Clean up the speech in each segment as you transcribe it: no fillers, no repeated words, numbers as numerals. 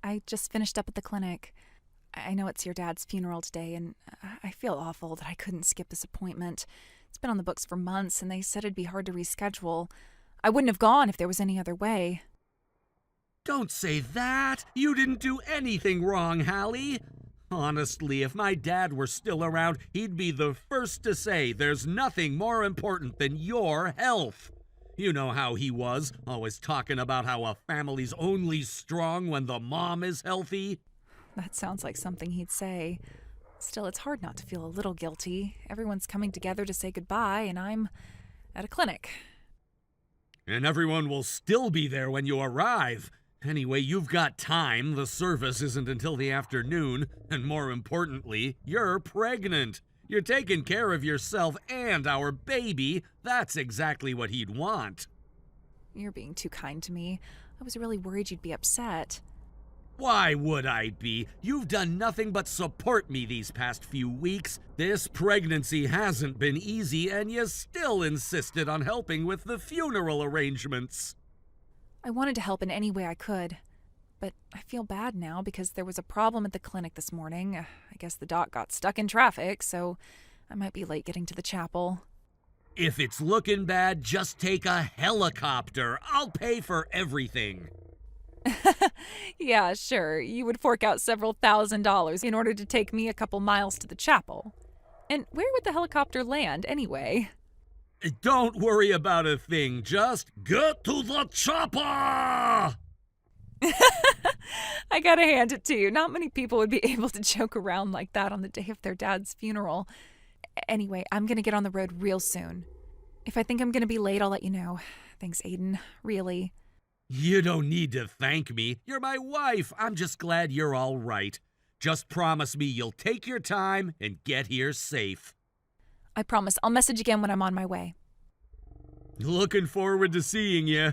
I just finished up at the clinic. I know it's your dad's funeral today, and I feel awful that I couldn't skip this appointment. It's been on the books for months, and they said it'd be hard to reschedule. I wouldn't have gone if there was any other way. Don't say that! You didn't do anything wrong, Hallie! Honestly, if my dad were still around, he'd be the first to say there's nothing more important than your health. You know how he was, always talking about how a family's only strong when the mom is healthy. That sounds like something he'd say. Still, it's hard not to feel a little guilty. Everyone's coming together to say goodbye, and I'm at a clinic. And everyone will still be there when you arrive. Anyway, you've got time. The service isn't until the afternoon. And more importantly, you're pregnant. You're taking care of yourself and our baby. That's exactly what he'd want. You're being too kind to me. I was really worried you'd be upset. Why would I be? You've done nothing but support me these past few weeks. This pregnancy hasn't been easy, and you still insisted on helping with the funeral arrangements. I wanted to help in any way I could, but I feel bad now because there was a problem at the clinic this morning. I guess the doc got stuck in traffic, so I might be late getting to the chapel. If it's looking bad, just take a helicopter. I'll pay for everything. Yeah, sure. You would fork out several $1,000s in order to take me a couple miles to the chapel. And where would the helicopter land anyway? Don't worry about a thing. Just get to the chopper! I gotta hand it to you. Not many people would be able to joke around like that on the day of their dad's funeral. Anyway, I'm gonna get on the road real soon. If I think I'm gonna be late, I'll let you know. Thanks, Aiden. Really. You don't need to thank me. You're my wife. I'm just glad you're all right. Just promise me you'll take your time and get here safe. I promise. I'll message again when I'm on my way. Looking forward to seeing you.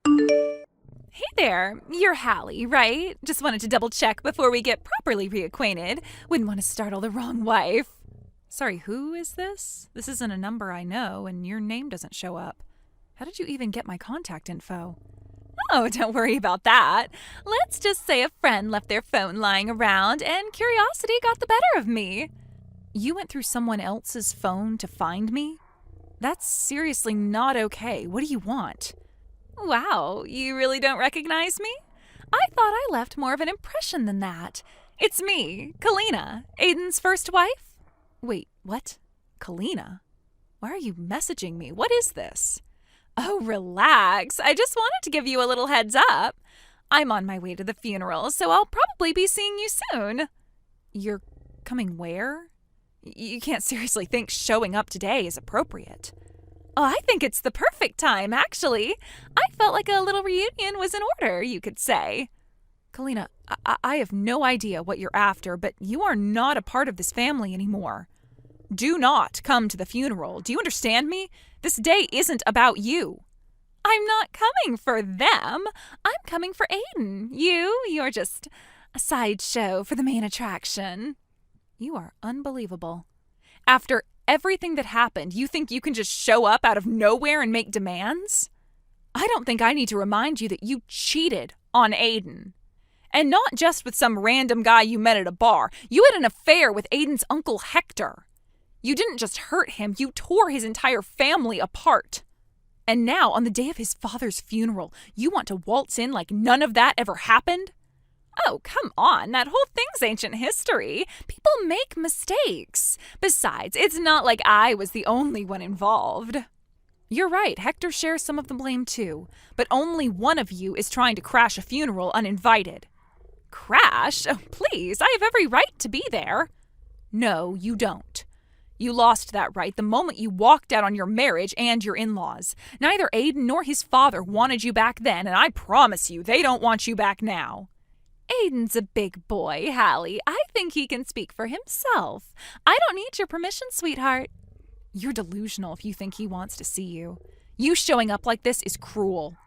Hey there. You're Hallie, right? Just wanted to double check before we get properly reacquainted. Wouldn't want to startle the wrong wife. Sorry, who is this? This isn't a number I know, and your name doesn't show up. How did you even get my contact info? Oh, don't worry about that. Let's just say a friend left their phone lying around, and curiosity got the better of me. You went through someone else's phone to find me? That's seriously not okay. What do you want? Wow, you really don't recognize me? I thought I left more of an impression than that. It's me, Kalina, Aiden's first wife. Wait, what? Kalina? Why are you messaging me? What is this? Oh, relax. I just wanted to give you a little heads up. I'm on my way to the funeral, so I'll probably be seeing you soon. You're coming where? You can't seriously think showing up today is appropriate. Oh, I think it's the perfect time, actually. I felt like a little reunion was in order, you could say. Kalina, I have no idea what you're after, but you are not a part of this family anymore. Do not come to the funeral. Do you understand me? This day isn't about you. I'm not coming for them. I'm coming for Aiden. You're just a sideshow for the main attraction. You are unbelievable. After everything that happened, you think you can just show up out of nowhere and make demands? I don't think I need to remind you that you cheated on Aiden. And not just with some random guy you met at a bar. You had an affair with Aiden's uncle Hector. You didn't just hurt him, you tore his entire family apart. And now, on the day of his father's funeral, you want to waltz in like none of that ever happened? Oh, come on, that whole thing's ancient history. People make mistakes. Besides, it's not like I was the only one involved. You're right, Hector shares some of the blame too, but only one of you is trying to crash a funeral uninvited. Crash? Oh, please, I have every right to be there. No, you don't. You lost that right the moment you walked out on your marriage and your in-laws. Neither Aiden nor his father wanted you back then, and I promise you they don't want you back now. Aiden's a big boy, Hallie. I think he can speak for himself. I don't need your permission, sweetheart. You're delusional if you think he wants to see you. You showing up like this is cruel.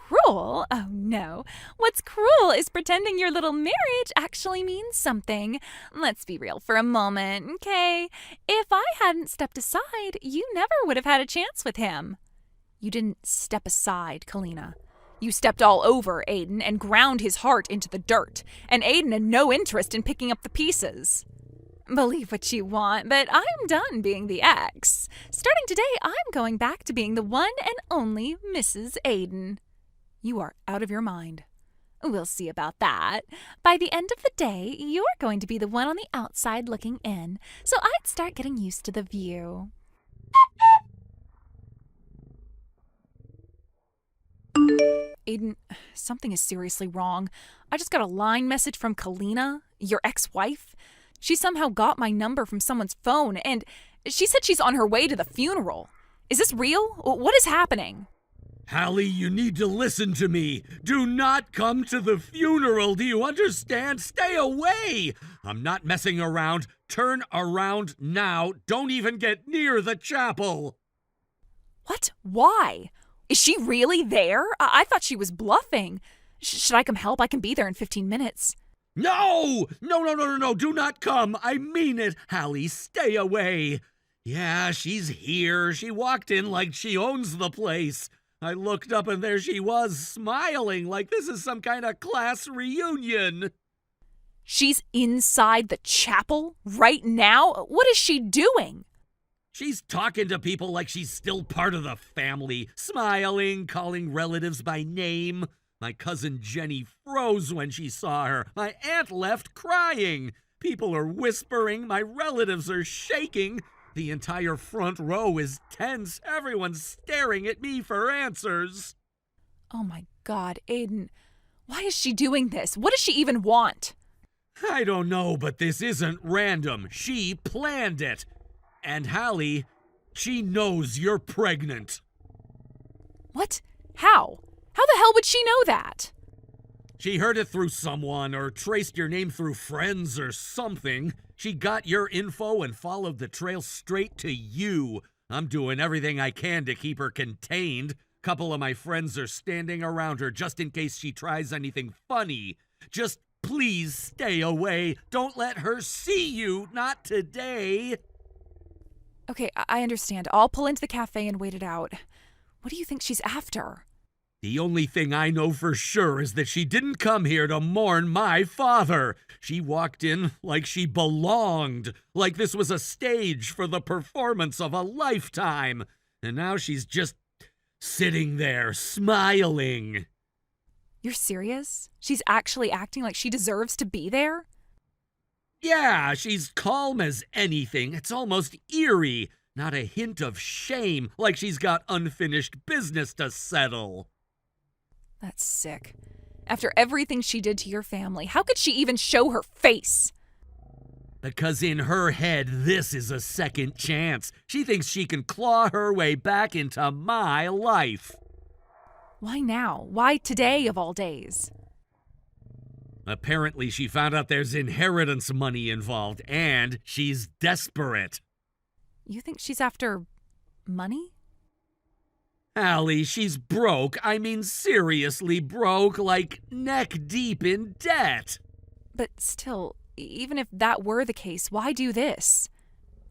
Cruel? Oh, no. What's cruel is pretending your little marriage actually means something. Let's be real for a moment, okay? If I hadn't stepped aside, you never would have had a chance with him. You didn't step aside, Kalina. You stepped all over Aiden and ground his heart into the dirt, and Aiden had no interest in picking up the pieces. Believe what you want, but I'm done being the ex. Starting today, I'm going back to being the one and only Mrs. Aiden. You are out of your mind. We'll see about that. By the end of the day, you're going to be the one on the outside looking in, so I'd start getting used to the view. Aiden, something is seriously wrong. I just got a line message from Kalina, your ex-wife. She somehow got my number from someone's phone, and she said she's on her way to the funeral. Is this real? What is happening? Hallie, you need to listen to me. Do not come to the funeral, do you understand? Stay away! I'm not messing around. Turn around now. Don't even get near the chapel. What? Why? Is she really there? I thought she was bluffing. Should I come help? I can be there in 15 minutes. No! No, do not come. I mean it. Hallie, stay away. Yeah, she's here. She walked in like she owns the place. I looked up and there she was, smiling like this is some kind of class reunion. She's inside the chapel right now? What is she doing? She's talking to people like she's still part of the family, smiling, calling relatives by name. My cousin Jenny froze when she saw her. My aunt left crying. People are whispering. My relatives are shaking. The entire front row is tense. Everyone's staring at me for answers. Oh my God, Aiden. Why is she doing this? What does she even want? I don't know, but this isn't random. She planned it. And Hallie, she knows you're pregnant. What? How? How the hell would she know that? She heard it through someone or traced your name through friends or something. She got your info and followed the trail straight to you. I'm doing everything I can to keep her contained. Couple of my friends are standing around her just in case she tries anything funny. Just please stay away. Don't let her see you. Not today. Okay, I understand. I'll pull into the cafe and wait it out. What do you think she's after? The only thing I know for sure is that she didn't come here to mourn my father. She walked in like she belonged, like this was a stage for the performance of a lifetime. And now she's just sitting there, smiling. You're serious? She's actually acting like she deserves to be there? Yeah, she's calm as anything. It's almost eerie. Not a hint of shame, like she's got unfinished business to settle. That's sick. After everything she did to your family, how could she even show her face? Because in her head, this is a second chance. She thinks she can claw her way back into my life. Why now? Why today of all days? Apparently, she found out there's inheritance money involved, and she's desperate. You think she's after money? Hallie, she's broke. I mean, seriously broke, like neck deep in debt. But still, even if that were the case, why do this?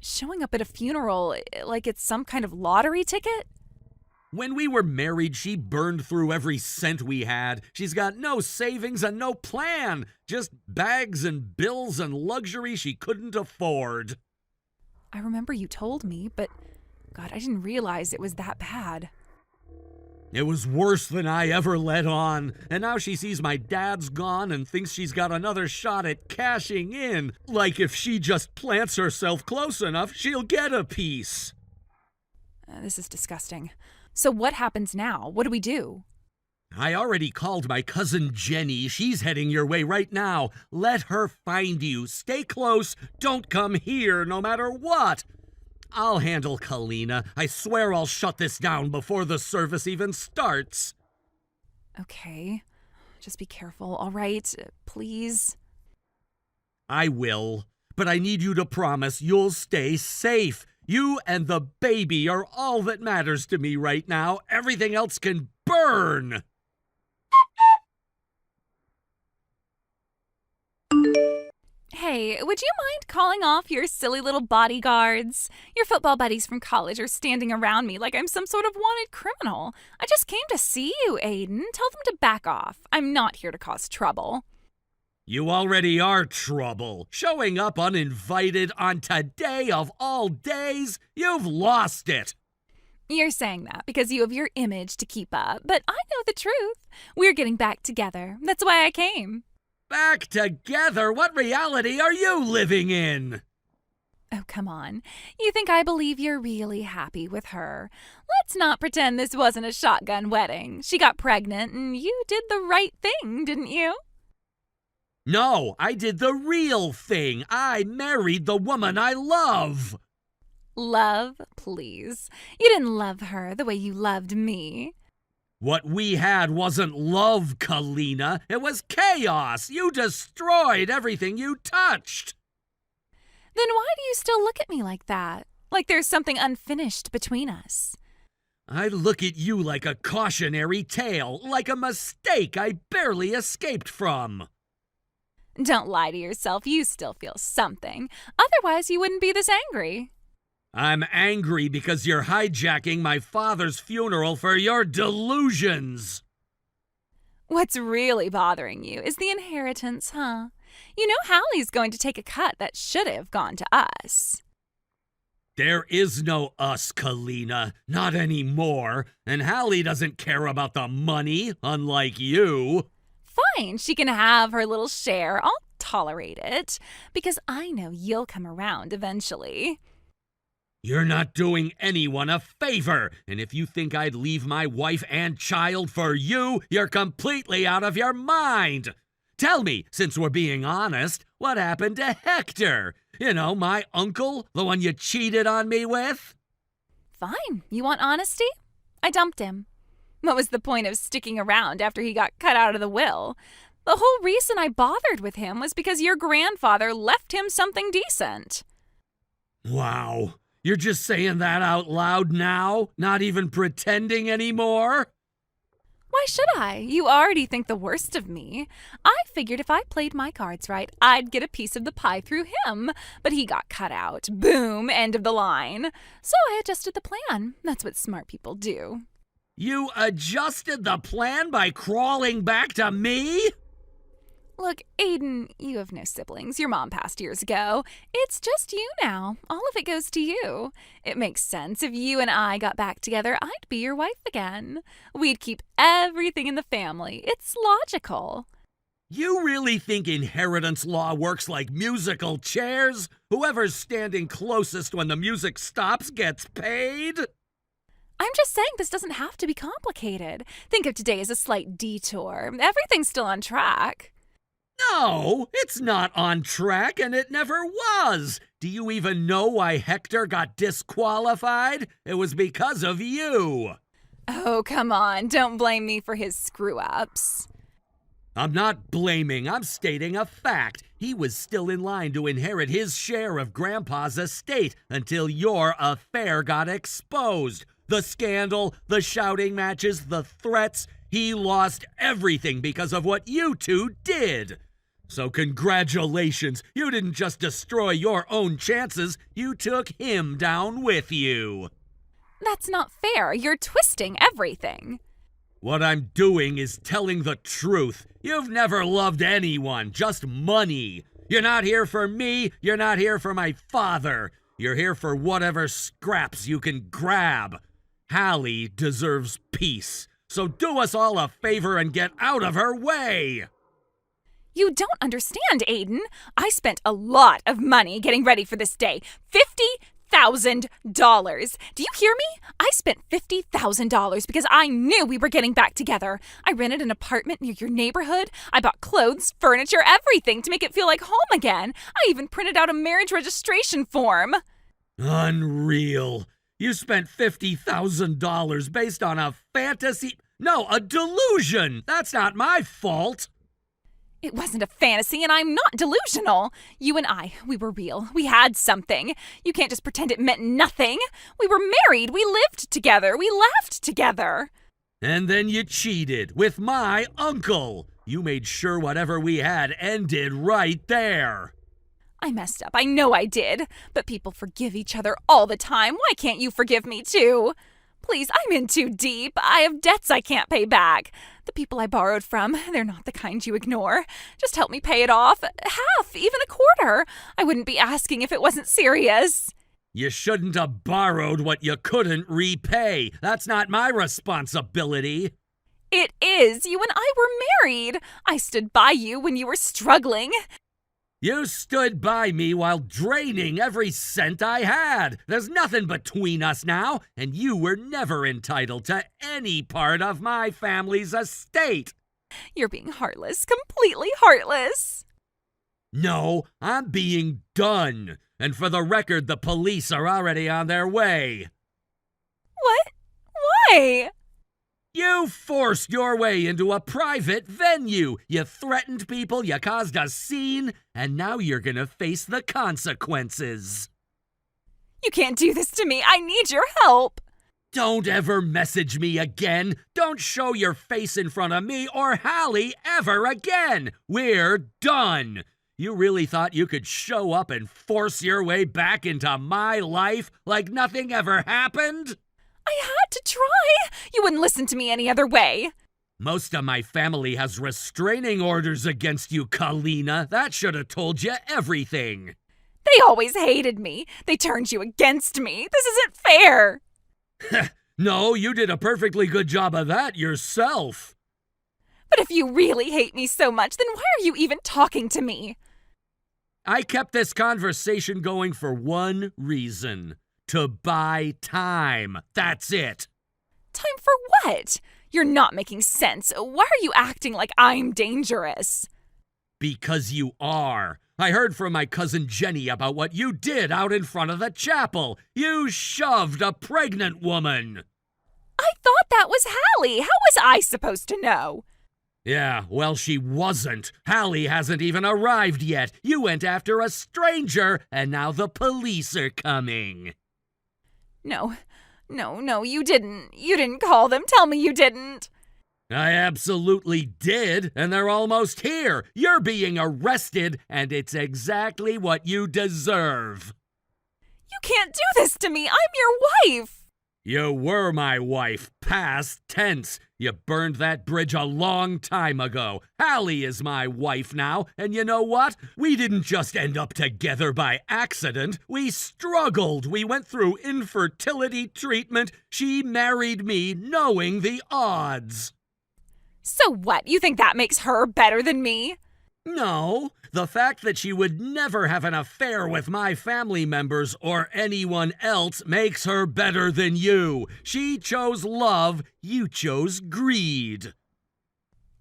Showing up at a funeral like it's some kind of lottery ticket? When we were married, she burned through every cent we had. She's got no savings and no plan. Just bags and bills and luxury she couldn't afford. I remember you told me, but God, I didn't realize it was that bad. It was worse than I ever let on. And now she sees my dad's gone and thinks she's got another shot at cashing in. Like if she just plants herself close enough, she'll get a piece. This is disgusting. So what happens now? What do we do? I already called my cousin Jenny. She's heading your way right now. Let her find you. Stay close. Don't come here no matter what. I'll handle Kalina. I swear I'll shut this down before the service even starts. Okay. Just be careful, all right? Please. I will. But I need you to promise you'll stay safe. You and the baby are all that matters to me right now. Everything else can burn. Hey, would you mind calling off your silly little bodyguards? Your football buddies from college are standing around me like I'm some sort of wanted criminal. I just came to see you, Aiden. Tell them to back off. I'm not here to cause trouble. You already are trouble. Showing up uninvited on today of all days, you've lost it. You're saying that because you have your image to keep up, but I know the truth. We're getting back together. That's why I came. Back together? What reality are you living in? Oh, come on. You think I believe you're really happy with her? Let's not pretend this wasn't a shotgun wedding. She got pregnant and you did the right thing, didn't you? No, I did the real thing. I married the woman I love. Love, please. You didn't love her the way you loved me. What we had wasn't love, Kalina. It was chaos. You destroyed everything you touched. Then why do you still look at me like that? Like there's something unfinished between us? I look at you like a cautionary tale, like a mistake I barely escaped from. Don't lie to yourself. You still feel something. Otherwise, you wouldn't be this angry. I'm angry because you're hijacking my father's funeral for your delusions. What's really bothering you is the inheritance, huh? You know Hallie's going to take a cut that should have gone to us. There is no us, Kalina. Not anymore. And Hallie doesn't care about the money, unlike you. Fine, she can have her little share. I'll tolerate it. Because I know you'll come around eventually. You're not doing anyone a favor, and if you think I'd leave my wife and child for you, you're completely out of your mind. Tell me, since we're being honest, what happened to Hector? You know, my uncle, the one you cheated on me with? Fine, you want honesty? I dumped him. What was the point of sticking around after he got cut out of the will? The whole reason I bothered with him was because your grandfather left him something decent. Wow. You're just saying that out loud now? Not even pretending anymore? Why should I? You already think the worst of me. I figured if I played my cards right, I'd get a piece of the pie through him. But he got cut out. Boom, end of the line. So I adjusted the plan. That's what smart people do. You adjusted the plan by crawling back to me? Look, Aiden, you have no siblings. Your mom passed years ago. It's just you now. All of it goes to you. It makes sense. If you and I got back together, I'd be your wife again. We'd keep everything in the family. It's logical. You really think inheritance law works like musical chairs? Whoever's standing closest when the music stops gets paid? I'm just saying this doesn't have to be complicated. Think of today as a slight detour. Everything's still on track. No, it's not on track, and it never was. Do you even know why Hector got disqualified? It was because of you. Oh, come on. Don't blame me for his screw-ups. I'm not blaming, I'm stating a fact. He was still in line to inherit his share of Grandpa's estate until your affair got exposed. The scandal, the shouting matches, the threats. He lost everything because of what you two did. So congratulations, you didn't just destroy your own chances, you took him down with you. That's not fair. You're twisting everything. What I'm doing is telling the truth. You've never loved anyone, just money. You're not here for me, you're not here for my father. You're here for whatever scraps you can grab. Hallie deserves peace, so do us all a favor and get out of her way. You don't understand, Aiden. I spent a lot of money getting ready for this day. $50,000. Do you hear me? I spent $50,000 because I knew we were getting back together. I rented an apartment near your neighborhood. I bought clothes, furniture, everything to make it feel like home again. I even printed out a marriage registration form. Unreal. You spent $50,000 based on a fantasy. No, a delusion. That's not my fault. It wasn't a fantasy, and I'm not delusional. You and I, we were real. We had something. You can't just pretend it meant nothing. We were married. We lived together. We laughed together. And then you cheated with my uncle. You made sure whatever we had ended right there. I messed up. I know I did. But people forgive each other all the time. Why can't you forgive me too? Please, I'm in too deep. I have debts I can't pay back. The people I borrowed from, they're not the kind you ignore. Just help me pay it off. Half, even a quarter. I wouldn't be asking if it wasn't serious. You shouldn't have borrowed what you couldn't repay. That's not my responsibility. It is. You and I were married. I stood by you when you were struggling. You stood by me while draining every cent I had. There's nothing between us now, and you were never entitled to any part of my family's estate. You're being heartless, completely heartless. No, I'm being done. And for the record, the police are already on their way. What? Why? You forced your way into a private venue. You threatened people, you caused a scene, and now you're gonna face the consequences. You can't do this to me. I need your help. Don't ever message me again. Don't show your face in front of me or Hallie ever again. We're done. You really thought you could show up and force your way back into my life like nothing ever happened? I had to try. You wouldn't listen to me any other way. Most of my family has restraining orders against you, Kalina. That should have told you everything. They always hated me. They turned you against me. This isn't fair. No, you did a perfectly good job of that yourself. But if you really hate me so much, then why are you even talking to me? I kept this conversation going for one reason. To buy time. That's it. Time for what? You're not making sense. Why are you acting like I'm dangerous? Because you are. I heard from my cousin Jenny about what you did out in front of the chapel. You shoved a pregnant woman. I thought that was Hallie. How was I supposed to know? Yeah, well, she wasn't. Hallie hasn't even arrived yet. You went after a stranger, and now the police are coming. No, you didn't. You didn't call them. Tell me you didn't. I absolutely did, and they're almost here. You're being arrested, and it's exactly what you deserve. You can't do this to me. I'm your wife. You were my wife, past tense. You burned that bridge a long time ago. Hallie is my wife now, and you know what? We didn't just end up together by accident. We struggled. We went through infertility treatment. She married me knowing the odds. So what? You think that makes her better than me? No, the fact that she would never have an affair with my family members or anyone else makes her better than you. She chose love, you chose greed.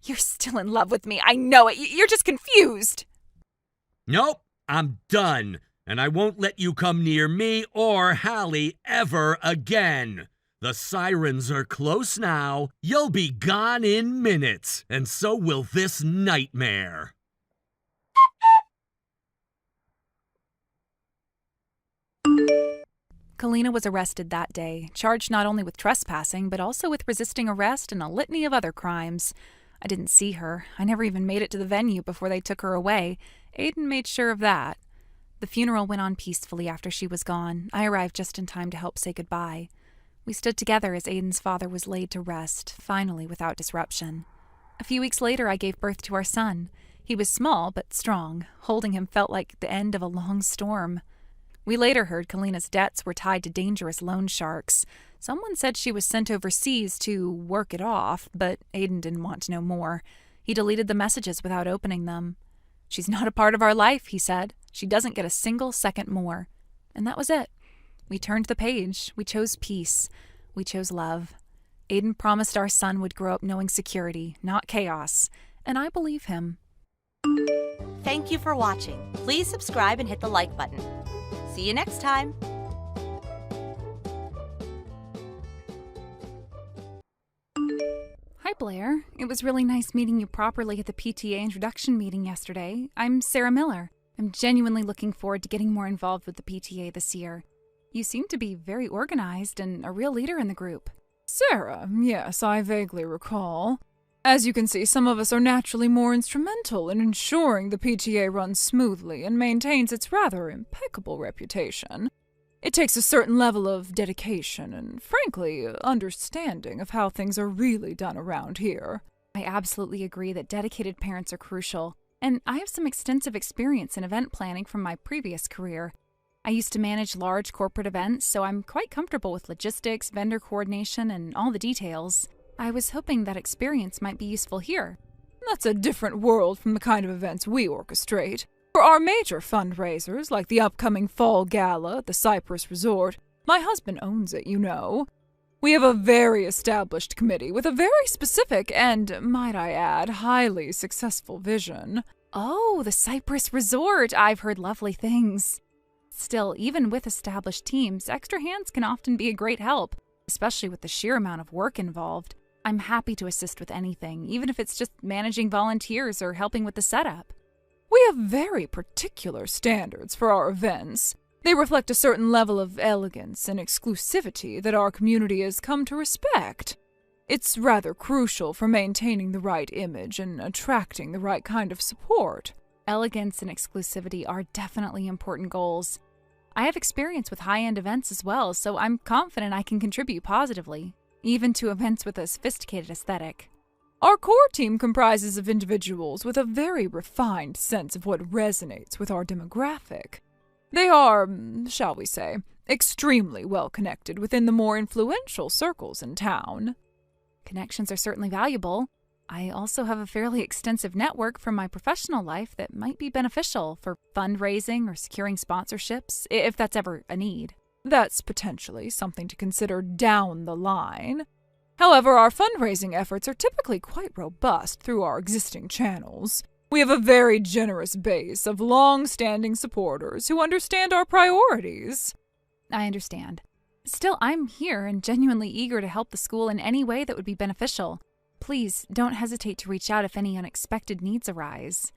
You're still in love with me. I know it. You're just confused. Nope, I'm done, and I won't let you come near me or Hallie ever again. The sirens are close now. You'll be gone in minutes, and so will this nightmare. Kalina was arrested that day, charged not only with trespassing, but also with resisting arrest and a litany of other crimes. I didn't see her. I never even made it to the venue before they took her away. Aiden made sure of that. The funeral went on peacefully after she was gone. I arrived just in time to help say goodbye. We stood together as Aiden's father was laid to rest, finally without disruption. A few weeks later, I gave birth to our son. He was small but strong. Holding him felt like the end of a long storm. We later heard Kalina's debts were tied to dangerous loan sharks. Someone said she was sent overseas to work it off, but Aiden didn't want to know more. He deleted the messages without opening them. She's not a part of our life, he said. She doesn't get a single second more. And that was it. We turned the page. We chose peace. We chose love. Aiden promised our son would grow up knowing security, not chaos. And I believe him. Thank you for watching. Please subscribe and hit the like button. See you next time. Hi, Blair. It was really nice meeting you properly at the PTA introduction meeting yesterday. I'm Sarah Miller. I'm genuinely looking forward to getting more involved with the PTA this year. You seem to be very organized and a real leader in the group. Sarah, yes, I vaguely recall. As you can see, some of us are naturally more instrumental in ensuring the PTA runs smoothly and maintains its rather impeccable reputation. It takes a certain level of dedication and, frankly, understanding of how things are really done around here. I absolutely agree that dedicated parents are crucial, and I have some extensive experience in event planning from my previous career. I used to manage large corporate events, so I'm quite comfortable with logistics, vendor coordination, and all the details. I was hoping that experience might be useful here. That's a different world from the kind of events we orchestrate. For our major fundraisers, like the upcoming Fall Gala at the Cypress Resort, my husband owns it, you know. We have a very established committee with a very specific and, might I add, highly successful vision. Oh, the Cypress Resort! I've heard lovely things. Still, even with established teams, extra hands can often be a great help, especially with the sheer amount of work involved. I'm happy to assist with anything, even if it's just managing volunteers or helping with the setup. We have very particular standards for our events. They reflect a certain level of elegance and exclusivity that our community has come to respect. It's rather crucial for maintaining the right image and attracting the right kind of support. Elegance and exclusivity are definitely important goals. I have experience with high-end events as well, so I'm confident I can contribute positively, even to events with a sophisticated aesthetic. Our core team comprises of individuals with a very refined sense of what resonates with our demographic. They are, shall we say, extremely well connected within the more influential circles in town. Connections are certainly valuable. I also have a fairly extensive network from my professional life that might be beneficial for fundraising or securing sponsorships, if that's ever a need. That's potentially something to consider down the line. However, our fundraising efforts are typically quite robust through our existing channels. We have a very generous base of long-standing supporters who understand our priorities. I understand. Still, I'm here and genuinely eager to help the school in any way that would be beneficial. Please don't hesitate to reach out if any unexpected needs arise.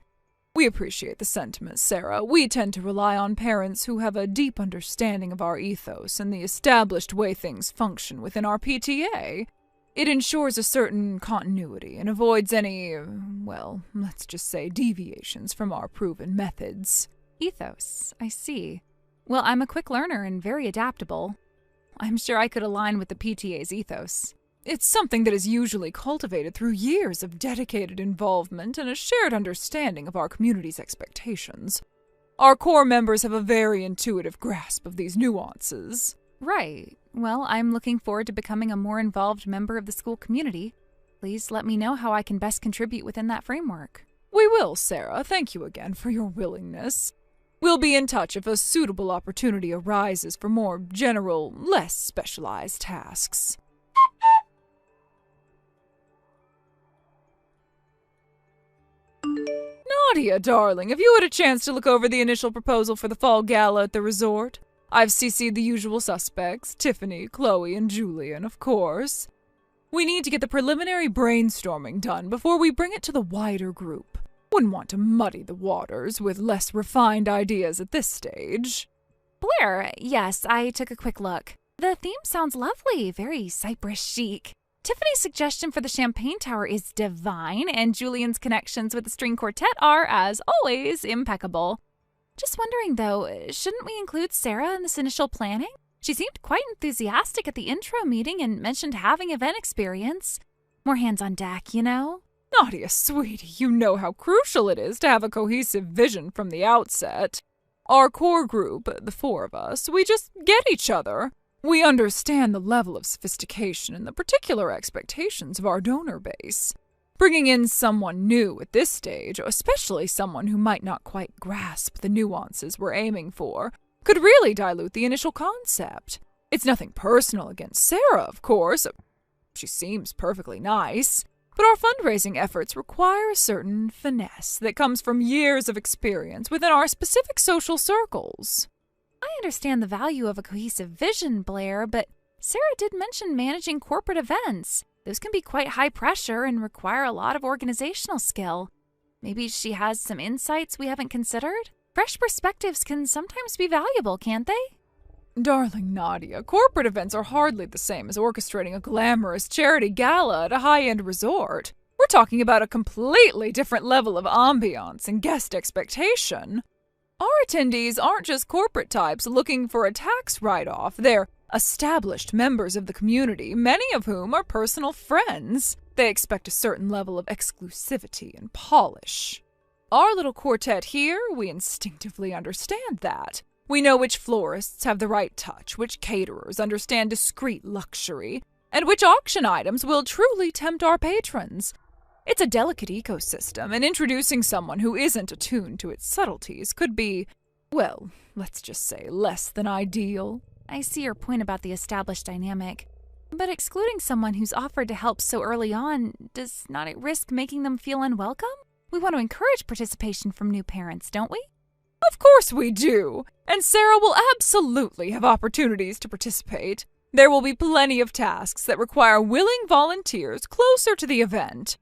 We appreciate the sentiment, Sarah. We tend to rely on parents who have a deep understanding of our ethos and the established way things function within our PTA. It ensures a certain continuity and avoids any, well, let's just say deviations from our proven methods. Ethos, I see. Well, I'm a quick learner and very adaptable. I'm sure I could align with the PTA's ethos. It's something that is usually cultivated through years of dedicated involvement and a shared understanding of our community's expectations. Our core members have a very intuitive grasp of these nuances. Right. Well, I'm looking forward to becoming a more involved member of the school community. Please let me know how I can best contribute within that framework. We will, Sarah. Thank you again for your willingness. We'll be in touch if a suitable opportunity arises for more general, less specialized tasks. Nadia, darling, have you had a chance to look over the initial proposal for the fall gala at the resort? I've CC'd the usual suspects, Tiffany, Chloe, and Julian, of course. We need to get the preliminary brainstorming done before we bring it to the wider group. Wouldn't want to muddy the waters with less refined ideas at this stage. Blair, yes, I took a quick look. The theme sounds lovely, very Cypress chic. Tiffany's suggestion for the champagne tower is divine, and Julian's connections with the string quartet are, as always, impeccable. Just wondering, though, shouldn't we include Sarah in this initial planning? She seemed quite enthusiastic at the intro meeting and mentioned having event experience. More hands on deck, you know? Nadia, sweetie, you know how crucial it is to have a cohesive vision from the outset. Our core group, the four of us, we just get each other. We understand the level of sophistication and the particular expectations of our donor base. Bringing in someone new at this stage, especially someone who might not quite grasp the nuances we're aiming for, could really dilute the initial concept. It's nothing personal against Sarah, of course. She seems perfectly nice. But our fundraising efforts require a certain finesse that comes from years of experience within our specific social circles. I understand the value of a cohesive vision, Blair, but Sarah did mention managing corporate events. Those can be quite high pressure and require a lot of organizational skill. Maybe she has some insights we haven't considered? Fresh perspectives can sometimes be valuable, can't they? Darling Nadia, corporate events are hardly the same as orchestrating a glamorous charity gala at a high-end resort. We're talking about a completely different level of ambiance and guest expectation. Our attendees aren't just corporate types looking for a tax write-off. They're established members of the community, many of whom are personal friends. They expect a certain level of exclusivity and polish. Our little quartet here, we instinctively understand that. We know which florists have the right touch, which caterers understand discreet luxury, and which auction items will truly tempt our patrons. It's a delicate ecosystem, and introducing someone who isn't attuned to its subtleties could be, well, let's just say less than ideal. I see your point about the established dynamic, but excluding someone who's offered to help so early on, does not it risk making them feel unwelcome? We want to encourage participation from new parents, don't we? Of course we do, and Sarah will absolutely have opportunities to participate. There will be plenty of tasks that require willing volunteers closer to the event.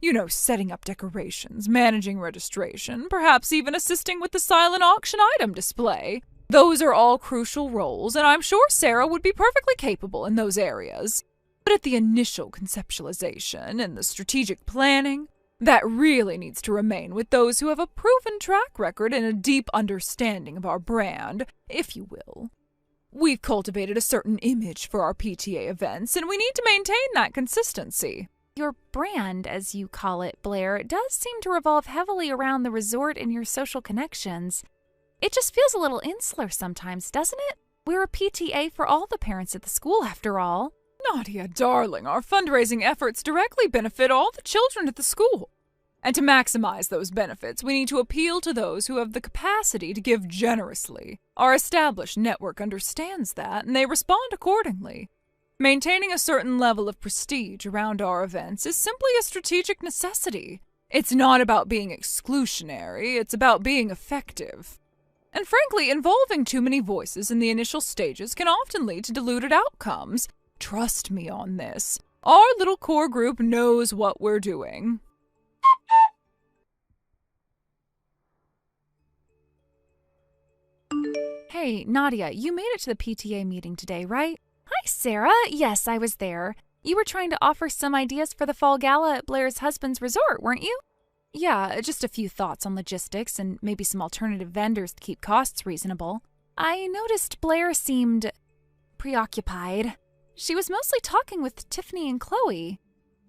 You know, setting up decorations, managing registration, perhaps even assisting with the silent auction item display. Those are all crucial roles, and I'm sure Sarah would be perfectly capable in those areas. But at the initial conceptualization and the strategic planning, that really needs to remain with those who have a proven track record and a deep understanding of our brand, if you will. We've cultivated a certain image for our PTA events, and we need to maintain that consistency. Your brand, as you call it, Blair, does seem to revolve heavily around the resort and your social connections. It just feels a little insular sometimes, doesn't it? We're a PTA for all the parents at the school, after all. Nadia, darling, our fundraising efforts directly benefit all the children at the school. And to maximize those benefits, we need to appeal to those who have the capacity to give generously. Our established network understands that, and they respond accordingly. Maintaining a certain level of prestige around our events is simply a strategic necessity. It's not about being exclusionary, it's about being effective. And frankly, involving too many voices in the initial stages can often lead to diluted outcomes. Trust me on this. Our little core group knows what we're doing. Hey, Nadia, you made it to the PTA meeting today, right? Hi, Sarah. Yes, I was there. You were trying to offer some ideas for the fall gala at Blair's husband's resort, weren't you? Yeah, just a few thoughts on logistics and maybe some alternative vendors to keep costs reasonable. I noticed Blair seemed preoccupied. She was mostly talking with Tiffany and Chloe.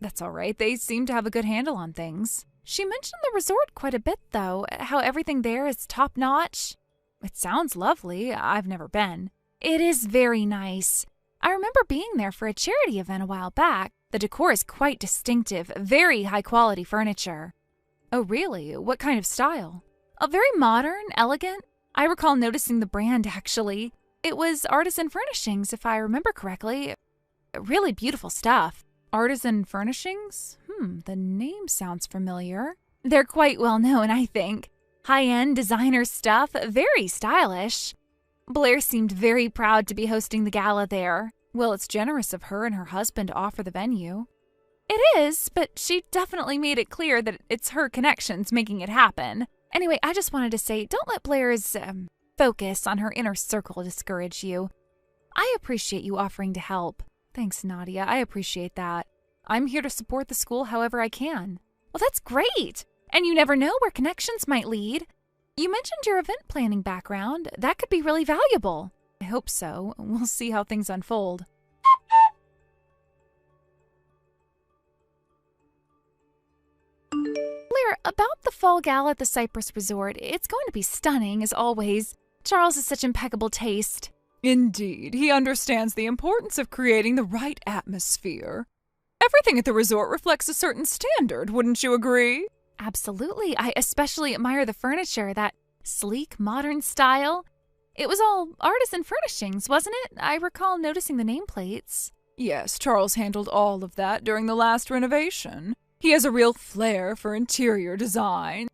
That's all right. They seem to have a good handle on things. She mentioned the resort quite a bit, though, how everything there is top-notch. It sounds lovely. I've never been. It is very nice. I remember being there for a charity event a while back. The decor is quite distinctive, very high-quality furniture. Oh, really? What kind of style? A very modern, elegant. I recall noticing the brand, actually. It was Artisan Furnishings, if I remember correctly. Really beautiful stuff. Artisan Furnishings? The name sounds familiar. They're quite well known, I think. High-end designer stuff, very stylish. Blair seemed very proud to be hosting the gala there. Well, it's generous of her and her husband to offer the venue. It is, but she definitely made it clear that it's her connections making it happen. Anyway, I just wanted to say, don't let Blair's focus on her inner circle discourage you. I appreciate you offering to help. Thanks, Nadia. I appreciate that. I'm here to support the school however I can. Well, that's great. And you never know where connections might lead. You mentioned your event planning background. That could be really valuable. I hope so. We'll see how things unfold. Blair, about the fall gala at the Cypress Resort, it's going to be stunning, as always. Charles has such impeccable taste. Indeed, he understands the importance of creating the right atmosphere. Everything at the resort reflects a certain standard, wouldn't you agree? Absolutely. I especially admire the furniture, that sleek, modern style. It was all Artisan Furnishings, wasn't it? I recall noticing the nameplates. Yes, Charles handled all of that during the last renovation. He has a real flair for interior design.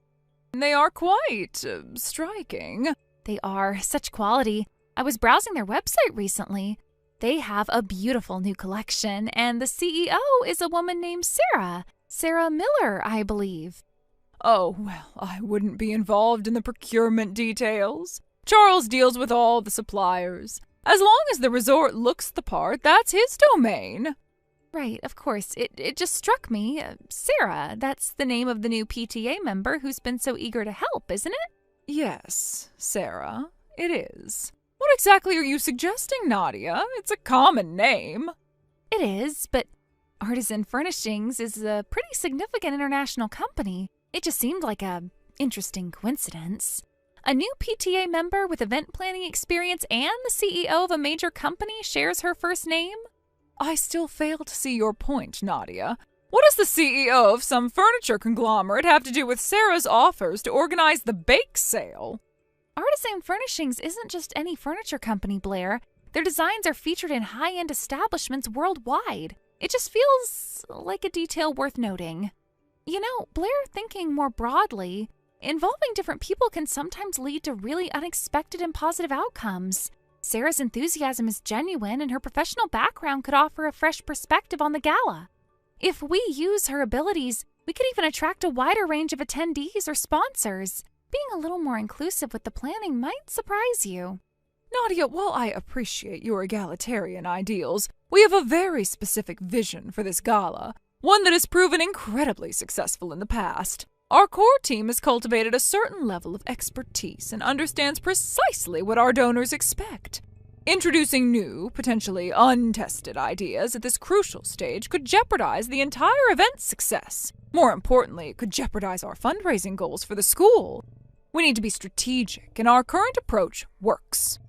They are quite striking. They are. Such quality. I was browsing their website recently. They have a beautiful new collection, and the CEO is a woman named Sarah. Sarah Miller, I believe. Oh, well, I wouldn't be involved in the procurement details. Charles deals with all the suppliers. As long as the resort looks the part, that's his domain. Right, of course. It just struck me. Sarah, that's the name of the new PTA member who's been so eager to help, isn't it? Yes, Sarah, it is. What exactly are you suggesting, Nadia? It's a common name. It is, but Artisan Furnishings is a pretty significant international company. It just seemed like a interesting coincidence. A new PTA member with event planning experience and the CEO of a major company shares her first name? I still fail to see your point, Nadia. What does the CEO of some furniture conglomerate have to do with Sarah's offers to organize the bake sale? Artisan Furnishings isn't just any furniture company, Blair. Their designs are featured in high-end establishments worldwide. It just feels like a detail worth noting. You know, Blair, thinking more broadly, involving different people can sometimes lead to really unexpected and positive outcomes. Sarah's enthusiasm is genuine, and her professional background could offer a fresh perspective on the gala. If we use her abilities, we could even attract a wider range of attendees or sponsors. Being a little more inclusive with the planning might surprise you. Nadia, while I appreciate your egalitarian ideals, we have a very specific vision for this gala, one that has proven incredibly successful in the past. Our core team has cultivated a certain level of expertise and understands precisely what our donors expect. Introducing new, potentially untested ideas at this crucial stage could jeopardize the entire event's success. More importantly, it could jeopardize our fundraising goals for the school. We need to be strategic, and our current approach works.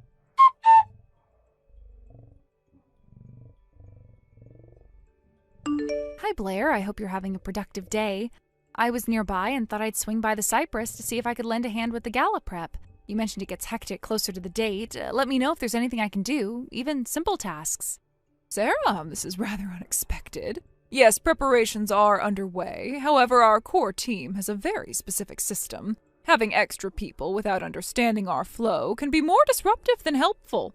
Hi, Blair. I hope you're having a productive day. I was nearby and thought I'd swing by the Cypress to see if I could lend a hand with the gala prep. You mentioned it gets hectic closer to the date. Let me know if there's anything I can do, even simple tasks. Sarah, this is rather unexpected. Yes, preparations are underway. However, our core team has a very specific system. Having extra people without understanding our flow can be more disruptive than helpful.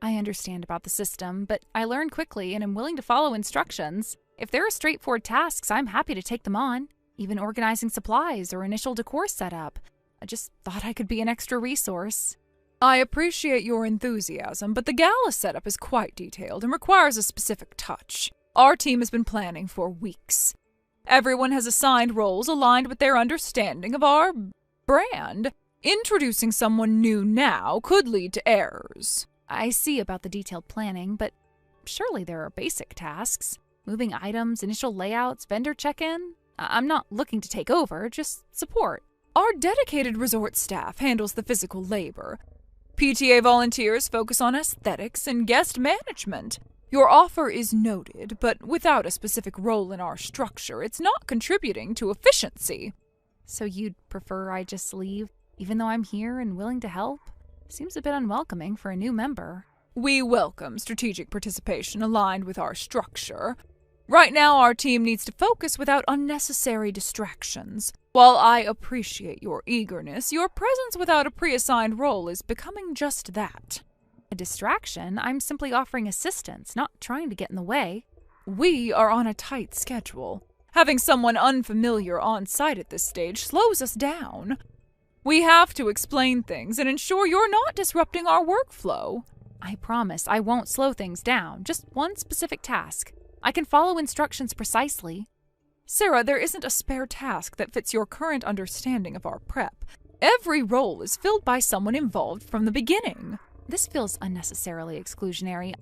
I understand about the system, but I learn quickly and am willing to follow instructions. If there are straightforward tasks, I'm happy to take them on. Even organizing supplies or initial decor setup. I just thought I could be an extra resource. I appreciate your enthusiasm, but the gala setup is quite detailed and requires a specific touch. Our team has been planning for weeks. Everyone has assigned roles aligned with their understanding of our brand. Introducing someone new now could lead to errors. I see about the detailed planning, but surely there are basic tasks. Moving items, initial layouts, vendor check-in. I'm not looking to take over, just support. Our dedicated resort staff handles the physical labor. PTA volunteers focus on aesthetics and guest management. Your offer is noted, but without a specific role in our structure, it's not contributing to efficiency. So you'd prefer I just leave, even though I'm here and willing to help? Seems a bit unwelcoming for a new member. We welcome strategic participation aligned with our structure. Right now, our team needs to focus without unnecessary distractions. While I appreciate your eagerness, your presence without a pre-assigned role is becoming just that. A distraction? I'm simply offering assistance, not trying to get in the way. We are on a tight schedule. Having someone unfamiliar on site at this stage slows us down. We have to explain things and ensure you're not disrupting our workflow. I promise I won't slow things down, just one specific task. I can follow instructions precisely. Sarah, there isn't a spare task that fits your current understanding of our prep. Every role is filled by someone involved from the beginning. This feels unnecessarily exclusionary.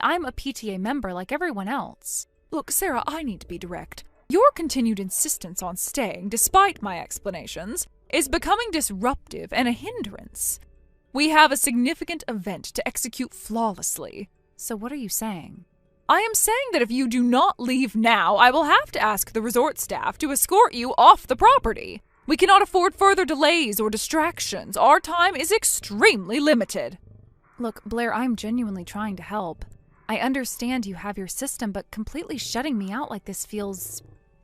I'm a PTA member like everyone else. Look, Sarah, I need to be direct. Your continued insistence on staying, despite my explanations, is becoming disruptive and a hindrance. We have a significant event to execute flawlessly. So what are you saying? I am saying that if you do not leave now, I will have to ask the resort staff to escort you off the property. We cannot afford further delays or distractions. Our time is extremely limited. Look, Blair, I'm genuinely trying to help. I understand you have your system, but completely shutting me out like this feels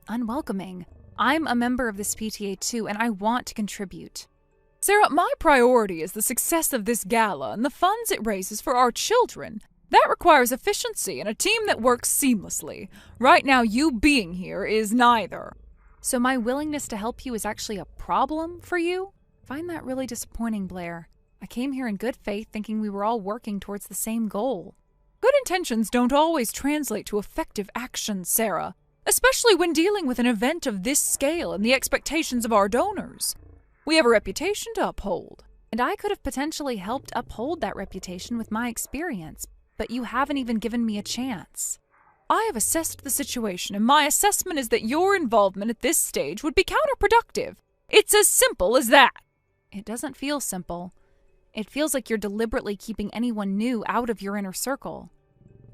unwelcoming. I'm a member of this PTA too, and I want to contribute. Sarah, my priority is the success of this gala and the funds it raises for our children. That requires efficiency and a team that works seamlessly. Right now, you being here is neither. So my willingness to help you is actually a problem for you? Find that really disappointing, Blair. I came here in good faith thinking we were all working towards the same goal. Good intentions don't always translate to effective action, Sarah, especially when dealing with an event of this scale and the expectations of our donors. We have a reputation to uphold. And I could have potentially helped uphold that reputation with my experience, but you haven't even given me a chance. I have assessed the situation, and my assessment is that your involvement at this stage would be counterproductive. It's as simple as that. It doesn't feel simple. It feels like you're deliberately keeping anyone new out of your inner circle.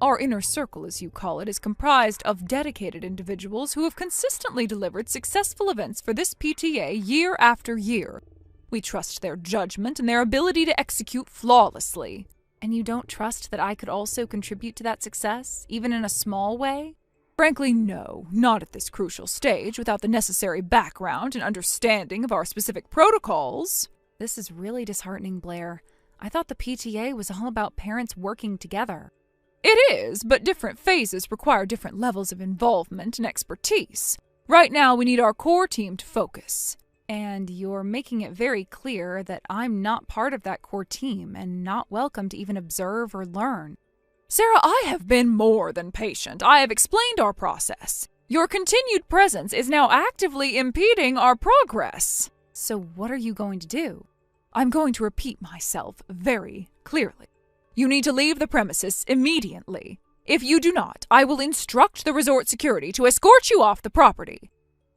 Our inner circle, as you call it, is comprised of dedicated individuals who have consistently delivered successful events for this PTA year after year. We trust their judgment and their ability to execute flawlessly. And you don't trust that I could also contribute to that success, even in a small way? Frankly, no, not at this crucial stage, without the necessary background and understanding of our specific protocols. This is really disheartening, Blair. I thought the PTA was all about parents working together. It is, but different phases require different levels of involvement and expertise. Right now, we need our core team to focus. And you're making it very clear that I'm not part of that core team and not welcome to even observe or learn. Sarah, I have been more than patient. I have explained our process. Your continued presence is now actively impeding our progress. So what are you going to do? I'm going to repeat myself very clearly. You need to leave the premises immediately. If you do not, I will instruct the resort security to escort you off the property.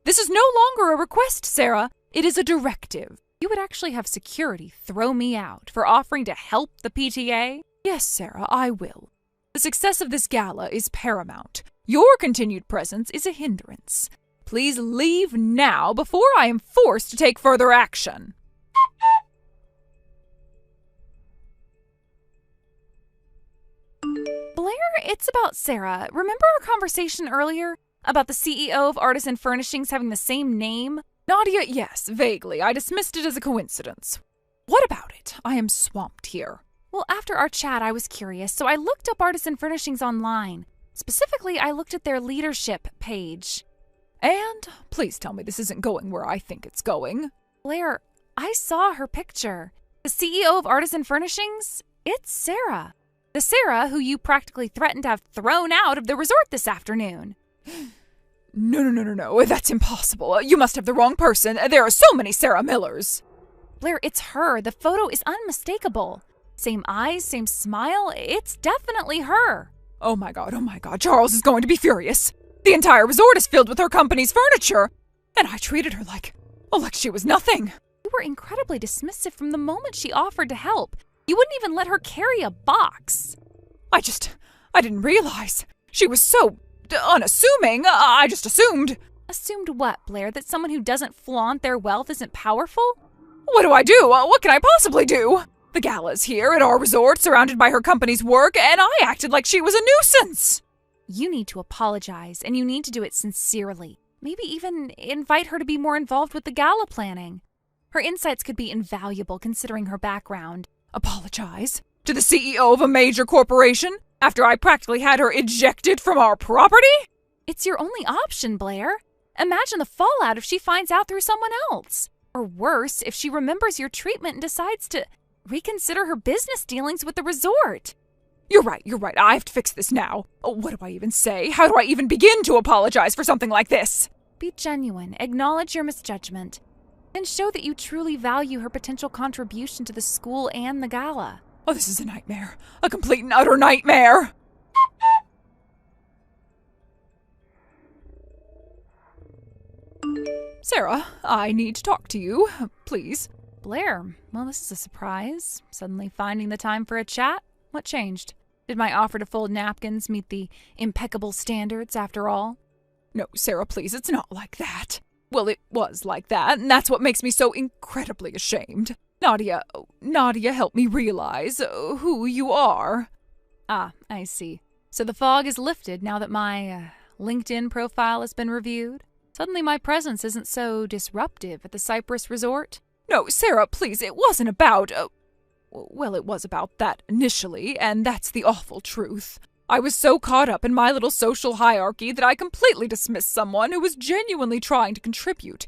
This is no longer a request, Sarah. It is a directive. You would actually have security throw me out for offering to help the PTA? Yes, Sarah, I will. The success of this gala is paramount. Your continued presence is a hindrance. Please leave now before I am forced to take further action. Blair, it's about Sarah. Remember our conversation earlier about the CEO of Artisan Furnishings having the same name? Nadia, yes, vaguely. I dismissed it as a coincidence. What about it? I am swamped here. Well, after our chat, I was curious, so I looked up Artisan Furnishings online. Specifically, I looked at their leadership page. And please tell me this isn't going where I think it's going. Blair, I saw her picture. The CEO of Artisan Furnishings? It's Sarah. The Sarah who you practically threatened to have thrown out of the resort this afternoon. No. That's impossible. You must have the wrong person. There are so many Sarah Millers. Blair, it's her. The photo is unmistakable. Same eyes, same smile. It's definitely her. Oh my god. Charles is going to be furious. The entire resort is filled with her company's furniture. And I treated her like she was nothing. You were incredibly dismissive from the moment she offered to help. You wouldn't even let her carry a box. I didn't realize. She was so unassuming. I just assumed. Assumed what, Blair? That someone who doesn't flaunt their wealth isn't powerful? What do I do? What can I possibly do? The gala's here at our resort, surrounded by her company's work, and I acted like she was a nuisance. You need to apologize, and you need to do it sincerely. Maybe even invite her to be more involved with the gala planning. Her insights could be invaluable considering her background. Apologize? To the CEO of a major corporation? After I practically had her ejected from our property? It's your only option, Blair. Imagine the fallout if she finds out through someone else. Or worse, if she remembers your treatment and decides to reconsider her business dealings with the resort. You're right. I have to fix this now. What do I even say? How do I even begin to apologize for something like this? Be genuine, acknowledge your misjudgment, and show that you truly value her potential contribution to the school and the gala. Oh, this is a nightmare. A complete and utter nightmare. Sarah, I need to talk to you, please. Blair, well, this is a surprise. Suddenly finding the time for a chat? What changed? Did my offer to fold napkins meet the impeccable standards after all? No, Sarah, please, it's not like that. Well, it was like that, and that's what makes me so incredibly ashamed. Nadia, help me realize who you are. Ah, I see. So the fog is lifted now that my LinkedIn profile has been reviewed? Suddenly my presence isn't so disruptive at the Cypress Resort? No, Sarah, please, it wasn't about... well, it was about that initially, and that's the awful truth. I was so caught up in my little social hierarchy that I completely dismissed someone who was genuinely trying to contribute.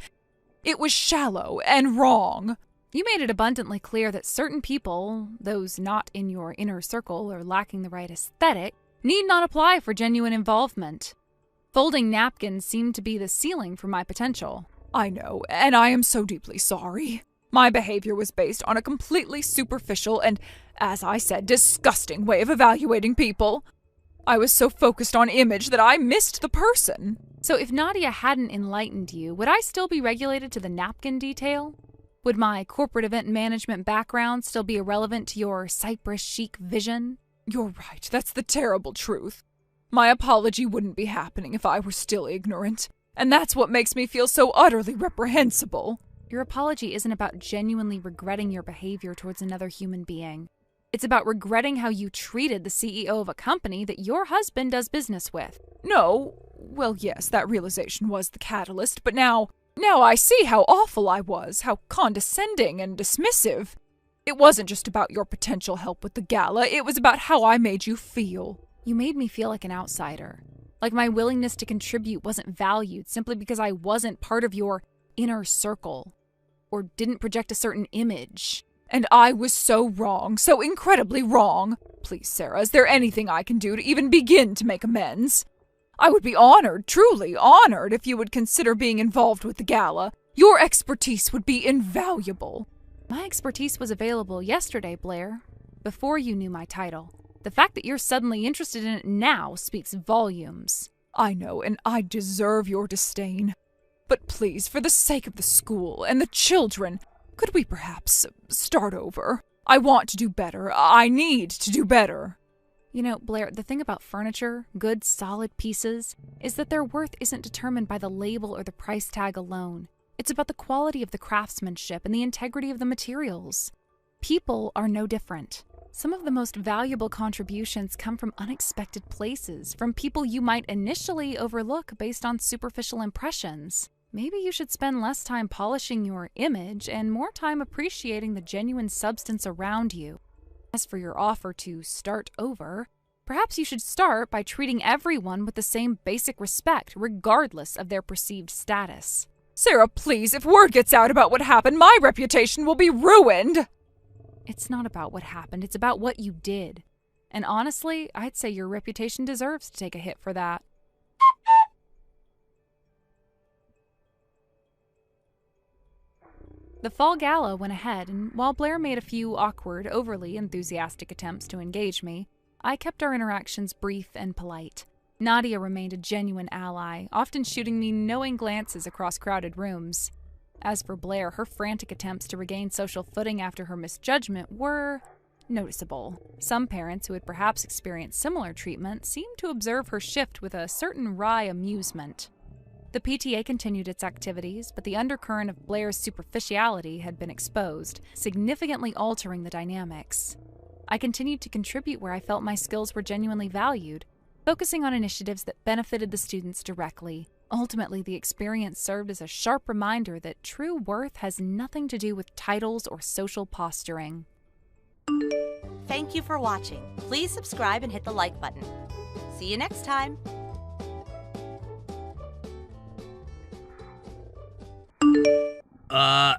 It was shallow and wrong. You made it abundantly clear that certain people, those not in your inner circle or lacking the right aesthetic, need not apply for genuine involvement. Folding napkins seemed to be the ceiling for my potential. I know, and I am so deeply sorry. My behavior was based on a completely superficial and, as I said, disgusting way of evaluating people. I was so focused on image that I missed the person. So if Nadia hadn't enlightened you, would I still be regulated to the napkin detail? Would my corporate event management background still be irrelevant to your Cypress chic vision? You're right, that's the terrible truth. My apology wouldn't be happening if I were still ignorant, and that's what makes me feel so utterly reprehensible. Your apology isn't about genuinely regretting your behavior towards another human being. It's about regretting how you treated the CEO of a company that your husband does business with. No, well, yes, that realization was the catalyst, but now I see how awful I was, how condescending and dismissive. It wasn't just about your potential help with the gala, it was about how I made you feel. You made me feel like an outsider. Like my willingness to contribute wasn't valued simply because I wasn't part of your inner circle or didn't project a certain image. And I was so wrong, so incredibly wrong. Please, Sarah, is there anything I can do to even begin to make amends? I would be honored, truly honored, if you would consider being involved with the gala. Your expertise would be invaluable. My expertise was available yesterday, Blair, before you knew my title. The fact that you're suddenly interested in it now speaks volumes. I know, and I deserve your disdain. But please, for the sake of the school and the children, could we perhaps start over? I want to do better. I need to do better. You know, Blair, the thing about furniture, good, solid pieces, is that their worth isn't determined by the label or the price tag alone. It's about the quality of the craftsmanship and the integrity of the materials. People are no different. Some of the most valuable contributions come from unexpected places, from people you might initially overlook based on superficial impressions. Maybe you should spend less time polishing your image and more time appreciating the genuine substance around you. As for your offer to start over, perhaps you should start by treating everyone with the same basic respect, regardless of their perceived status. Sarah, please, if word gets out about what happened, my reputation will be ruined. It's not about what happened, it's about what you did. And honestly, I'd say your reputation deserves to take a hit for that. The fall gala went ahead, and while Blair made a few awkward, overly enthusiastic attempts to engage me, I kept our interactions brief and polite. Nadia remained a genuine ally, often shooting me knowing glances across crowded rooms. As for Blair, her frantic attempts to regain social footing after her misjudgment were noticeable. Some parents who had perhaps experienced similar treatment seemed to observe her shift with a certain wry amusement. The PTA continued its activities, but the undercurrent of Blair's superficiality had been exposed, significantly altering the dynamics. I continued to contribute where I felt my skills were genuinely valued, focusing on initiatives that benefited the students directly. Ultimately, the experience served as a sharp reminder that true worth has nothing to do with titles or social posturing. Thank you for watching. Please subscribe and hit the like button. See you next time.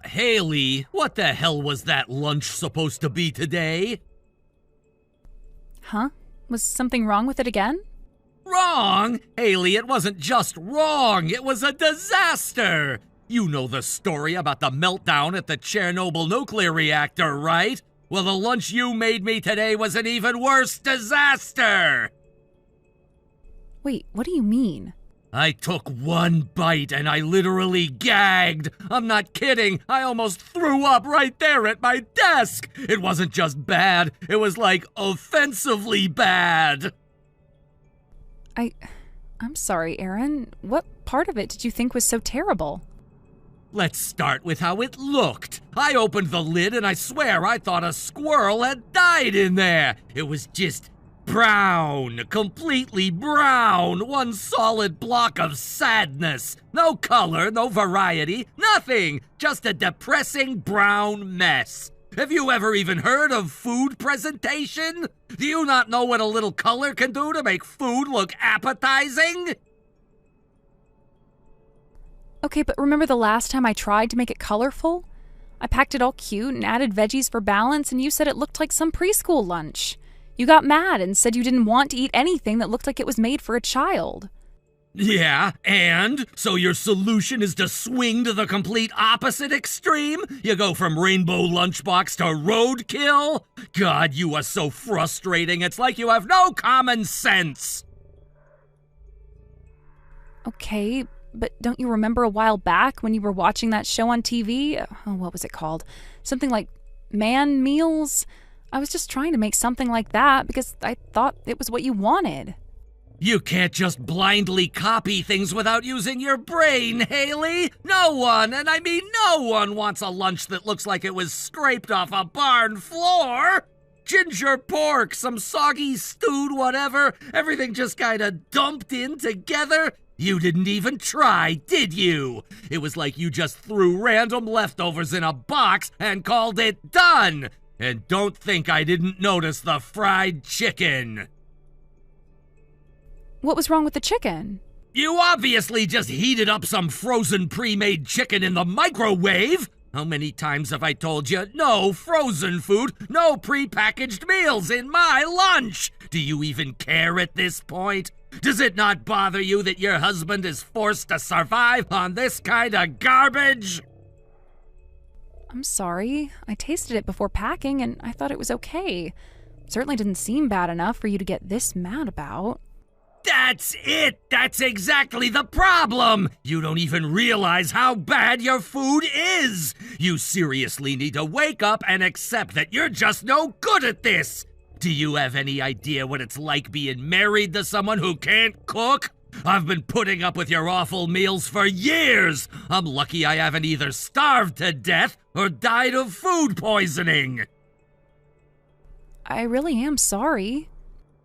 Haley, what the hell was that lunch supposed to be today? Huh? Was something wrong with it again? Wrong? Haley, it wasn't just wrong, it was a disaster! You know the story about the meltdown at the Chernobyl nuclear reactor, right? Well, the lunch you made me today was an even worse disaster! Wait, what do you mean? I took one bite and I literally gagged. I'm not kidding. I almost threw up right there at my desk. It wasn't just bad. It was like offensively bad. I'm sorry, Aaron. What part of it did you think was so terrible? Let's start with how it looked. I opened the lid and I swear I thought a squirrel had died in there. It was just brown, completely brown, one solid block of sadness. No color, no variety, nothing. Just a depressing brown mess. Have you ever even heard of food presentation? Do you not know what a little color can do to make food look appetizing? Okay, but remember the last time I tried to make it colorful? I packed it all cute and added veggies for balance, and you said it looked like some preschool lunch. You got mad and said you didn't want to eat anything that looked like it was made for a child. Yeah, and? So your solution is to swing to the complete opposite extreme? You go from rainbow lunchbox to roadkill? God, you are so frustrating. It's like you have no common sense. Okay, but don't you remember a while back when you were watching that show on TV? Oh, what was it called? Something like Man Meals? I was just trying to make something like that because I thought it was what you wanted. You can't just blindly copy things without using your brain, Haley. No one, and I mean no one, wants a lunch that looks like it was scraped off a barn floor. Ginger pork, some soggy stewed whatever, everything just kinda dumped in together. You didn't even try, did you? It was like you just threw random leftovers in a box and called it done. And don't think I didn't notice the fried chicken. What was wrong with the chicken? You obviously just heated up some frozen pre-made chicken in the microwave. How many times have I told you, no frozen food, no pre-packaged meals in my lunch? Do you even care at this point? Does it not bother you that your husband is forced to survive on this kind of garbage? I'm sorry. I tasted it before packing and I thought it was okay. Certainly didn't seem bad enough for you to get this mad about. That's it! That's exactly the problem! You don't even realize how bad your food is! You seriously need to wake up and accept that you're just no good at this! Do you have any idea what it's like being married to someone who can't cook? I've been putting up with your awful meals for years! I'm lucky I haven't either starved to death or died of food poisoning! I really am sorry.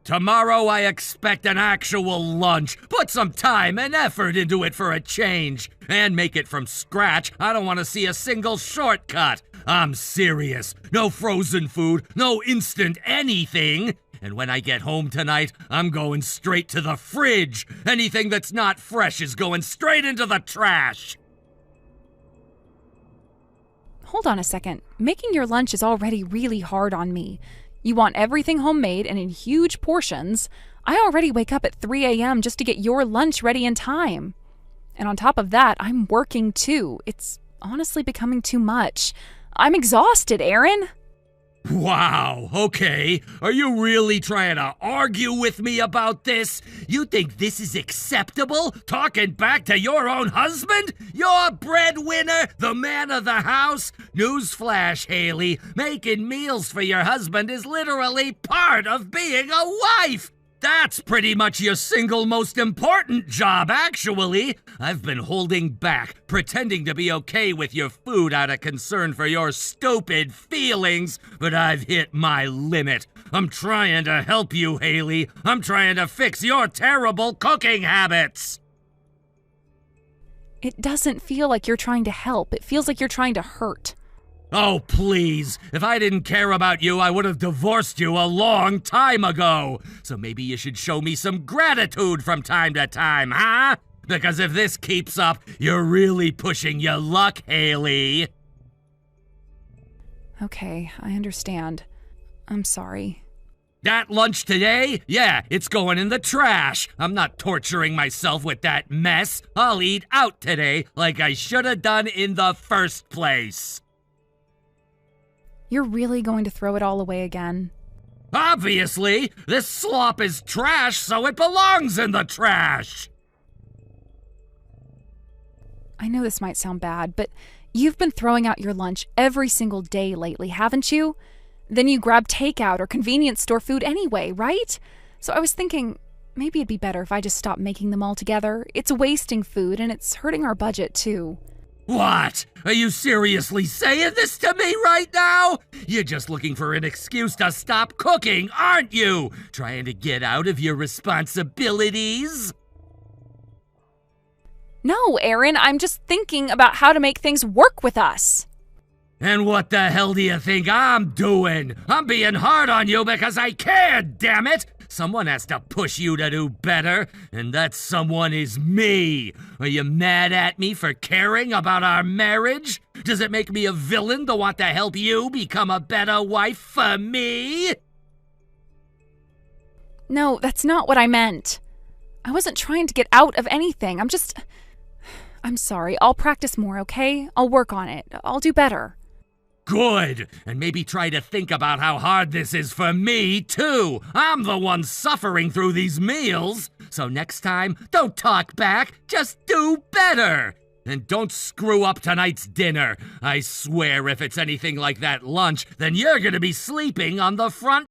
Tomorrow I expect an actual lunch. Put some time and effort into it for a change. And make it from scratch. I don't want to see a single shortcut. I'm serious. No frozen food, no instant anything. And when I get home tonight, I'm going straight to the fridge. Anything that's not fresh is going straight into the trash. Hold on a second. Making your lunch is already really hard on me. You want everything homemade and in huge portions. I already wake up at 3 a.m. just to get your lunch ready in time. And on top of that, I'm working too. It's honestly becoming too much. I'm exhausted, Aaron. Wow, okay. Are you really trying to argue with me about this? You think this is acceptable? Talking back to your own husband? Your breadwinner? The man of the house? Newsflash, Haley. Making meals for your husband is literally part of being a wife. That's pretty much your single most important job, actually. I've been holding back, pretending to be okay with your food out of concern for your stupid feelings, but I've hit my limit. I'm trying to help you, Haley. I'm trying to fix your terrible cooking habits. It doesn't feel like you're trying to help. It feels like you're trying to hurt. Oh, please. If I didn't care about you, I would have divorced you a long time ago. So maybe you should show me some gratitude from time to time, huh? Because if this keeps up, you're really pushing your luck, Haley. Okay, I understand. I'm sorry. That lunch today? Yeah, it's going in the trash. I'm not torturing myself with that mess. I'll eat out today like I should have done in the first place. You're really going to throw it all away again? Obviously! This slop is trash, so it belongs in the trash! I know this might sound bad, but you've been throwing out your lunch every single day lately, haven't you? Then you grab takeout or convenience store food anyway, right? So I was thinking, maybe it'd be better if I just stopped making them all together. It's wasting food, and it's hurting our budget, too. What? Are you seriously saying this to me right now? You're just looking for an excuse to stop cooking, aren't you? Trying to get out of your responsibilities? No, Aaron, I'm just thinking about how to make things work with us. And what the hell do you think I'm doing? I'm being hard on you because I care, damn it! Someone has to push you to do better, and that someone is me. Are you mad at me for caring about our marriage? Does it make me a villain to want to help you become a better wife for me? No, that's not what I meant. I wasn't trying to get out of anything. I'm sorry. I'll practice more, okay? I'll work on it. I'll do better. Good! And maybe try to think about how hard this is for me, too. I'm the one suffering through these meals. So next time, don't talk back, just do better. And don't screw up tonight's dinner. I swear if it's anything like that lunch, then you're gonna be sleeping on the front.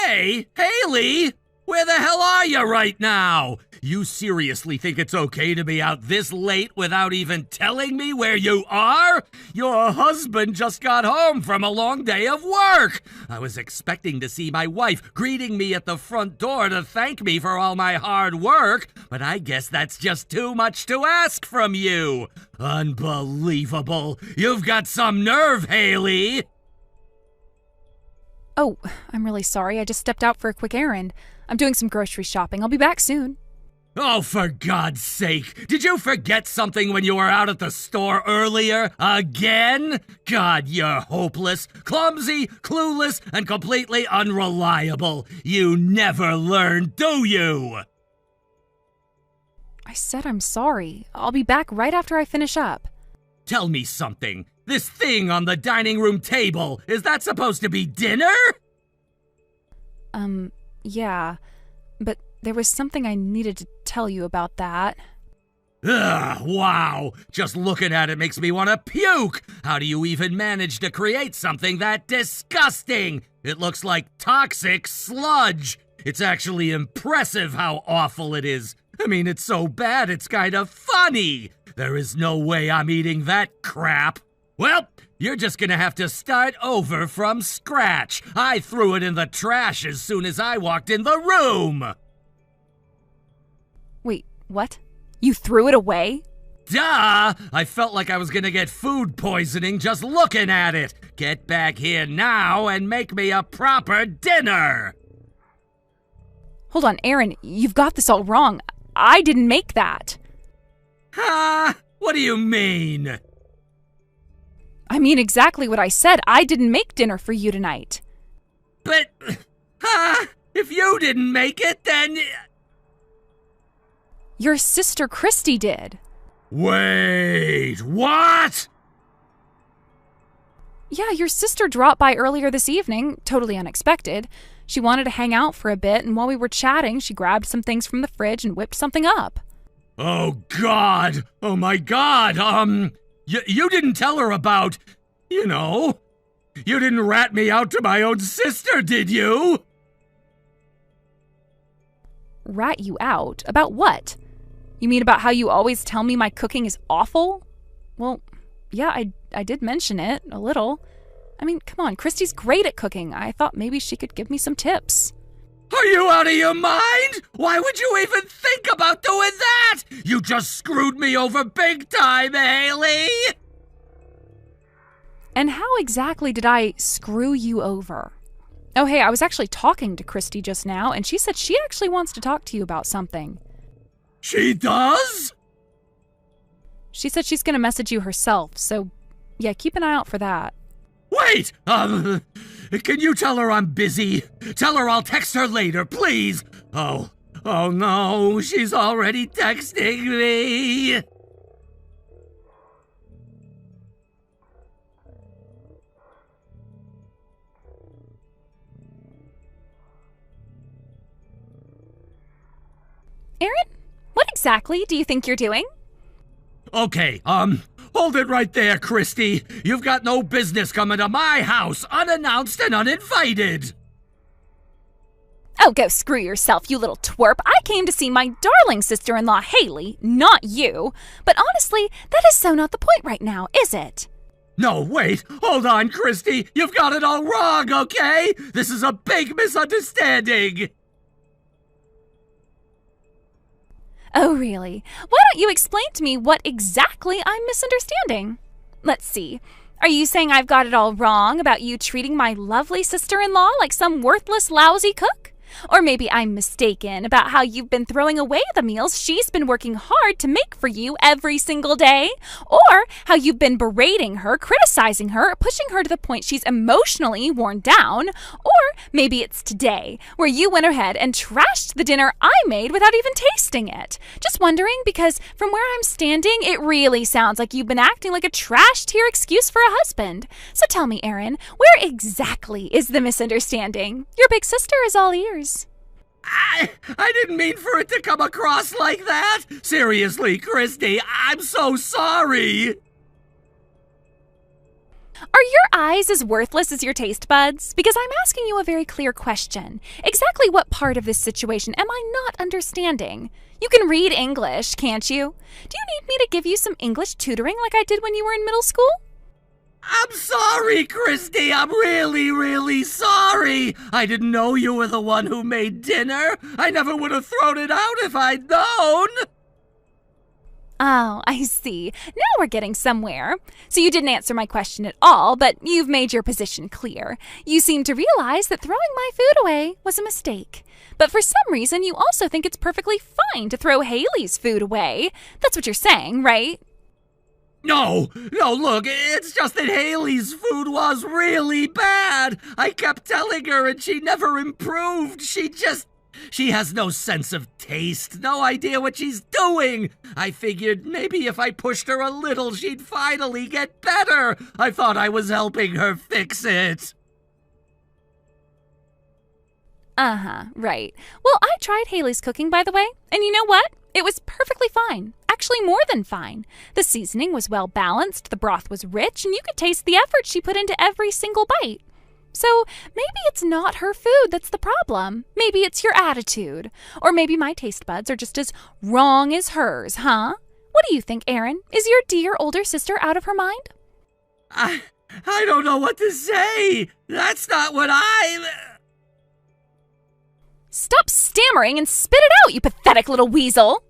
Hey, Haley! Where the hell are you right now? You seriously think it's okay to be out this late without even telling me where you are? Your husband just got home from a long day of work. I was expecting to see my wife greeting me at the front door to thank me for all my hard work, but I guess that's just too much to ask from you. Unbelievable. You've got some nerve, Haley. Oh, I'm really sorry. I just stepped out for a quick errand. I'm doing some grocery shopping. I'll be back soon. Oh, for God's sake! Did you forget something when you were out at the store earlier? Again? God, you're hopeless, clumsy, clueless, and completely unreliable. You never learn, do you? I said I'm sorry. I'll be back right after I finish up. Tell me something. This thing on the dining room table, is that supposed to be dinner? Yeah. But there was something I needed to tell you about that. Ugh, wow. Just looking at it makes me want to puke. How do you even manage to create something that disgusting? It looks like toxic sludge. It's actually impressive how awful it is. I mean, it's so bad it's kind of funny. There is no way I'm eating that crap. Well, you're just gonna have to start over from scratch. I threw it in the trash as soon as I walked in the room. Wait, what? You threw it away? Duh! I felt like I was gonna get food poisoning just looking at it. Get back here now and make me a proper dinner. Hold on, Aaron, you've got this all wrong. I didn't make that. Huh? What do you mean? I mean exactly what I said. I didn't make dinner for you tonight. But, if you didn't make it, then... Your sister Christy did. Wait, what? Yeah, your sister dropped by earlier this evening, totally unexpected. She wanted to hang out for a bit, and while we were chatting, she grabbed some things from the fridge and whipped something up. Oh, God! Oh, my God! You didn't tell her about, you didn't rat me out to my own sister, did you? Rat you out? About what? You mean about how you always tell me my cooking is awful? Well, yeah, I did mention it, a little. I mean, come on, Christy's great at cooking. I thought maybe she could give me some tips. Are you out of your mind? Why would you even think about doing that? You just screwed me over big time, Haley! And how exactly did I screw you over? Oh, hey, I was actually talking to Christy just now, and she said she actually wants to talk to you about something. She does? She said she's going to message you herself, so yeah, keep an eye out for that. Wait! Can you tell her I'm busy? Tell her I'll text her later, please! Oh no, she's already texting me! Aaron, what exactly do you think you're doing? Okay, hold it right there, Christy. You've got no business coming to my house unannounced and uninvited. Oh, go screw yourself, you little twerp. I came to see my darling sister-in-law, Haley, not you. But honestly, that is so not the point right now, is it? No, wait. Hold on, Christy. You've got it all wrong, okay? This is a big misunderstanding. Oh, really? Why don't you explain to me what exactly I'm misunderstanding? Let's see. Are you saying I've got it all wrong about you treating my lovely sister-in-law like some worthless, lousy cook? Or maybe I'm mistaken about how you've been throwing away the meals she's been working hard to make for you every single day? Or how you've been berating her, criticizing her, pushing her to the point she's emotionally worn down? Or maybe it's today, where you went ahead and trashed the dinner I made without even tasting it. Just wondering, because from where I'm standing, it really sounds like you've been acting like a trash-tier excuse for a husband. So tell me, Aaron, where exactly is the misunderstanding? Your big sister is all ears. I didn't mean for it to come across like that. Seriously, Christy, I'm so sorry. Are your eyes as worthless as your taste buds? Because I'm asking you a very clear question. Exactly what part of this situation am I not understanding? You can read English, can't you? Do you need me to give you some English tutoring like I did when you were in middle school? I'm sorry, Christy. I'm really, really sorry. I didn't know you were the one who made dinner. I never would have thrown it out if I'd known. Oh, I see. Now we're getting somewhere. So you didn't answer my question at all, but you've made your position clear. You seem to realize that throwing my food away was a mistake. But for some reason, you also think it's perfectly fine to throw Haley's food away. That's what you're saying, right? No, look, it's just that Haley's food was really bad. I kept telling her and she never improved. She has no sense of taste, no idea what she's doing. I figured maybe if I pushed her a little, she'd finally get better. I thought I was helping her fix it. Right. Well, I tried Haley's cooking, by the way, and you know what? It was perfectly fine. Actually, more than fine. The seasoning was well balanced, the broth was rich, and you could taste the effort she put into every single bite. So maybe it's not her food that's the problem. Maybe it's your attitude. Or maybe my taste buds are just as wrong as hers, huh? What do you think, Aaron? Is your dear older sister out of her mind? I don't know what to say. That's not what Stop stammering and spit it out, you pathetic little weasel!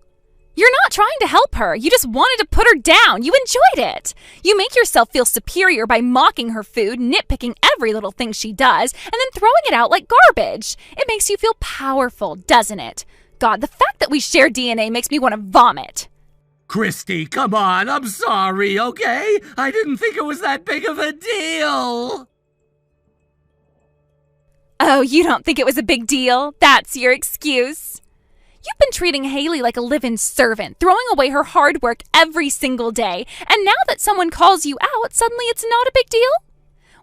You're not trying to help her. You just wanted to put her down. You enjoyed it. You make yourself feel superior by mocking her food, nitpicking every little thing she does, and then throwing it out like garbage. It makes you feel powerful, doesn't it? God, the fact that we share DNA makes me want to vomit. Christy, come on, I'm sorry, okay? I didn't think it was that big of a deal. Oh, you don't think it was a big deal? That's your excuse. You've been treating Haley like a live-in servant, throwing away her hard work every single day, and now that someone calls you out, suddenly it's not a big deal?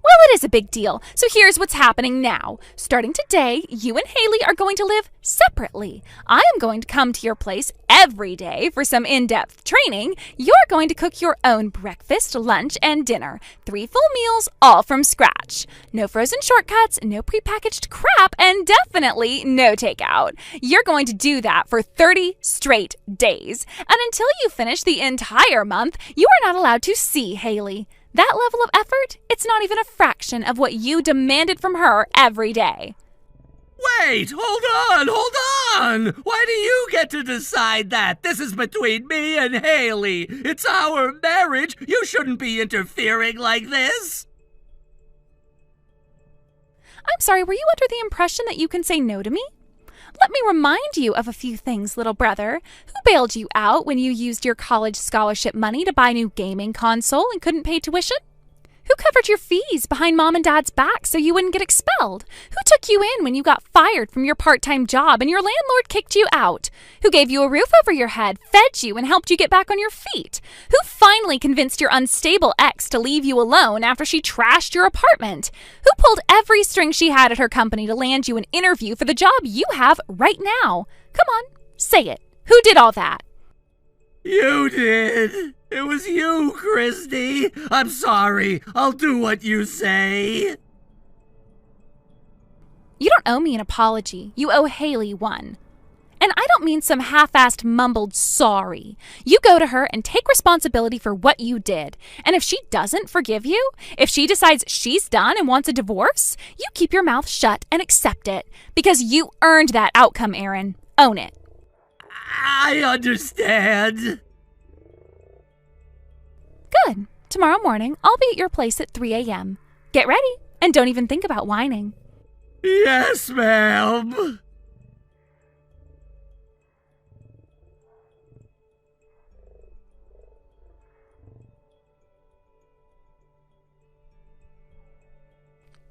Well, it is a big deal, so here's what's happening now. Starting today, you and Haley are going to live separately. I am going to come to your place every day for some in-depth training. You're going to cook your own breakfast, lunch, and dinner. 3 full meals, all from scratch. No frozen shortcuts, no prepackaged crap, and definitely no takeout. You're going to do that for 30 straight days. And until you finish the entire month, you are not allowed to see Haley. That level of effort, it's not even a fraction of what you demanded from her every day. Wait, hold on. Why do you get to decide that? This is between me and Haley. It's our marriage. You shouldn't be interfering like this. I'm sorry, were you under the impression that you can say no to me? Let me remind you of a few things, little brother. Who bailed you out when you used your college scholarship money to buy a new gaming console and couldn't pay tuition? Who covered your fees behind mom and dad's back so you wouldn't get expelled? Who took you in when you got fired from your part-time job and your landlord kicked you out? Who gave you a roof over your head, fed you, and helped you get back on your feet? Who finally convinced your unstable ex to leave you alone after she trashed your apartment? Who pulled every string she had at her company to land you an interview for the job you have right now? Come on, say it. Who did all that? You did. It was you, Christy. I'm sorry. I'll do what you say. You don't owe me an apology. You owe Haley one. And I don't mean some half-assed mumbled sorry. You go to her and take responsibility for what you did. And if she doesn't forgive you, if she decides she's done and wants a divorce, you keep your mouth shut and accept it. Because you earned that outcome, Aaron. Own it. I understand. Good. Tomorrow morning, I'll be at your place at 3 a.m. Get ready, and don't even think about whining. Yes, ma'am.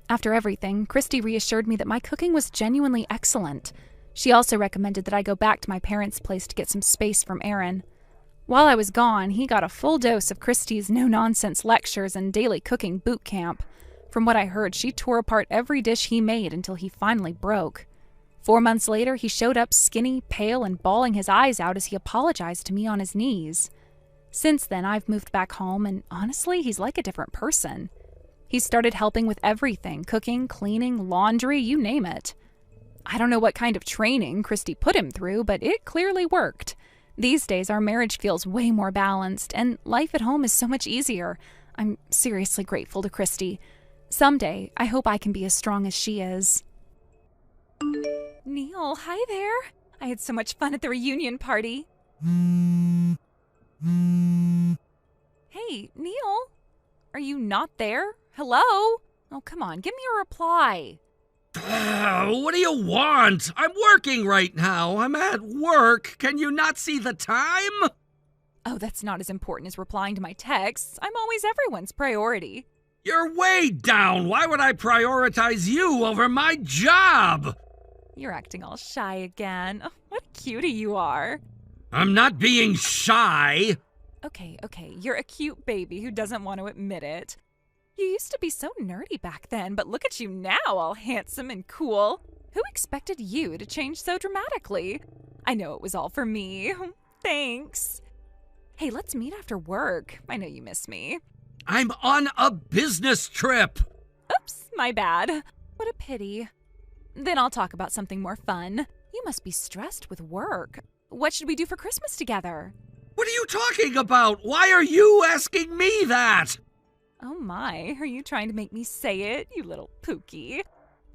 After everything, Christy reassured me that my cooking was genuinely excellent. She also recommended that I go back to my parents' place to get some space from Aaron. While I was gone, he got a full dose of Christy's no-nonsense lectures and daily cooking boot camp. From what I heard, she tore apart every dish he made until he finally broke. 4 months later, he showed up skinny, pale, and bawling his eyes out as he apologized to me on his knees. Since then, I've moved back home, and honestly, he's like a different person. He started helping with everything, cooking, cleaning, laundry, you name it. I don't know what kind of training Christy put him through, but it clearly worked. These days, our marriage feels way more balanced, and life at home is so much easier. I'm seriously grateful to Christy. Someday, I hope I can be as strong as she is. Neil, hi there. I had so much fun at the reunion party. Hey, Neil. Are you not there? Hello? Oh, come on, give me a reply. What do you want? I'm working right now. I'm at work. Can you not see the time? Oh, that's not as important as replying to my texts. I'm always everyone's priority. You're way down. Why would I prioritize you over my job? You're acting all shy again. Oh, what a cutie you are. I'm not being shy. Okay, you're a cute baby who doesn't want to admit it. You used to be so nerdy back then, but look at you now, all handsome and cool. Who expected you to change so dramatically? I know it was all for me. Thanks. Hey, let's meet after work. I know you miss me. I'm on a business trip. Oops, my bad. What a pity. Then I'll talk about something more fun. You must be stressed with work. What should we do for Christmas together? What are you talking about? Why are you asking me that? Oh my, are you trying to make me say it, you little pookie?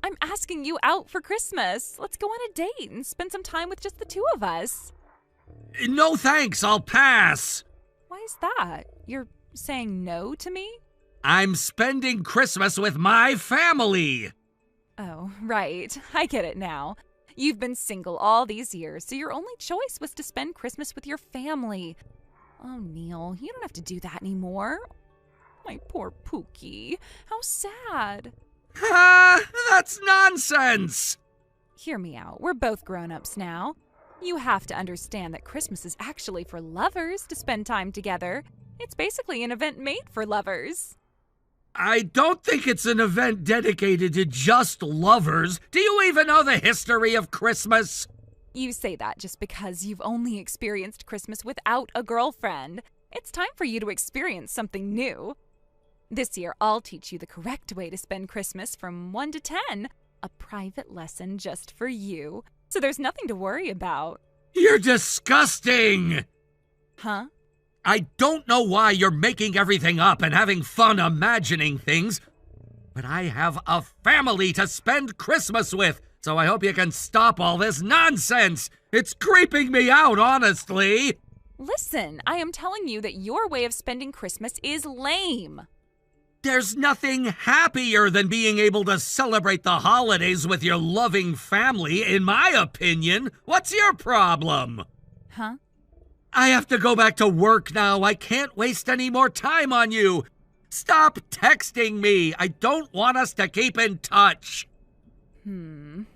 I'm asking you out for Christmas. Let's go on a date and spend some time with just the two of us. No thanks, I'll pass. Why is that? You're saying no to me? I'm spending Christmas with my family. Oh, right. I get it now. You've been single all these years, so your only choice was to spend Christmas with your family. Oh, Neil, you don't have to do that anymore. My poor Pookie. How sad. Ha! That's nonsense! Hear me out. We're both grown-ups now. You have to understand that Christmas is actually for lovers to spend time together. It's basically an event made for lovers. I don't think it's an event dedicated to just lovers. Do you even know the history of Christmas? You say that just because you've only experienced Christmas without a girlfriend. It's time for you to experience something new. This year, I'll teach you the correct way to spend Christmas from 1 to 10. A private lesson just for you. So there's nothing to worry about. You're disgusting! Huh? I don't know why you're making everything up and having fun imagining things, but I have a family to spend Christmas with, so I hope you can stop all this nonsense. It's creeping me out, honestly. Listen, I am telling you that your way of spending Christmas is lame. There's nothing happier than being able to celebrate the holidays with your loving family, in my opinion. What's your problem? Huh? I have to go back to work now. I can't waste any more time on you. Stop texting me. I don't want us to keep in touch. You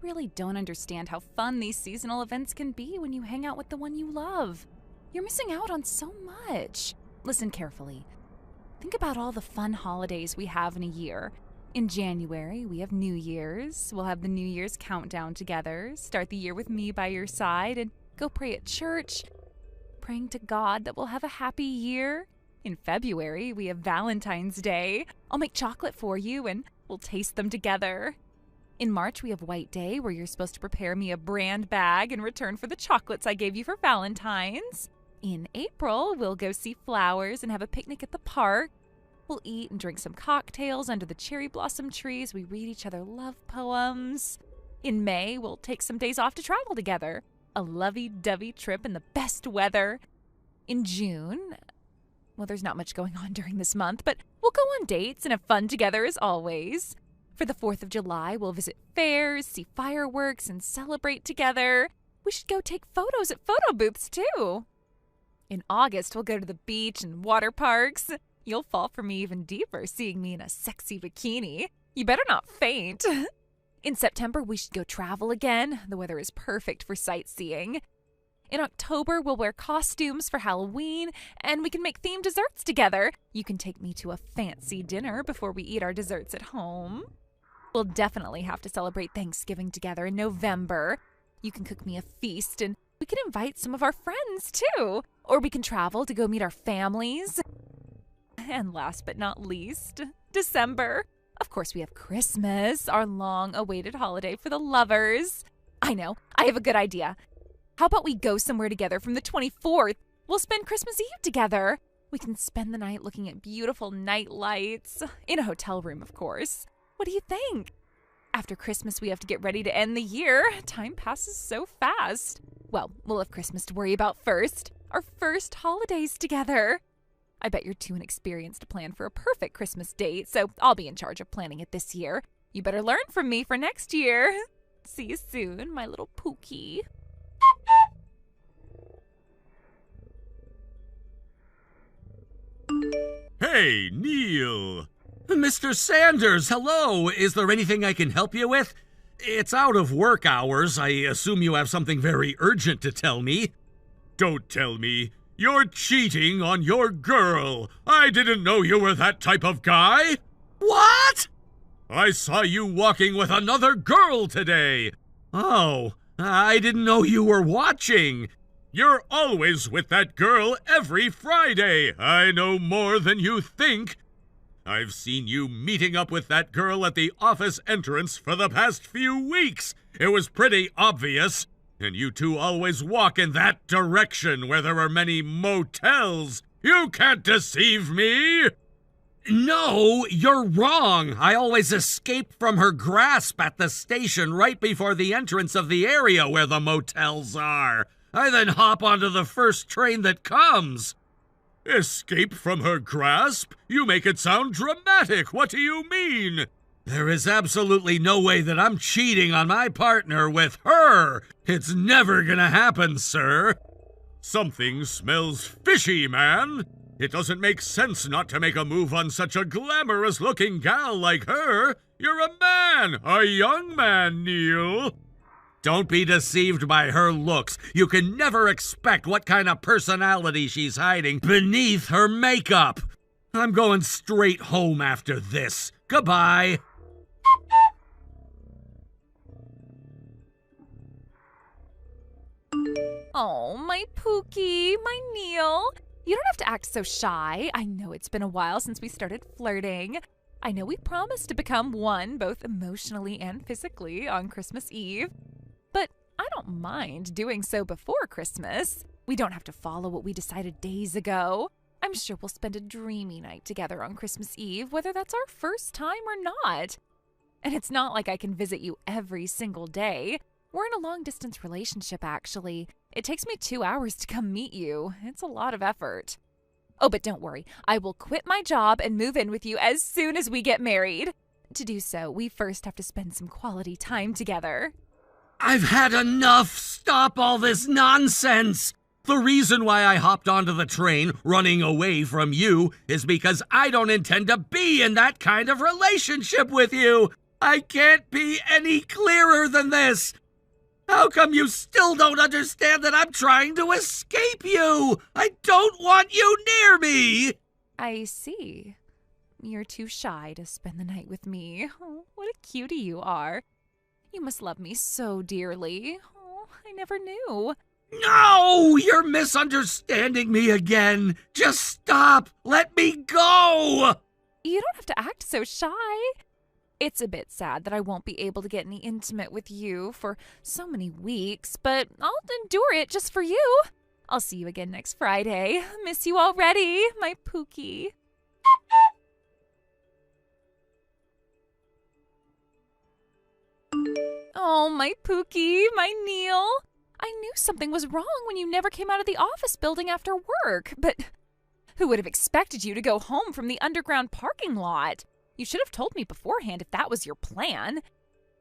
really don't understand how fun these seasonal events can be when you hang out with the one you love. You're missing out on so much. Listen carefully. Think about all the fun holidays we have in a year. In January, we have New Year's. We'll have the New Year's countdown together. Start the year with me by your side and go pray at church, praying to God that we'll have a happy year. In February, we have Valentine's Day. I'll make chocolate for you and we'll taste them together. In March, we have White Day, where you're supposed to prepare me a brand bag in return for the chocolates I gave you for Valentine's. In April, we'll go see flowers and have a picnic at the park. We'll eat and drink some cocktails under the cherry blossom trees. We read each other love poems. In May, we'll take some days off to travel together. a lovey-dovey trip in the best weather. In June, well, there's not much going on during this month, but we'll go on dates and have fun together as always. For the 4th of July, we'll visit fairs, see fireworks, and celebrate together. We should go take photos at photo booths, too. In August, we'll go to the beach and water parks. You'll fall for me even deeper seeing me in a sexy bikini. You better not faint. In September, we should go travel again. The weather is perfect for sightseeing. In October, we'll wear costumes for Halloween, and we can make themed desserts together. You can take me to a fancy dinner before we eat our desserts at home. We'll definitely have to celebrate Thanksgiving together in November. You can cook me a feast, and we can invite some of our friends, too. Or we can travel to go meet our families. And last but not least, December. Of course, we have Christmas, our long-awaited holiday for the lovers. I know, I have a good idea. How about we go somewhere together from the 24th? We'll spend Christmas Eve together. We can spend the night looking at beautiful night lights. In a hotel room, of course. What do you think? After Christmas, we have to get ready to end the year. Time passes so fast. Well, we'll have Christmas to worry about first. Our first holidays together. I bet you're too inexperienced to plan for a perfect Christmas date, so I'll be in charge of planning it this year. You better learn from me for next year. See you soon, my little Pookie. Hey, Neil! Mr. Sanders, hello! Is there anything I can help you with? It's out of work hours. I assume you have something very urgent to tell me. Don't tell me. You're cheating on your girl. I didn't know you were that type of guy. What? I saw you walking with another girl today. Oh, I didn't know you were watching. You're always with that girl every Friday. I know more than you think. I've seen you meeting up with that girl at the office entrance for the past few weeks. It was pretty obvious. And you two always walk in that direction where there are many motels. You can't deceive me! No, you're wrong. I always escape from her grasp at the station right before the entrance of the area where the motels are. I then hop onto the first train that comes. Escape from her grasp? You make it sound dramatic. What do you mean? There is absolutely no way that I'm cheating on my partner with her. It's never gonna happen, sir. Something smells fishy, man. It doesn't make sense not to make a move on such a glamorous-looking gal like her. You're a man, a young man, Neil. Don't be deceived by her looks. You can never expect what kind of personality she's hiding beneath her makeup. I'm going straight home after this. Goodbye. Oh, my Pookie, my Neil. You don't have to act so shy. I know it's been a while since we started flirting. I know we promised to become one, both emotionally and physically, on Christmas Eve. But I don't mind doing so before Christmas. We don't have to follow what we decided days ago. I'm sure we'll spend a dreamy night together on Christmas Eve, whether that's our first time or not. And it's not like I can visit you every single day. We're in a long-distance relationship, actually. It takes me 2 hours to come meet you. It's a lot of effort. Oh, but don't worry. I will quit my job and move in with you as soon as we get married. To do so, we first have to spend some quality time together. I've had enough. Stop all this nonsense. The reason why I hopped onto the train running away from you is because I don't intend to be in that kind of relationship with you. I can't be any clearer than this. How come you still don't understand that I'm trying to escape you? I don't want you near me! I see. You're too shy to spend the night with me. Oh, what a cutie you are. You must love me so dearly. Oh, I never knew. No! You're misunderstanding me again. Just stop. Let me go! You don't have to act so shy. It's a bit sad that I won't be able to get any intimate with you for so many weeks, but I'll endure it just for you. I'll see you again next Friday. Miss you already, my Pookie. Oh, my Pookie, my Neil. I knew something was wrong when you never came out of the office building after work, but who would have expected you to go home from the underground parking lot? You should have told me beforehand if that was your plan.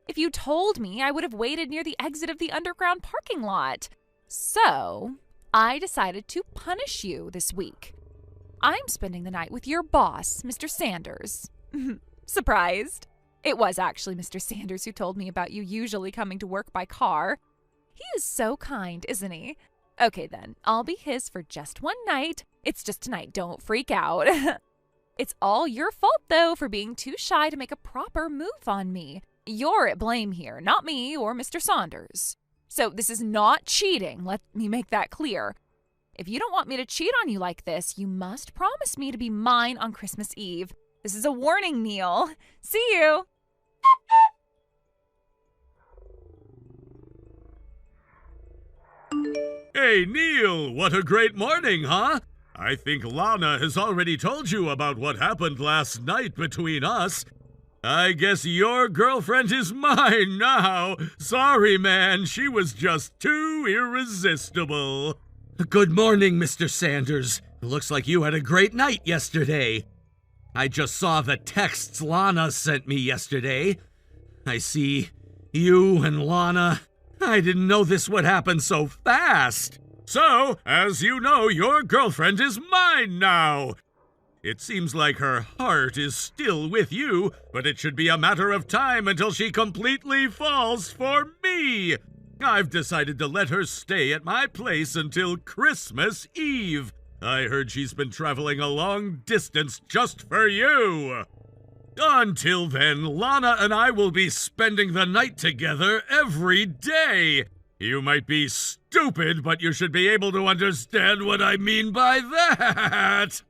If you told me, I would have waited near the exit of the underground parking lot. So, I decided to punish you this week. I'm spending the night with your boss, Mr. Sanders. Surprised? It was actually Mr. Sanders who told me about you usually coming to work by car. He is so kind, isn't he? Okay then, I'll be his for just one night. It's just tonight, don't freak out. It's all your fault, though, for being too shy to make a proper move on me. You're at blame here, not me or Mr. Saunders. So this is not cheating, let me make that clear. If you don't want me to cheat on you like this, you must promise me to be mine on Christmas Eve. This is a warning, Neil. See you. Hey, Neil, what a great morning, huh? I think Lana has already told you about what happened last night between us. I guess your girlfriend is mine now. Sorry, man, she was just too irresistible. Good morning, Mr. Sanders. Looks like you had a great night yesterday. I just saw the texts Lana sent me yesterday. I see you and Lana. I didn't know this would happen so fast. So, as you know, your girlfriend is mine now. It seems like her heart is still with you, but it should be a matter of time until she completely falls for me. I've decided to let her stay at my place until Christmas Eve. I heard she's been traveling a long distance just for you. Until then, Lana and I will be spending the night together every day. You might be stupid, but you should be able to understand what I mean by that.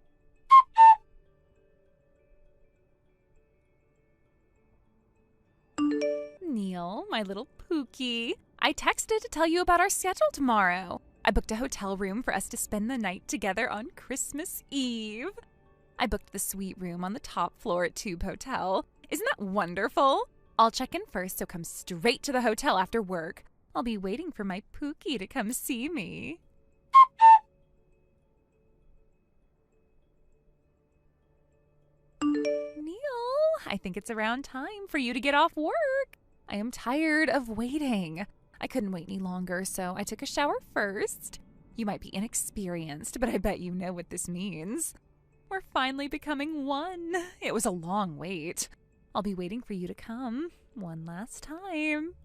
Neil, my little Pookie, I texted to tell you about our schedule tomorrow. I booked a hotel room for us to spend the night together on Christmas Eve. I booked the suite room on the top floor at Tube Hotel. Isn't that wonderful? I'll check in first, so come straight to the hotel after work. I'll be waiting for my Pookie to come see me. Neil, I think it's around time for you to get off work. I am tired of waiting. I couldn't wait any longer, so I took a shower first. You might be inexperienced, but I bet you know what this means. We're finally becoming one. It was a long wait. I'll be waiting for you to come one last time.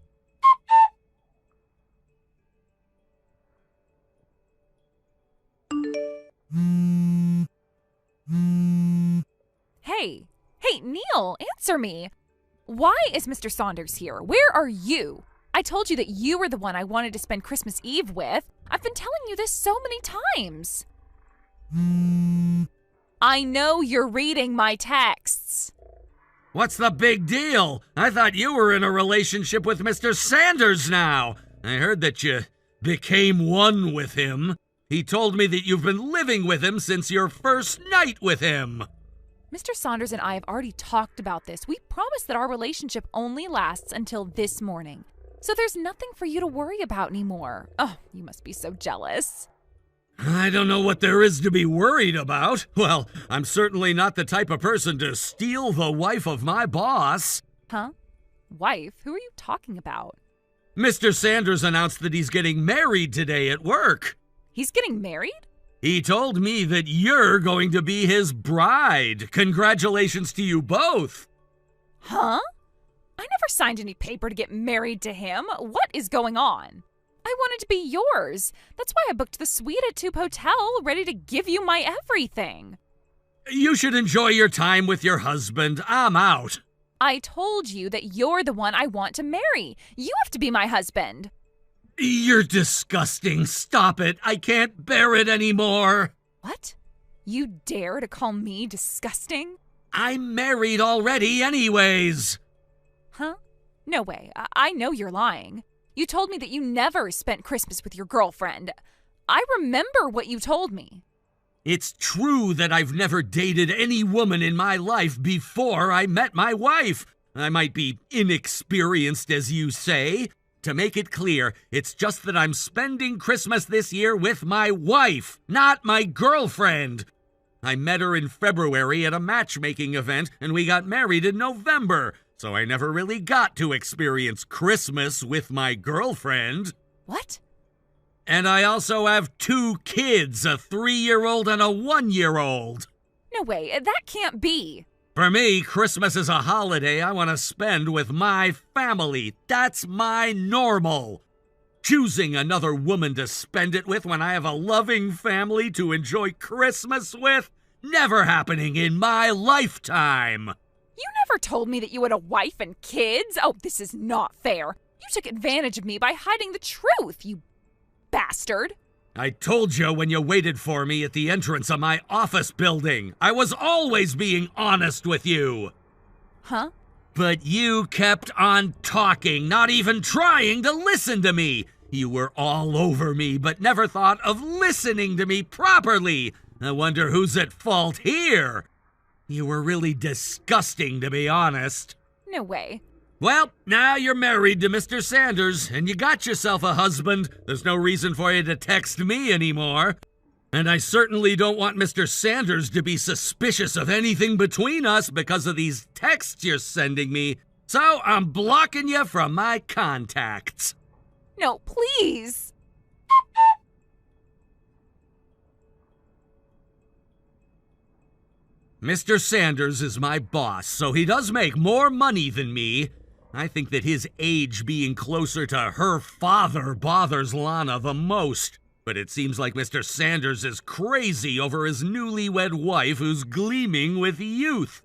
Hey, Neil, answer me. Why is Mr. Saunders here? Where are you? I told you that you were the one I wanted to spend Christmas Eve with. I've been telling you this so many times. I know you're reading my texts. What's the big deal? I thought you were in a relationship with Mr. Sanders now. I heard that you became one with him. He told me that you've been living with him since your first night with him. Mr. Saunders and I have already talked about this. We promised that our relationship only lasts until this morning. So there's nothing for you to worry about anymore. Oh, you must be so jealous. I don't know what there is to be worried about. Well, I'm certainly not the type of person to steal the wife of my boss. Huh? Wife? Who are you talking about? Mr. Sanders announced that he's getting married today at work. He's getting married? He told me that you're going to be his bride. Congratulations to you both. Huh? I never signed any paper to get married to him. What is going on? I wanted to be yours. That's why I booked the suite at Tube Hotel, ready to give you my everything. You should enjoy your time with your husband. I'm out. I told you that you're the one I want to marry. You have to be my husband. You're disgusting. Stop it. I can't bear it anymore. What? You dare to call me disgusting? I'm married already anyways. Huh? No way. I know you're lying. You told me that you never spent Christmas with your girlfriend. I remember what you told me. It's true that I've never dated any woman in my life before I met my wife. I might be inexperienced, as you say. to make it clear, it's just that I'm spending Christmas this year with my wife, not my girlfriend. I met her in February at a matchmaking event, and we got married in November, so I never really got to experience Christmas with my girlfriend. What? And I also have 2 kids, a 3-year-old and a 1-year-old. No way, that can't be. For me, Christmas is a holiday I want to spend with my family. That's my normal. Choosing another woman to spend it with when I have a loving family to enjoy Christmas with? Never happening in my lifetime. You never told me that you had a wife and kids. Oh, this is not fair. You took advantage of me by hiding the truth, you bastard. I told you when you waited for me at the entrance of my office building. I was always being honest with you. Huh? But you kept on talking, not even trying to listen to me. You were all over me, but never thought of listening to me properly. I wonder who's at fault here. You were really disgusting, to be honest. No way. Well, now you're married to Mr. Sanders, and you got yourself a husband. There's no reason for you to text me anymore. And I certainly don't want Mr. Sanders to be suspicious of anything between us because of these texts you're sending me. So I'm blocking you from my contacts. No, please. Mr. Sanders is my boss, so he does make more money than me. I think that his age being closer to her father bothers Lana the most. But it seems like Mr. Sanders is crazy over his newlywed wife who's gleaming with youth.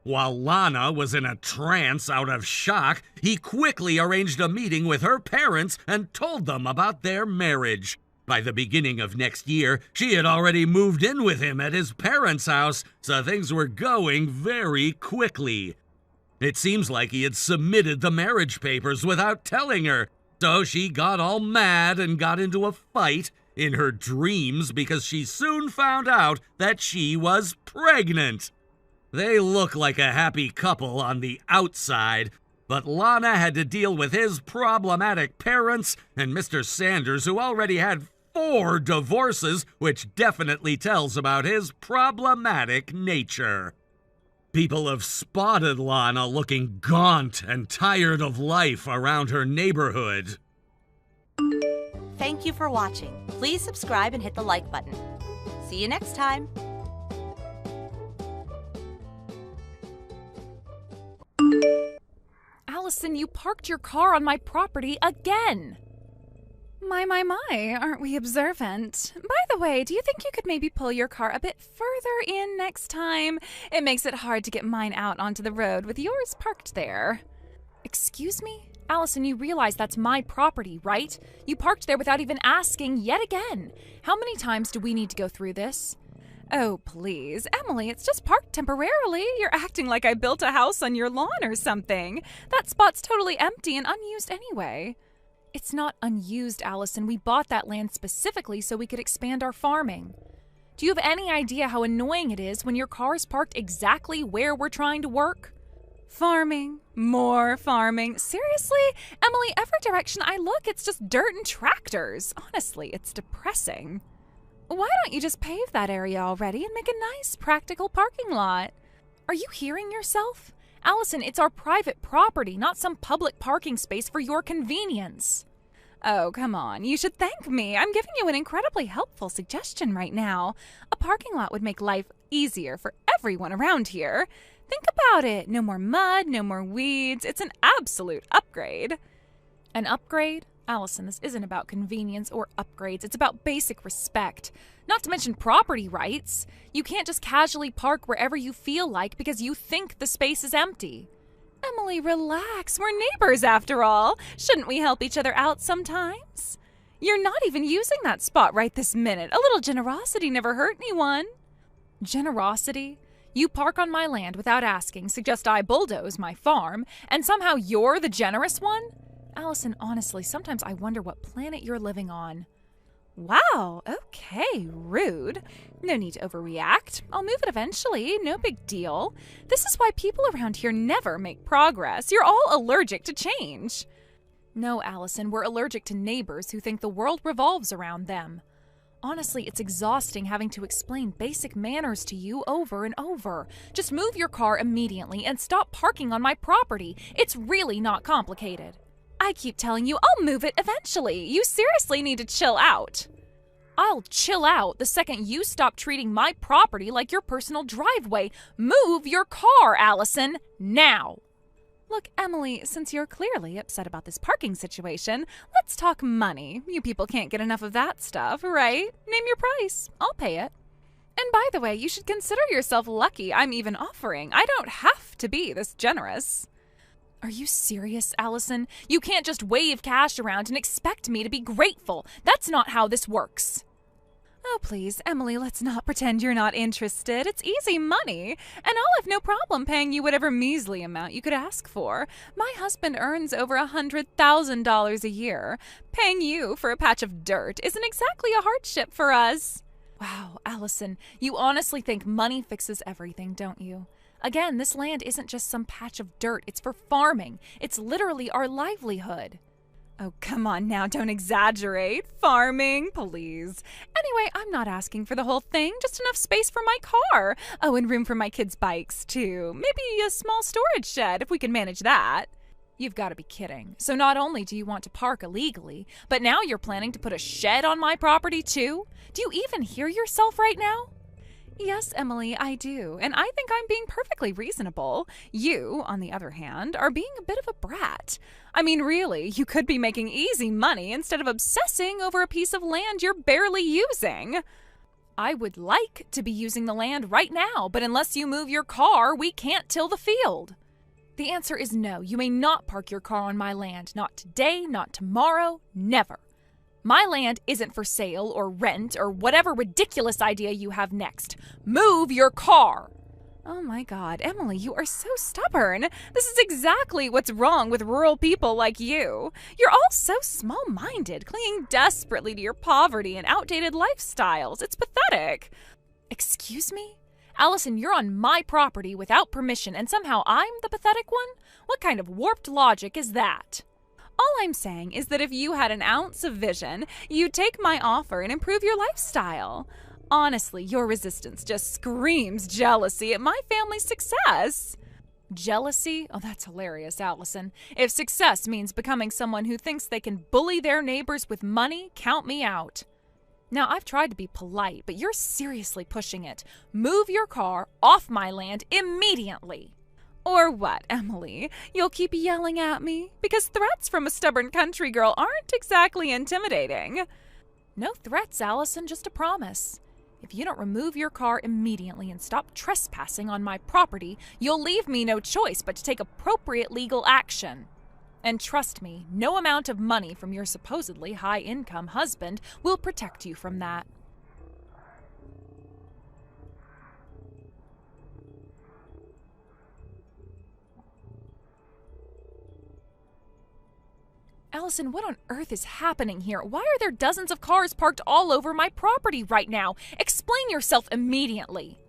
While Lana was in a trance out of shock, he quickly arranged a meeting with her parents and told them about their marriage. By the beginning of next year, she had already moved in with him at his parents' house, so things were going very quickly. It seems like he had submitted the marriage papers without telling her, so she got all mad and got into a fight in her dreams because she soon found out that she was pregnant. They look like a happy couple on the outside, but Lana had to deal with his problematic parents and Mr. Sanders, who already had 4 divorces, which definitely tells about his problematic nature. People have spotted Lana looking gaunt and tired of life around her neighborhood. Thank you for watching. Please subscribe and hit the like button. See you next time. Allison, you parked your car on my property again. My, aren't we observant? By the way, do you think you could maybe pull your car a bit further in next time? It makes it hard to get mine out onto the road with yours parked there. Excuse me? Allison, you realize that's my property, right? You parked there without even asking yet again. How many times do we need to go through this? Oh, please. Emily, it's just parked temporarily. You're acting like I built a house on your lawn or something. That spot's totally empty and unused anyway. It's not unused, Allison. We bought that land specifically so we could expand our farming. Do you have any idea how annoying it is when your car's parked exactly where we're trying to work? Farming. More farming. Seriously? Emily, every direction I look, it's just dirt and tractors. Honestly, it's depressing. Why don't you just pave that area already and make a nice, practical parking lot? Are you hearing yourself? Allison, it's our private property, not some public parking space for your convenience. Oh, come on. You should thank me. I'm giving you an incredibly helpful suggestion right now. A parking lot would make life easier for everyone around here. Think about it. No more mud, no more weeds. It's an absolute upgrade. An upgrade? Allison, this isn't about convenience or upgrades. It's about basic respect. Not to mention property rights. You can't just casually park wherever you feel like because you think the space is empty. Emily, relax. We're neighbors after all. Shouldn't we help each other out sometimes? You're not even using that spot right this minute. A little generosity never hurt anyone. Generosity? You park on my land without asking, suggest I bulldoze my farm, and somehow you're the generous one? Allison, honestly, sometimes I wonder what planet you're living on. Wow, okay, rude. No need to overreact. I'll move it eventually, no big deal. This is why people around here never make progress. You're all allergic to change. No, Allison, we're allergic to neighbors who think the world revolves around them. Honestly, it's exhausting having to explain basic manners to you over and over. Just move your car immediately and stop parking on my property. It's really not complicated. I keep telling you I'll move it eventually. You seriously need to chill out. I'll chill out the second you stop treating my property like your personal driveway. Move your car, Allison, now. Look, Emily, since you're clearly upset about this parking situation, let's talk money. You people can't get enough of that stuff, right? Name your price. I'll pay it. And by the way, you should consider yourself lucky I'm even offering. I don't have to be this generous. Are you serious, Allison? You can't just wave cash around and expect me to be grateful. That's not how this works. Oh, please, Emily, let's not pretend you're not interested. It's easy money, and I'll have no problem paying you whatever measly amount you could ask for. My husband earns over $100,000 a year. Paying you for a patch of dirt isn't exactly a hardship for us. Wow, Allison, you honestly think money fixes everything, don't you? Again, this land isn't just some patch of dirt. It's for farming. It's literally our livelihood. Oh, come on now, don't exaggerate. Farming, please. Anyway, I'm not asking for the whole thing, just enough space for my car. Oh, and room for my kids' bikes, too. Maybe a small storage shed, if we can manage that. You've got to be kidding. So not only do you want to park illegally, but now you're planning to put a shed on my property, too? Do you even hear yourself right now? Yes, Emily, I do, and I think I'm being perfectly reasonable. You, on the other hand, are being a bit of a brat. I mean, really, you could be making easy money instead of obsessing over a piece of land you're barely using. I would like to be using the land right now, but unless you move your car, we can't till the field. The answer is no. You may not park your car on my land. Not today, not tomorrow, never. My land isn't for sale or rent or whatever ridiculous idea you have next. Move your car! Oh my God, Emily, you are so stubborn. This is exactly what's wrong with rural people like you. You're all so small-minded, clinging desperately to your poverty and outdated lifestyles. It's pathetic. Excuse me? Allison, you're on my property without permission, and somehow I'm the pathetic one? What kind of warped logic is that? All I'm saying is that if you had an ounce of vision, you'd take my offer and improve your lifestyle. Honestly, your resistance just screams jealousy at my family's success. Jealousy? Oh, that's hilarious, Allison. If success means becoming someone who thinks they can bully their neighbors with money, count me out. Now, I've tried to be polite, but you're seriously pushing it. Move your car off my land immediately. Or what, Emily? You'll keep yelling at me? Because threats from a stubborn country girl aren't exactly intimidating. No threats, Allison, just a promise. If you don't remove your car immediately and stop trespassing on my property, you'll leave me no choice but to take appropriate legal action. And trust me, no amount of money from your supposedly high-income husband will protect you from that. Allison, what on earth is happening here? Why are there dozens of cars parked all over my property right now? Explain yourself immediately.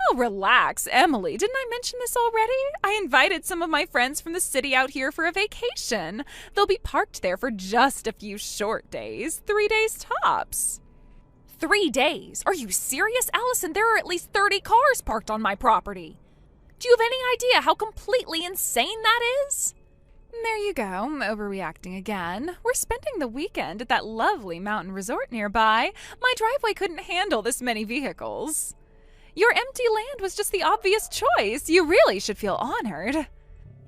Oh, relax, Emily. Didn't I mention this already? I invited some of my friends from the city out here for a vacation. They'll be parked there for just a few short days, 3 days tops. 3 days? Are you serious, Allison? There are at least 30 cars parked on my property. Do you have any idea how completely insane that is? There you go, overreacting again. We're spending the weekend at that lovely mountain resort nearby. My driveway couldn't handle this many vehicles. Your empty land was just the obvious choice. You really should feel honored.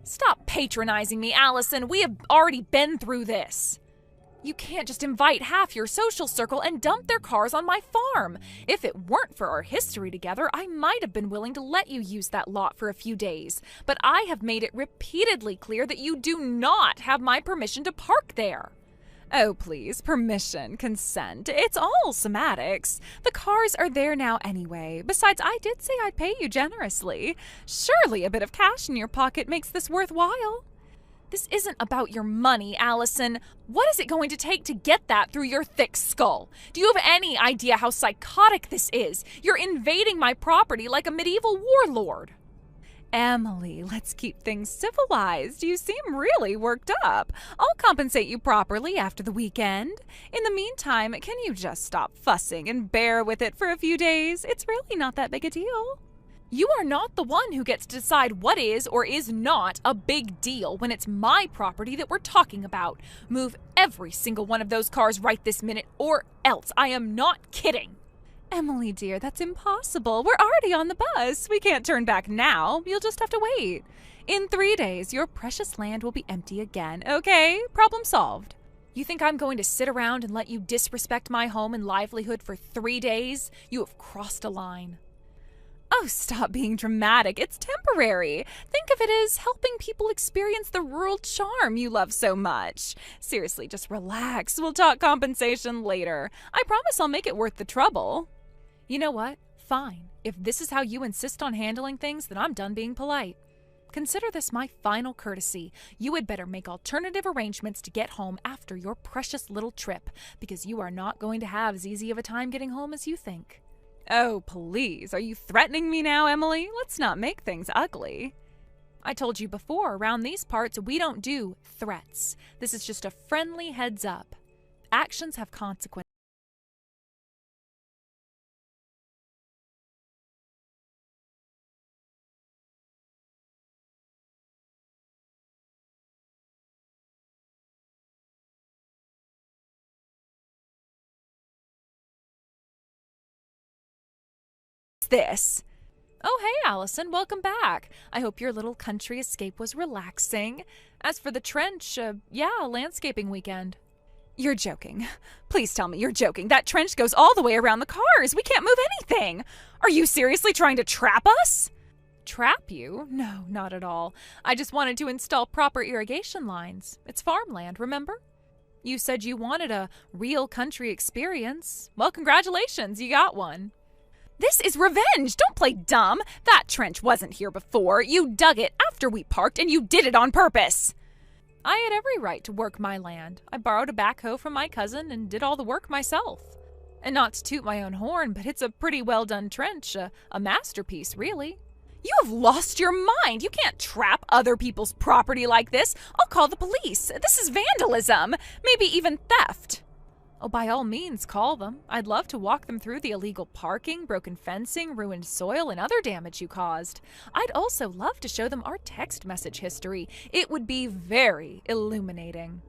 Stop patronizing me, Allison. We have already been through this. You can't just invite half your social circle and dump their cars on my farm. If it weren't for our history together, I might have been willing to let you use that lot for a few days. But I have made it repeatedly clear that you do not have my permission to park there. Oh, please, permission, consent. It's all semantics. The cars are there now anyway. Besides, I did say I'd pay you generously. Surely a bit of cash in your pocket makes this worthwhile. This isn't about your money, Allison. What is it going to take to get that through your thick skull? Do you have any idea how psychotic this is? You're invading my property like a medieval warlord. Emily, let's keep things civilized. You seem really worked up. I'll compensate you properly after the weekend. In the meantime, can you just stop fussing and bear with it for a few days? It's really not that big a deal. You are not the one who gets to decide what is or is not a big deal when it's my property that we're talking about. Move every single one of those cars right this minute, or else. I am not kidding. Emily, dear, that's impossible. We're already on the bus. We can't turn back now. You'll just have to wait. In 3 days, your precious land will be empty again, okay? Problem solved. You think I'm going to sit around and let you disrespect my home and livelihood for 3 days? You have crossed a line. Oh, stop being dramatic. It's temporary. Think of it as helping people experience the rural charm you love so much. Seriously, just relax. We'll talk compensation later. I promise I'll make it worth the trouble. You know what? Fine. If this is how you insist on handling things, then I'm done being polite. Consider this my final courtesy. You had better make alternative arrangements to get home after your precious little trip, because you are not going to have as easy of a time getting home as you think. Oh, please. Are you threatening me now, Emily? Let's not make things ugly. I told you before, around these parts, we don't do threats. This is just a friendly heads up. Actions have consequences. This. Oh, hey, Allison, welcome back. I hope your little country escape was relaxing. As for the trench, landscaping weekend. You're joking. Please tell me you're joking. That trench goes all the way around the cars. We can't move anything. Are you seriously trying to trap us? Trap you? No, not at all. I just wanted to install proper irrigation lines. It's farmland, remember? You said you wanted a real country experience. Well, congratulations, you got one. This is revenge. Don't play dumb. That trench wasn't here before. You dug it after we parked, and you did it on purpose. I had every right to work my land. I borrowed a backhoe from my cousin and did all the work myself. And not to toot my own horn, but it's a pretty well done trench. A masterpiece, really. You have lost your mind. You can't trap other people's property like this. I'll call the police. This is vandalism. Maybe even theft. Oh, by all means, call them. I'd love to walk them through the illegal parking, broken fencing, ruined soil, and other damage you caused. I'd also love to show them our text message history. It would be very illuminating.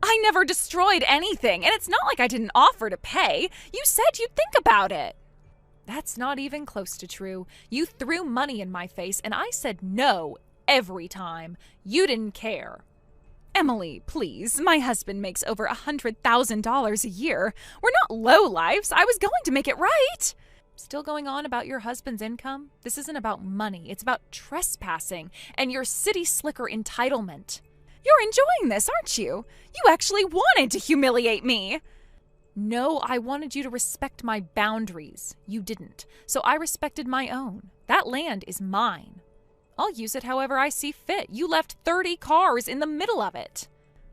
I never destroyed anything, and it's not like I didn't offer to pay. You said you'd think about it. That's not even close to true. You threw money in my face, and I said no every time. You didn't care. Emily, please. My husband makes over $100,000 a year. We're not lowlifes. I was going to make it right. Still going on about your husband's income? This isn't about money. It's about trespassing and your city slicker entitlement. You're enjoying this, aren't you? You actually wanted to humiliate me. No, I wanted you to respect my boundaries. You didn't. So I respected my own. That land is mine. I'll use it however I see fit. You left 30 cars in the middle of it.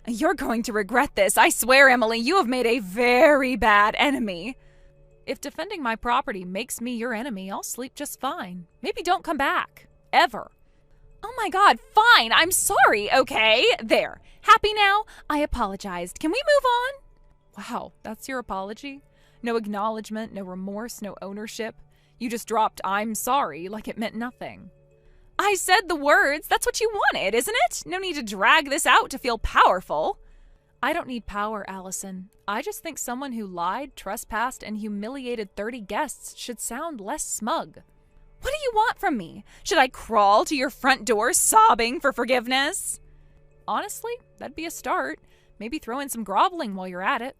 You're going to regret this. I swear, Emily, you have made a very bad enemy. If defending my property makes me your enemy, I'll sleep just fine. Maybe don't come back. Ever. Oh my God, fine. I'm sorry, okay? There. Happy now? I apologized. Can we move on? Wow, that's your apology? No acknowledgement, no remorse, no ownership. You just dropped "I'm sorry" like it meant nothing. I said the words. That's what you wanted, isn't it? No need to drag this out to feel powerful. I don't need power, Allison. I just think someone who lied, trespassed, and humiliated 30 guests should sound less smug. What do you want from me? Should I crawl to your front door sobbing for forgiveness? Honestly, that'd be a start. Maybe throw in some groveling while you're at it.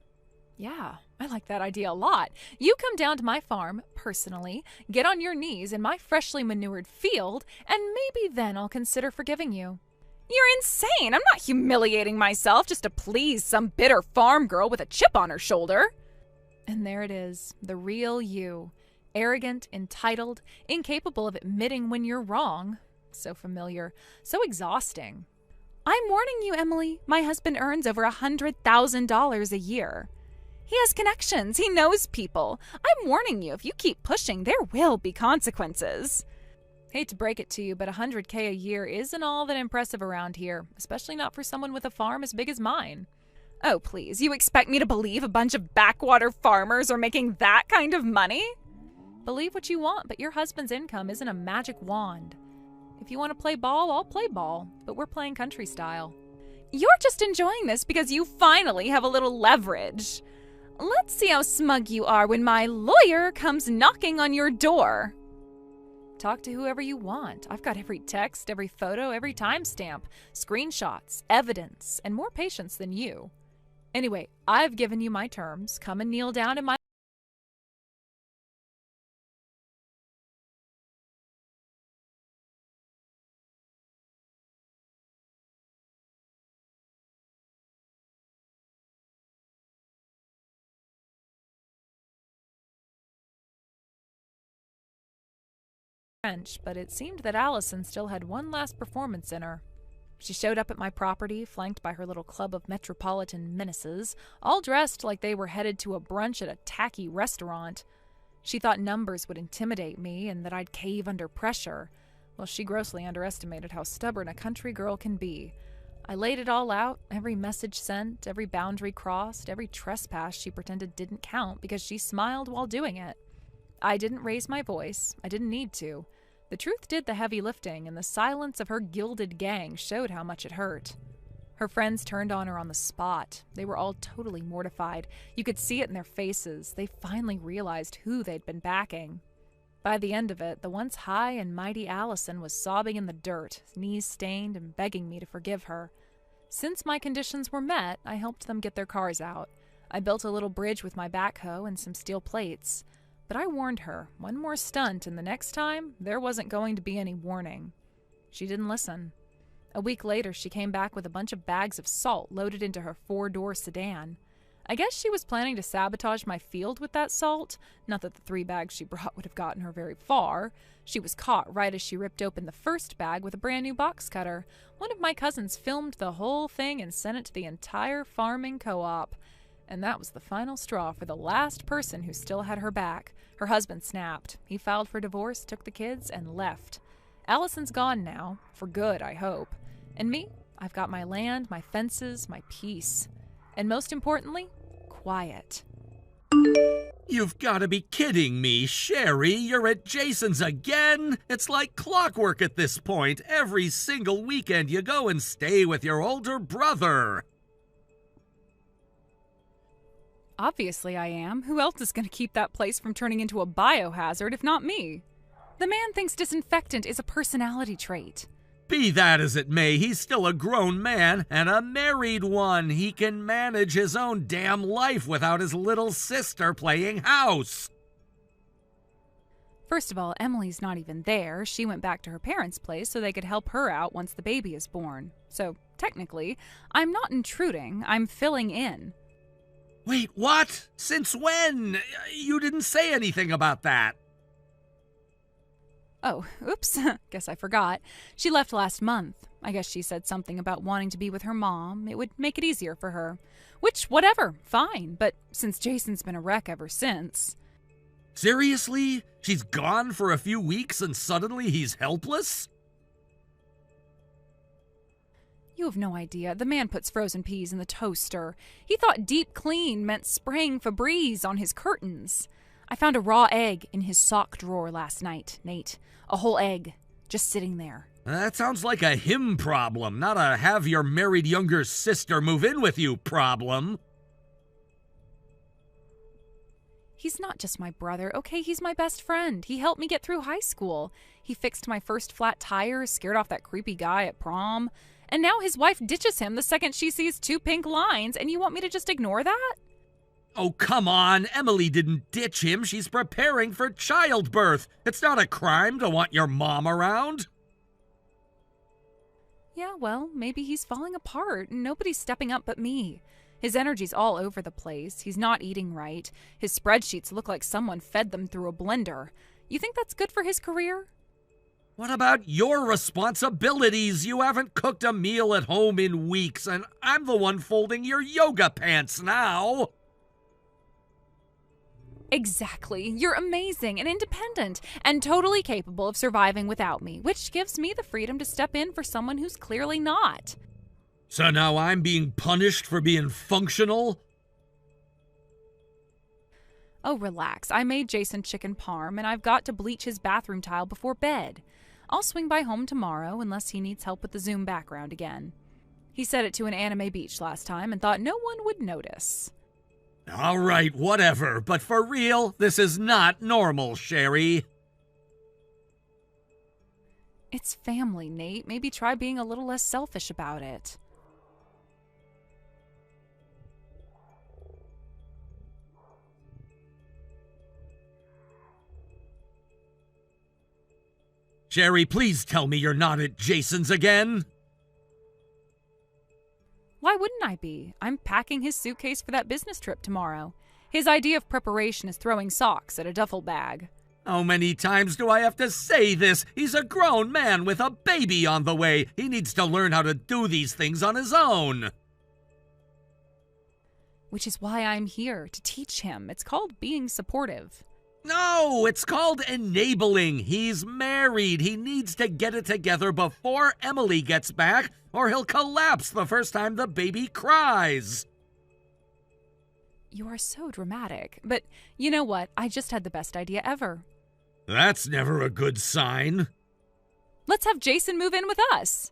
Yeah, I like that idea a lot. You come down to my farm, personally, get on your knees in my freshly manured field, and maybe then I'll consider forgiving you. You're insane. I'm not humiliating myself just to please some bitter farm girl with a chip on her shoulder. And there it is, the real you. Arrogant, entitled, incapable of admitting when you're wrong. So familiar, so exhausting. I'm warning you, Emily. My husband earns over $100,000 a year. He has connections. He knows people. I'm warning you, if you keep pushing, there will be consequences. Hate to break it to you, but $100K a year isn't all that impressive around here, especially not for someone with a farm as big as mine. Oh, please, you expect me to believe a bunch of backwater farmers are making that kind of money? Believe what you want, but your husband's income isn't a magic wand. If you want to play ball, I'll play ball, but we're playing country style. You're just enjoying this because you finally have a little leverage. Let's see how smug you are when my lawyer comes knocking on your door. Talk to whoever you want. I've got every text, every photo, every timestamp, screenshots, evidence, and more patience than you. Anyway, I've given you my terms. Come and kneel down in my French, but it seemed that Allison still had one last performance in her. She showed up at my property, flanked by her little club of metropolitan menaces, all dressed like they were headed to a brunch at a tacky restaurant. She thought numbers would intimidate me and that I'd cave under pressure. Well, she grossly underestimated how stubborn a country girl can be. I laid it all out, every message sent, every boundary crossed, every trespass she pretended didn't count because she smiled while doing it. I didn't raise my voice. I didn't need to. The truth did the heavy lifting, and the silence of her gilded gang showed how much it hurt. Her friends turned on her on the spot. They were all totally mortified. You could see it in their faces. They finally realized who they'd been backing. By the end of it, the once high and mighty Allison was sobbing in the dirt, knees stained and begging me to forgive her. Since my conditions were met, I helped them get their cars out. I built a little bridge with my backhoe and some steel plates. But I warned her, one more stunt, and the next time, there wasn't going to be any warning. She didn't listen. A week later, she came back with a bunch of bags of salt loaded into her 4-door sedan. I guess she was planning to sabotage my field with that salt. Not that the 3 bags she brought would have gotten her very far. She was caught right as she ripped open the first bag with a brand new box cutter. One of my cousins filmed the whole thing and sent it to the entire farming co-op. And that was the final straw for the last person who still had her back. Her husband snapped. He filed for divorce, took the kids, and left. Allison's gone now. For good, I hope. And me? I've got my land, my fences, my peace. And most importantly, quiet. You've got to be kidding me, Sherry. You're at Jason's again? It's like clockwork at this point. Every single weekend you go and stay with your older brother. Obviously I am. Who else is going to keep that place from turning into a biohazard if not me? The man thinks disinfectant is a personality trait. Be that as it may, he's still a grown man and a married one. He can manage his own damn life without his little sister playing house. First of all, Emily's not even there. She went back to her parents' place so they could help her out once the baby is born. So, technically, I'm not intruding. I'm filling in. Wait, what? Since when? You didn't say anything about that. Oh, oops. Guess I forgot. She left last month. I guess she said something about wanting to be with her mom. It would make it easier for her. Which, whatever, fine. But since Jason's been a wreck ever since... Seriously? She's gone for a few weeks and suddenly he's helpless? You have no idea. The man puts frozen peas in the toaster. He thought deep clean meant spraying Febreze on his curtains. I found a raw egg in his sock drawer last night, Nate. A whole egg, just sitting there. That sounds like a him problem, not a have your married younger sister move in with you problem. He's not just my brother, okay? He's my best friend. He helped me get through high school. He fixed my first flat tire, scared off that creepy guy at prom. And now his wife ditches him the second she sees 2 pink lines, and you want me to just ignore that? Oh, come on. Emily didn't ditch him. She's preparing for childbirth. It's not a crime to want your mom around. Yeah, well, maybe he's falling apart. Nobody's stepping up but me. His energy's all over the place. He's not eating right. His spreadsheets look like someone fed them through a blender. You think that's good for his career? What about your responsibilities? You haven't cooked a meal at home in weeks, and I'm the one folding your yoga pants now. Exactly. You're amazing and independent and totally capable of surviving without me, which gives me the freedom to step in for someone who's clearly not. So now I'm being punished for being functional? Oh, relax. I made Jason chicken parm, and I've got to bleach his bathroom tile before bed. I'll swing by home tomorrow unless he needs help with the Zoom background again. He said it to an anime beach last time and thought no one would notice. All right, whatever, but for real, this is not normal, Sherry. It's family, Nate. Maybe try being a little less selfish about it. Sherry, please tell me you're not at Jason's again. Why wouldn't I be? I'm packing his suitcase for that business trip tomorrow. His idea of preparation is throwing socks at a duffel bag. How many times do I have to say this? He's a grown man with a baby on the way. He needs to learn how to do these things on his own. Which is why I'm here, to teach him. It's called being supportive. No, it's called enabling. He's married. He needs to get it together before Emily gets back, or he'll collapse the first time the baby cries. You are so dramatic. But you know what? I just had the best idea ever. That's never a good sign. Let's have Jason move in with us.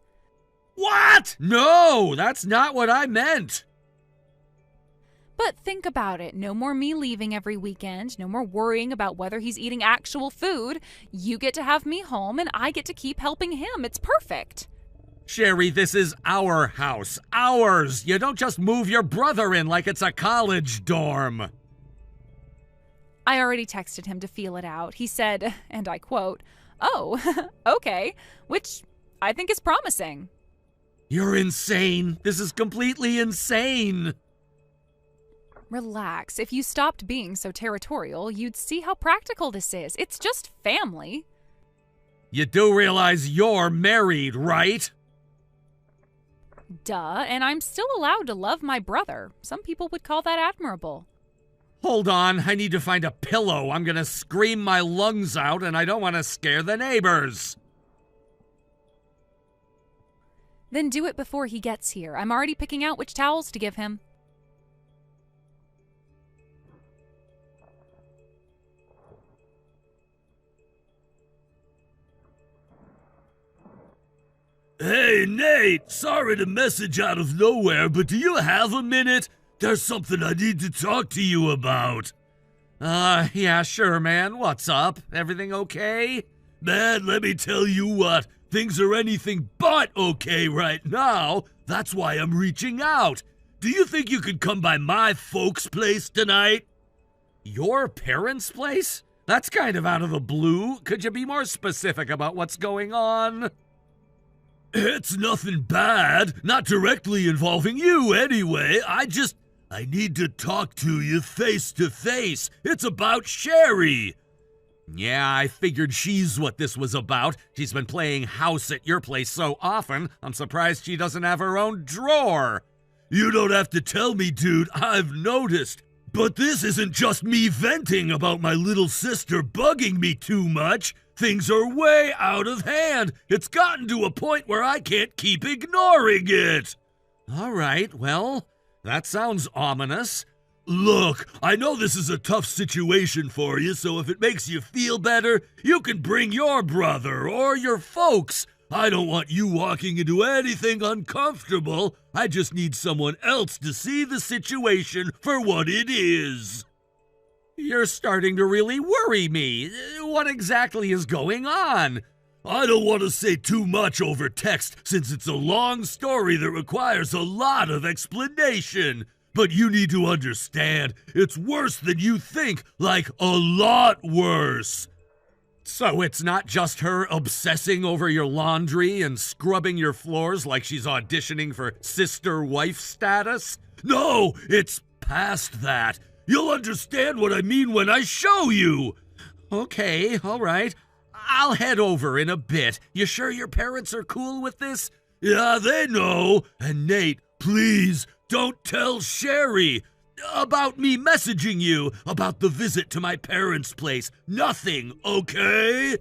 What? No, that's not what I meant. But think about it. No more me leaving every weekend. No more worrying about whether he's eating actual food. You get to have me home, and I get to keep helping him. It's perfect. Sherry, this is our house. Ours. You don't just move your brother in like it's a college dorm. I already texted him to feel it out. He said, and I quote, "Oh, okay," which I think is promising. You're insane. This is completely insane. Relax. If you stopped being so territorial, you'd see how practical this is. It's just family. You do realize you're married, right? Duh, and I'm still allowed to love my brother. Some people would call that admirable. Hold on, I need to find a pillow. I'm gonna scream my lungs out, and I don't want to scare the neighbors. Then do it before he gets here. I'm already picking out which towels to give him. Hey, Nate, sorry to message out of nowhere, but do you have a minute? There's something I need to talk to you about. Yeah, sure, man. What's up? Everything okay? Man, let me tell you what, things are anything but okay right now. That's why I'm reaching out. Do you think you could come by my folks' place tonight? Your parents' place? That's kind of out of the blue. Could you be more specific about what's going on? It's nothing bad, not directly involving you anyway. I need to talk to you face to face. It's about Sherry. Yeah, I figured she's what this was about. She's been playing house at your place so often, I'm surprised she doesn't have her own drawer. You don't have to tell me, dude, I've noticed. But this isn't just me venting about my little sister bugging me too much. Things are way out of hand. It's gotten to a point where I can't keep ignoring it. All right, well, that sounds ominous. Look, I know this is a tough situation for you, so if it makes you feel better, you can bring your brother or your folks. I don't want you walking into anything uncomfortable. I just need someone else to see the situation for what it is. You're starting to really worry me. What exactly is going on? I don't want to say too much over text since it's a long story that requires a lot of explanation. But you need to understand, it's worse than you think, like a lot worse. So it's not just her obsessing over your laundry and scrubbing your floors like she's auditioning for sister-wife status? No, it's past that. You'll understand what I mean when I show you. Okay, all right. I'll head over in a bit. You sure your parents are cool with this? Yeah, they know. And Nate, please, don't tell Sherry. about me messaging you about the visit to my parents' place. Nothing, okay?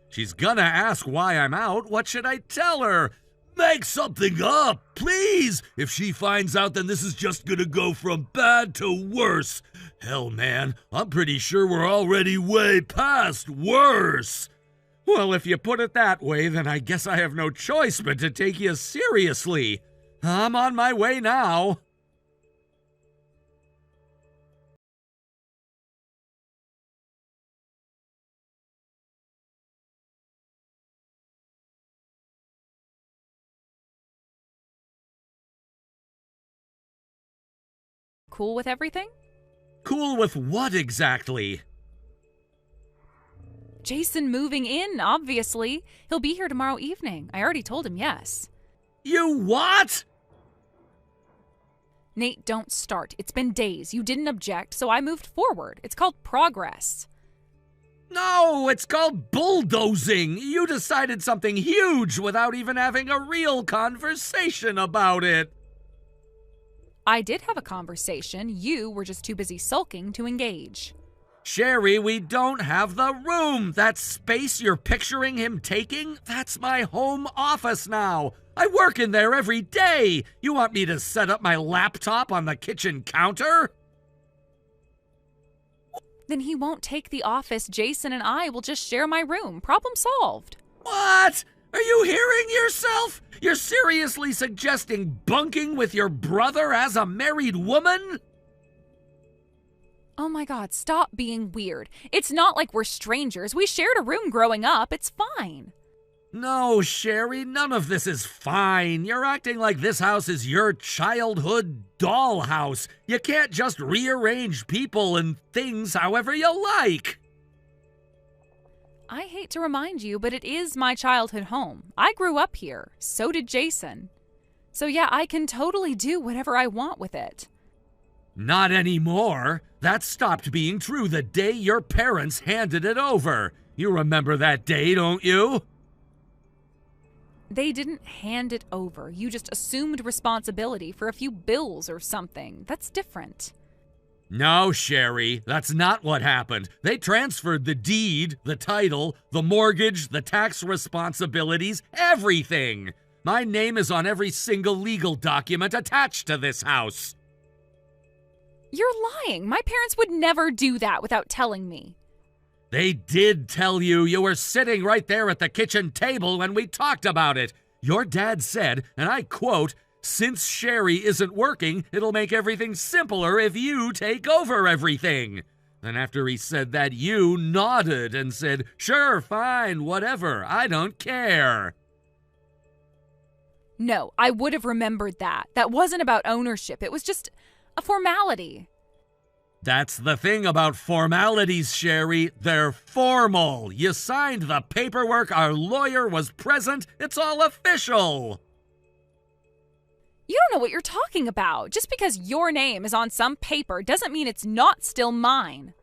She's gonna ask why I'm out. What should I tell her? Make something up, please! If she finds out, then this is just gonna go from bad to worse. Hell, man, I'm pretty sure we're already way past worse. Well, if you put it that way, then I guess I have no choice but to take you seriously. I'm on my way now. Cool with everything? Cool with what exactly? Jason moving in, obviously. He'll be here tomorrow evening. I already told him yes. You what? Nate, don't start. It's been days. You didn't object, so I moved forward. It's called progress. No, it's called bulldozing. You decided something huge without even having a real conversation about it. I did have a conversation. You were just too busy sulking to engage. Sherry, we don't have the room. That space you're picturing him taking, that's my home office now. I work in there every day. You want me to set up my laptop on the kitchen counter? Then he won't take the office. Jason and I will just share my room. Problem solved. What? Are you hearing yourself? You're seriously suggesting bunking with your brother as a married woman? Oh my God, stop being weird. It's not like we're strangers. We shared a room growing up. It's fine. No, Sherry, none of this is fine. You're acting like this house is your childhood dollhouse. You can't just rearrange people and things however you like. I hate to remind you, but it is my childhood home. I grew up here. So did Jason. So yeah, I can totally do whatever I want with it. Not anymore. That stopped being true the day your parents handed it over. You remember that day, don't you? They didn't hand it over. You just assumed responsibility for a few bills or something. That's different. No, Sherry, that's not what happened. They transferred the deed, the title, the mortgage, the tax responsibilities, everything. My name is on every single legal document attached to this house. You're lying. My parents would never do that without telling me. They did tell you. You were sitting right there at the kitchen table when we talked about it. Your dad said, and I quote, "Since Sherry isn't working, it'll make everything simpler if you take over everything." Then after he said that, you nodded and said, "Sure, fine, whatever, I don't care." No, I would have remembered that. That wasn't about ownership. It was just a formality. That's the thing about formalities, Sherry. They're formal. You signed the paperwork, our lawyer was present, it's all official. You don't know what you're talking about. Just because your name is on some paper doesn't mean it's not still mine.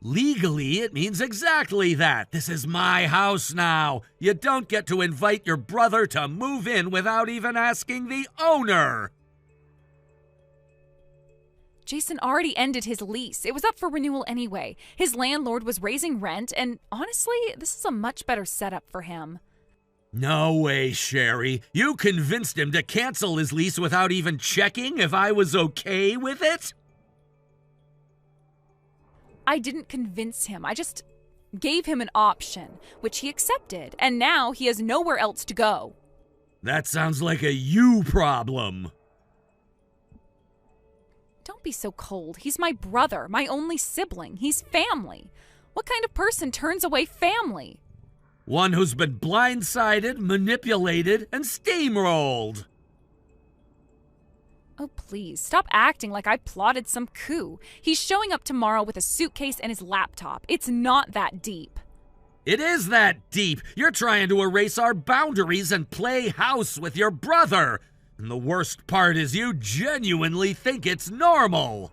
Legally, it means exactly that. This is my house now. You don't get to invite your brother to move in without even asking the owner. Jason already ended his lease. It was up for renewal anyway. His landlord was raising rent, and honestly, this is a much better setup for him. No way, Sherry. You convinced him to cancel his lease without even checking if I was okay with it? I didn't convince him. I just gave him an option, which he accepted, and now he has nowhere else to go. That sounds like a you problem. Don't be so cold. He's my brother, my only sibling. He's family. What kind of person turns away family? One who's been blindsided, manipulated, and steamrolled. Oh, please, stop acting like I plotted some coup. He's showing up tomorrow with a suitcase and his laptop. It's not that deep. It is that deep. You're trying to erase our boundaries and play house with your brother. And the worst part is you genuinely think it's normal.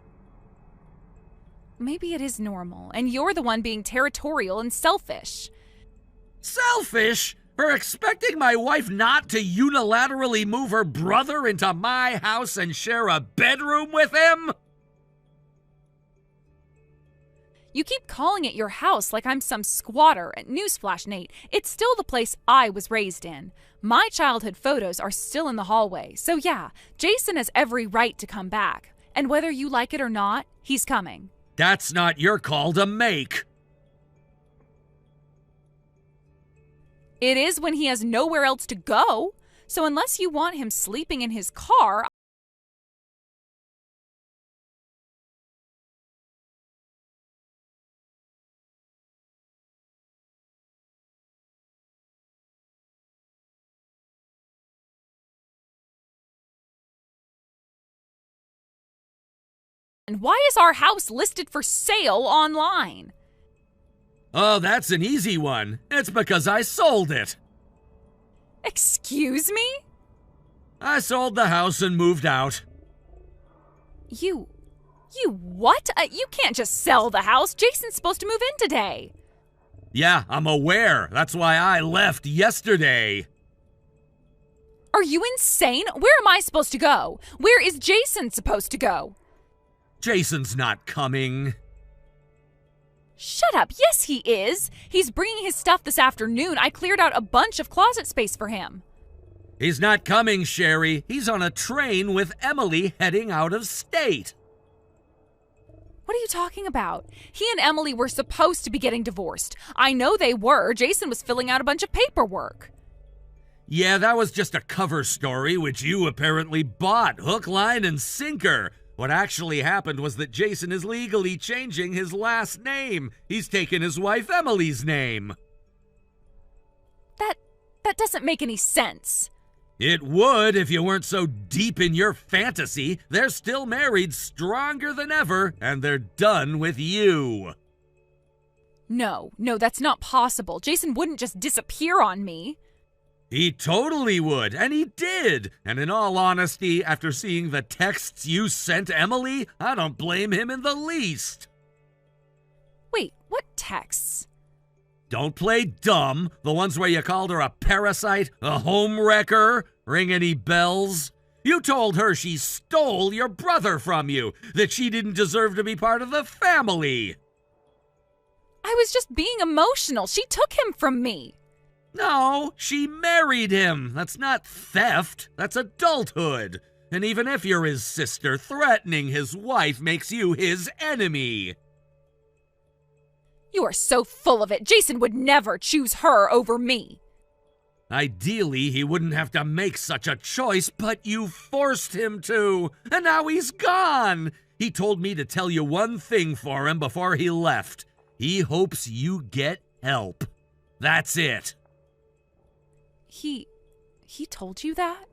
Maybe it is normal, and you're the one being territorial and selfish. Selfish? For expecting my wife not to unilaterally move her brother into my house and share a bedroom with him? You keep calling it your house like I'm some squatter. Newsflash, Nate, it's still the place I was raised in. My childhood photos are still in the hallway. So yeah, Jason has every right to come back. And whether you like it or not, he's coming. That's not your call to make. It is when he has nowhere else to go. So unless you want him sleeping in his car... And why is our house listed for sale online? Oh, that's an easy one. It's because I sold it. Excuse me? I sold the house and moved out. You what? You can't just sell the house. Jason's supposed to move in today. Yeah, I'm aware. That's why I left yesterday. Are you insane? Where am I supposed to go? Where is Jason supposed to go? Jason's not coming. Shut up. Yes, he is. He's bringing his stuff this afternoon. I cleared out a bunch of closet space for him. He's not coming, Sherry. He's on a train with Emily heading out of state. What are you talking about? He and Emily were supposed to be getting divorced. I know they were. Jason was filling out a bunch of paperwork. Yeah, that was just a cover story which you apparently bought, hook, line, and sinker. What actually happened was that Jason is legally changing his last name. He's taken his wife Emily's name. That doesn't make any sense. It would if you weren't so deep in your fantasy. They're still married, stronger than ever, and they're done with you. No, that's not possible. Jason wouldn't just disappear on me. He totally would, and he did. And in all honesty, after seeing the texts you sent Emily, I don't blame him in the least. Wait, what texts? Don't play dumb. The ones where you called her a parasite, a homewrecker. Ring any bells? You told her she stole your brother from you, that she didn't deserve to be part of the family. I was just being emotional. She took him from me. No, she married him. That's not theft. That's adulthood. And even if you're his sister, threatening his wife makes you his enemy. You are so full of it. Jason would never choose her over me. Ideally, he wouldn't have to make such a choice, but you forced him to. And now he's gone. He told me to tell you one thing for him before he left. He hopes you get help. That's it. He told you that?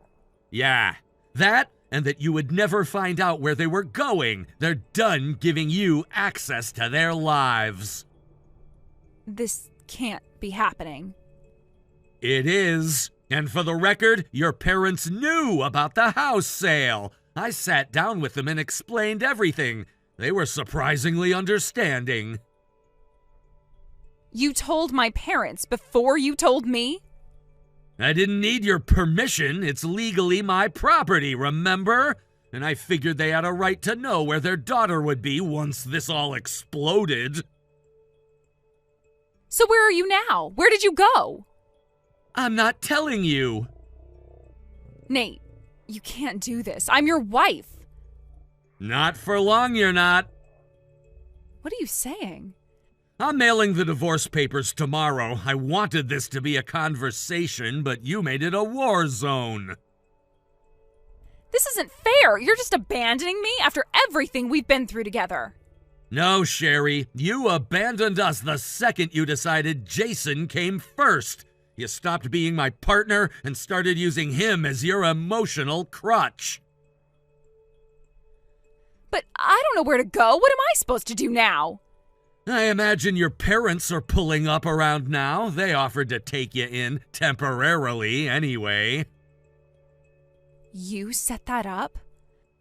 Yeah, that and that you would never find out where they were going. They're done giving you access to their lives. This can't be happening. It is. And for the record, your parents knew about the house sale. I sat down with them and explained everything. They were surprisingly understanding. You told my parents before you told me? I didn't need your permission. It's legally my property, remember? And I figured they had a right to know where their daughter would be once this all exploded. So where are you now? Where did you go? I'm not telling you. Nate, you can't do this. I'm your wife. Not for long, you're not. What are you saying? I'm mailing the divorce papers tomorrow. I wanted this to be a conversation, but you made it a war zone. This isn't fair. You're just abandoning me after everything we've been through together. No, Sherry. You abandoned us the second you decided Jason came first. You stopped being my partner and started using him as your emotional crutch. But I don't know where to go. What am I supposed to do now? I imagine your parents are pulling up around now. They offered to take you in, temporarily anyway. You set that up?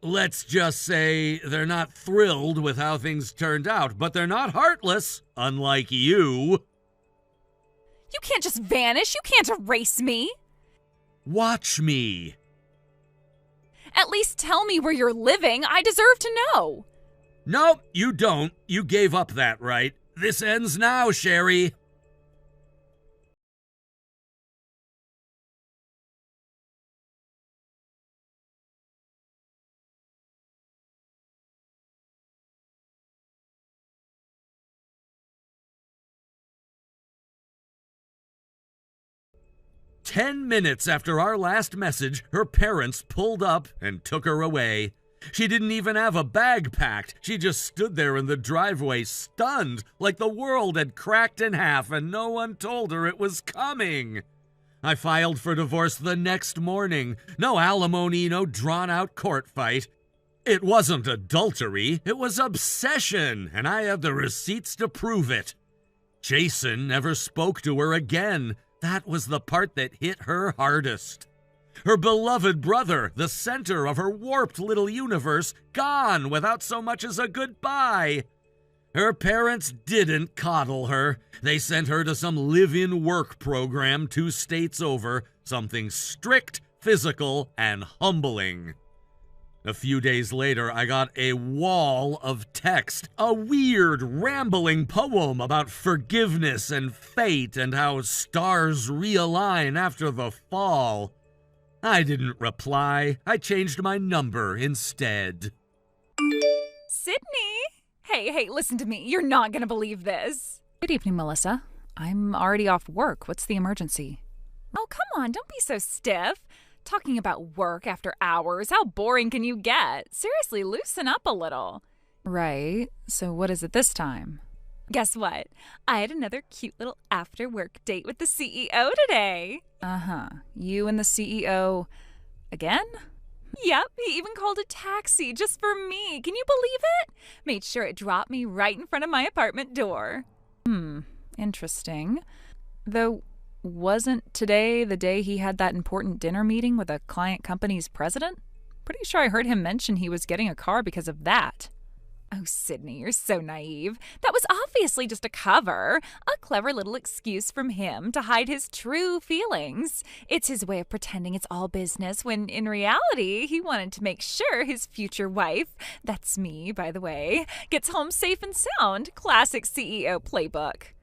Let's just say they're not thrilled with how things turned out, but they're not heartless, unlike you. You can't just vanish. You can't erase me. Watch me. At least tell me where you're living. I deserve to know. Nope, you don't. You gave up that right. This ends now, Sherry. "10 minutes after our last message, her parents pulled up and took her away. She didn't even have a bag packed. She just stood there in the driveway, stunned, like the world had cracked in half and no one told her it was coming. I filed for divorce the next morning. No alimony, no drawn-out court fight. It wasn't adultery, it was obsession, and I had the receipts to prove it. Jason never spoke to her again. That was the part that hit her hardest. Her beloved brother, the center of her warped little universe, gone without so much as a goodbye. Her parents didn't coddle her. They sent her to some live-in work program 2 states over, something strict, physical, and humbling. A few days later, I got a wall of text, a weird, rambling poem about forgiveness and fate and how stars realign after the fall. I didn't reply. I changed my number instead. Sydney! Hey, listen to me. You're not gonna believe this. Good evening, Melissa. I'm already off work. What's the emergency? Oh, come on, don't be so stiff. Talking about work after hours, how boring can you get? Seriously, loosen up a little. Right. So what is it this time? Guess what? I had another cute little after-work date with the CEO today. Uh-huh. You and the CEO again? Yep, he even called a taxi just for me. Can you believe it? Made sure it dropped me right in front of my apartment door. Interesting. Though, wasn't today the day he had that important dinner meeting with a client company's president? Pretty sure I heard him mention he was getting a car because of that. Oh, Sydney, you're so naive. That was obviously just a cover. A clever little excuse from him to hide his true feelings. It's his way of pretending it's all business when, in reality, he wanted to make sure his future wife, that's me, by the way, gets home safe and sound. Classic CEO playbook.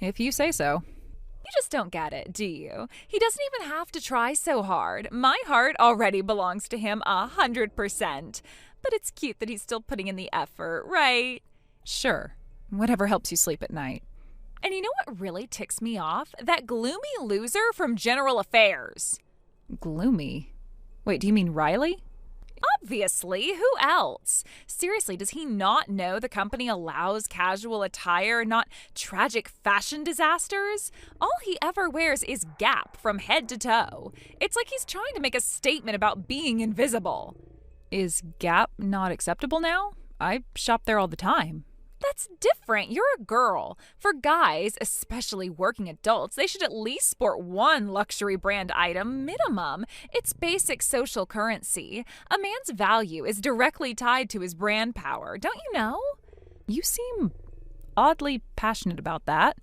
If you say so. You just don't get it, do you? He doesn't even have to try so hard. My heart already belongs to him 100%. But it's cute that he's still putting in the effort, right? Sure. Whatever helps you sleep at night. And you know what really ticks me off? That gloomy loser from General Affairs. Gloomy? Wait, do you mean Riley? Obviously, who else? Seriously, does he not know the company allows casual attire, not tragic fashion disasters? All he ever wears is Gap from head to toe. It's like he's trying to make a statement about being invisible. Is Gap not acceptable now? I shop there all the time. That's different. You're a girl. For guys, especially working adults, they should at least sport one luxury brand item minimum. It's basic social currency. A man's value is directly tied to his brand power. Don't you know? You seem oddly passionate about that.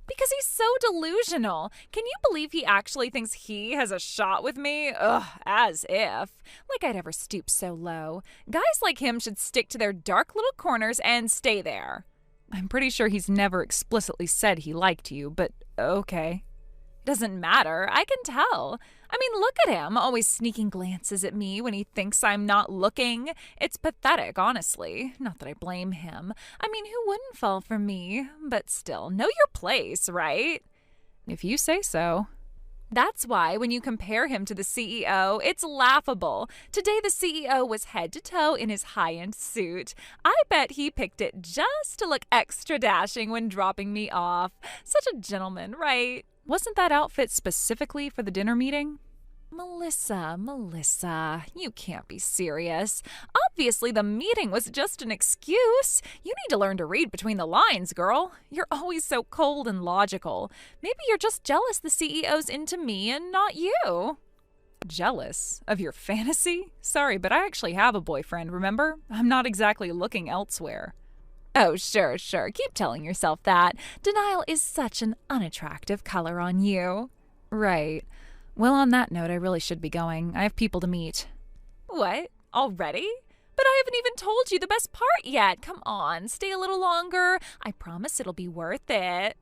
Because he's so delusional. Can you believe he actually thinks he has a shot with me? Ugh, as if. Like I'd ever stoop so low. Guys like him should stick to their dark little corners and stay there. I'm pretty sure he's never explicitly said he liked you, but okay. Doesn't matter. I can tell. I mean, look at him, always sneaking glances at me when he thinks I'm not looking. It's pathetic, honestly. Not that I blame him. I mean, who wouldn't fall for me? But still, know your place, right? If you say so. That's why when you compare him to the CEO, it's laughable. Today the CEO was head to toe in his high-end suit. I bet he picked it just to look extra dashing when dropping me off. Such a gentleman, right? Wasn't that outfit specifically for the dinner meeting? Melissa, you can't be serious. Obviously, the meeting was just an excuse. You need to learn to read between the lines, girl. You're always so cold and logical. Maybe you're just jealous the CEO's into me and not you. Jealous? Of your fantasy? Sorry, but I actually have a boyfriend, remember? I'm not exactly looking elsewhere. Oh, sure. Keep telling yourself that. Denial is such an unattractive color on you. Right. Well, on that note, I really should be going. I have people to meet. What? Already? But I haven't even told you the best part yet. Come on, stay a little longer. I promise it'll be worth it.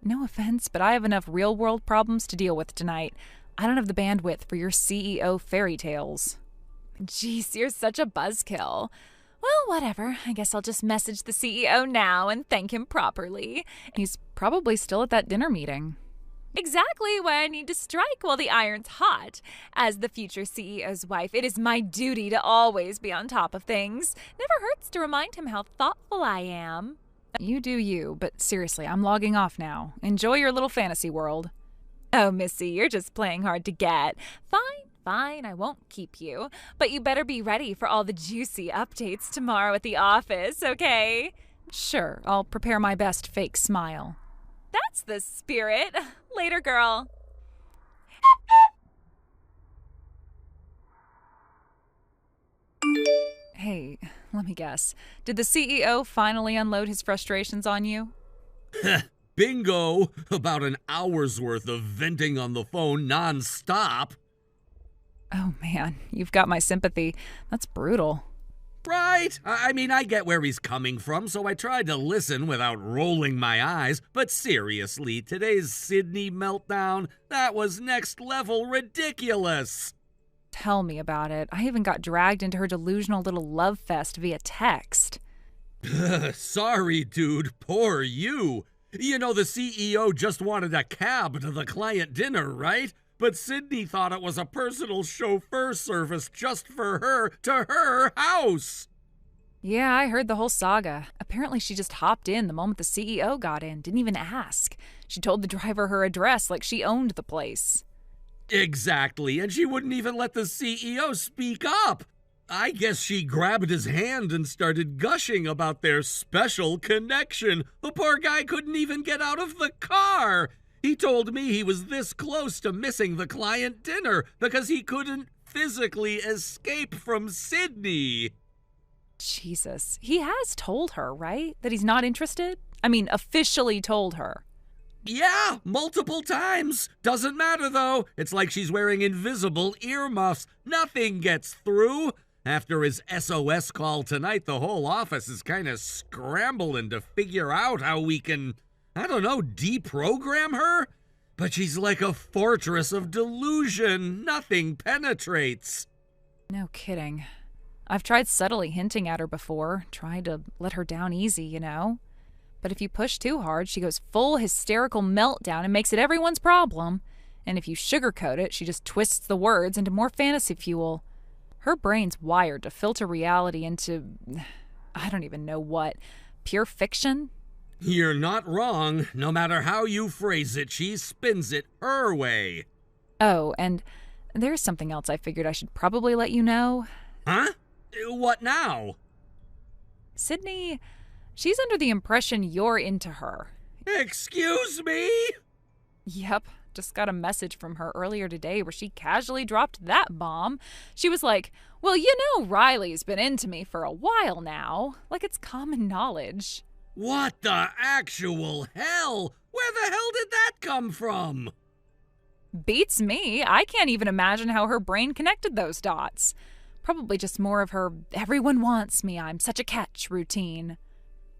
No offense, but I have enough real-world problems to deal with tonight. I don't have the bandwidth for your CEO fairy tales. Jeez, you're such a buzzkill. Well, whatever. I guess I'll just message the CEO now and thank him properly. He's probably still at that dinner meeting. Exactly why I need to strike while the iron's hot. As the future CEO's wife, it is my duty to always be on top of things. Never hurts to remind him how thoughtful I am. You do you, but seriously, I'm logging off now. Enjoy your little fantasy world. Oh, Missy, you're just playing hard to get. Fine, I won't keep you. But you better be ready for all the juicy updates tomorrow at the office, okay? Sure, I'll prepare my best fake smile. That's the spirit. Later, girl. Hey, let me guess. Did the CEO finally unload his frustrations on you? Bingo! About an hour's worth of venting on the phone non-stop. Oh man, you've got my sympathy. That's brutal. Right? I mean, I get where he's coming from, so I tried to listen without rolling my eyes. But seriously, today's Sydney meltdown, that was next level ridiculous. Tell me about it. I even got dragged into her delusional little love fest via text. Sorry, dude. Poor you. You know, the CEO just wanted a cab to the client dinner, right? But Sydney thought it was a personal chauffeur service just for her to her house. Yeah, I heard the whole saga. Apparently she just hopped in the moment the CEO got in, didn't even ask. She told the driver her address like she owned the place. Exactly, and she wouldn't even let the CEO speak up. I guess she grabbed his hand and started gushing about their special connection. The poor guy couldn't even get out of the car. He told me he was this close to missing the client dinner because he couldn't physically escape from Sydney. Jesus. He has told her, right? That he's not interested? I mean, officially told her. Yeah, multiple times. Doesn't matter, though. It's like she's wearing invisible earmuffs. Nothing gets through. After his SOS call tonight, the whole office is kind of scrambling to figure out how we can, I don't know, deprogram her? But she's like a fortress of delusion. Nothing penetrates. No kidding. I've tried subtly hinting at her before, tried to let her down easy, you know? But if you push too hard, she goes full hysterical meltdown and makes it everyone's problem. And if you sugarcoat it, she just twists the words into more fantasy fuel. Her brain's wired to filter reality into, I don't even know what, pure fiction? You're not wrong. No matter how you phrase it, she spins it her way. Oh, and there's something else I figured I should probably let you know. Huh? What now? Sydney, she's under the impression you're into her. Excuse me? Yep, just got a message from her earlier today where she casually dropped that bomb. She was like, well, you know Riley's been into me for a while now. Like it's common knowledge. What the actual hell? Where the hell did that come from? Beats me. I can't even imagine how her brain connected those dots. Probably just more of her everyone wants me, I'm such a catch routine.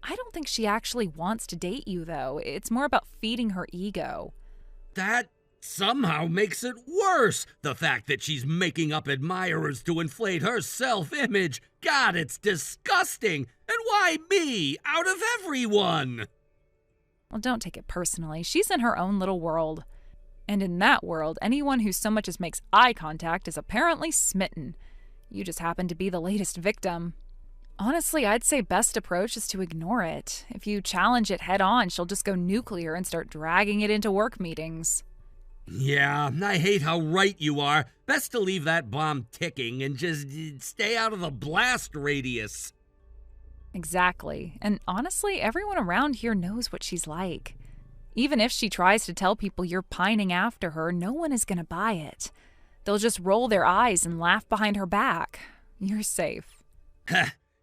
I don't think she actually wants to date you, though. It's more about feeding her ego. That somehow makes it worse. The fact that she's making up admirers to inflate her self-image. God, it's disgusting. And why me, out of everyone? Well, don't take it personally. She's in her own little world. And in that world, anyone who so much as makes eye contact is apparently smitten. You just happen to be the latest victim. Honestly, I'd say best approach is to ignore it. If you challenge it head on, she'll just go nuclear and start dragging it into work meetings. Yeah, I hate how right you are. Best to leave that bomb ticking and just stay out of the blast radius. Exactly. And honestly, everyone around here knows what she's like. Even if she tries to tell people you're pining after her, no one is going to buy it. They'll just roll their eyes and laugh behind her back. You're safe.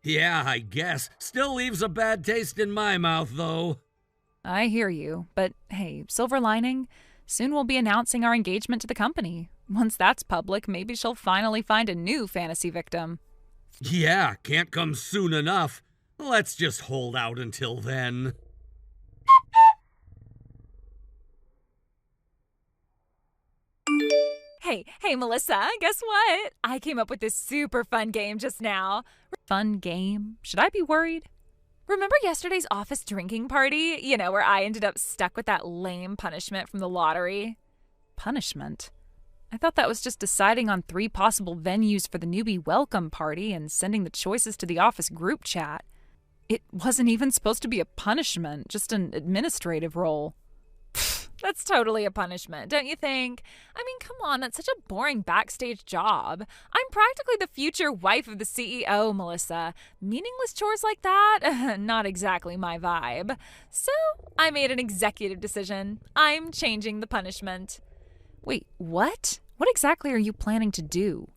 Yeah, I guess. Still leaves a bad taste in my mouth, though. I hear you. But hey, silver lining, soon we'll be announcing our engagement to the company. Once that's public, maybe she'll finally find a new fantasy victim. Yeah, can't come soon enough. Let's just hold out until then. Hey, Melissa, guess what? I came up with this super fun game just now. Fun game? Should I be worried? Remember yesterday's office drinking party? You know, where I ended up stuck with that lame punishment from the lottery? Punishment? I thought that was just deciding on 3 possible venues for the newbie welcome party and sending the choices to the office group chat. It wasn't even supposed to be a punishment, just an administrative role. That's totally a punishment, don't you think? I mean, come on, that's such a boring backstage job. I'm practically the future wife of the CEO, Melissa. Meaningless chores like that? Not exactly my vibe. So, I made an executive decision. I'm changing the punishment. Wait, what? What exactly are you planning to do?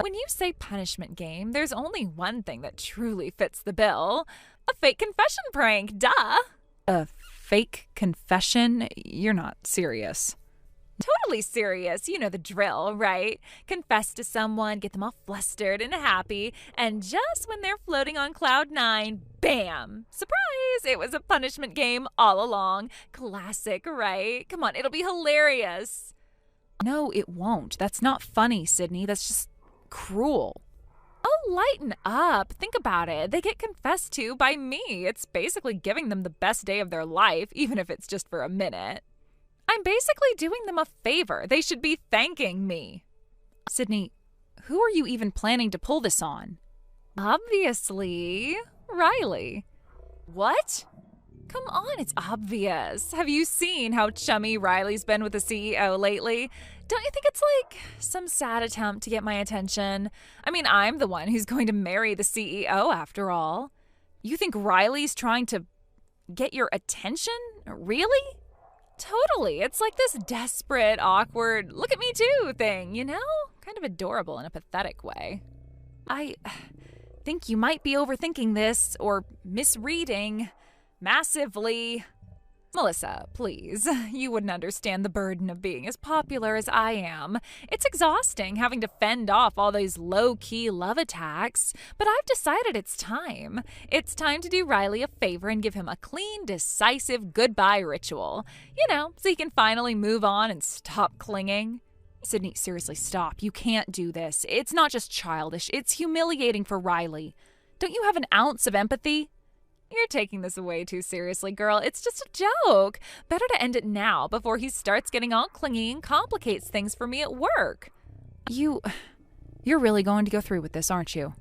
When you say punishment game, there's only one thing that truly fits the bill. A fake confession prank, duh! A fake confession? You're not serious. Totally serious. You know the drill, right? Confess to someone, get them all flustered and happy, and just when they're floating on cloud 9, bam! Surprise! It was a punishment game all along. Classic, right? Come on, it'll be hilarious. No, it won't. That's not funny, Sydney. That's just cruel. Oh, lighten up. Think about it. They get confessed to by me. It's basically giving them the best day of their life, even if it's just for a minute. I'm basically doing them a favor. They should be thanking me. Sydney, who are you even planning to pull this on? Obviously, Riley. What? Come on, it's obvious. Have you seen how chummy Riley's been with the CEO lately? Don't you think it's like some sad attempt to get my attention? I mean, I'm the one who's going to marry the CEO after all. You think Riley's trying to get your attention? Really? Totally. It's like this desperate, awkward, look at me too thing, you know? Kind of adorable in a pathetic way. I think you might be overthinking this or misreading massively. Melissa, please. You wouldn't understand the burden of being as popular as I am. It's exhausting having to fend off all those low-key love attacks, but I've decided it's time. It's time to do Riley a favor and give him a clean, decisive goodbye ritual. You know, so he can finally move on and stop clinging. Sydney, seriously, stop. You can't do this. It's not just childish. It's humiliating for Riley. Don't you have an ounce of empathy? You're taking this way too seriously, girl. It's just a joke. Better to end it now before he starts getting all clingy and complicates things for me at work. You're really going to go through with this, aren't you?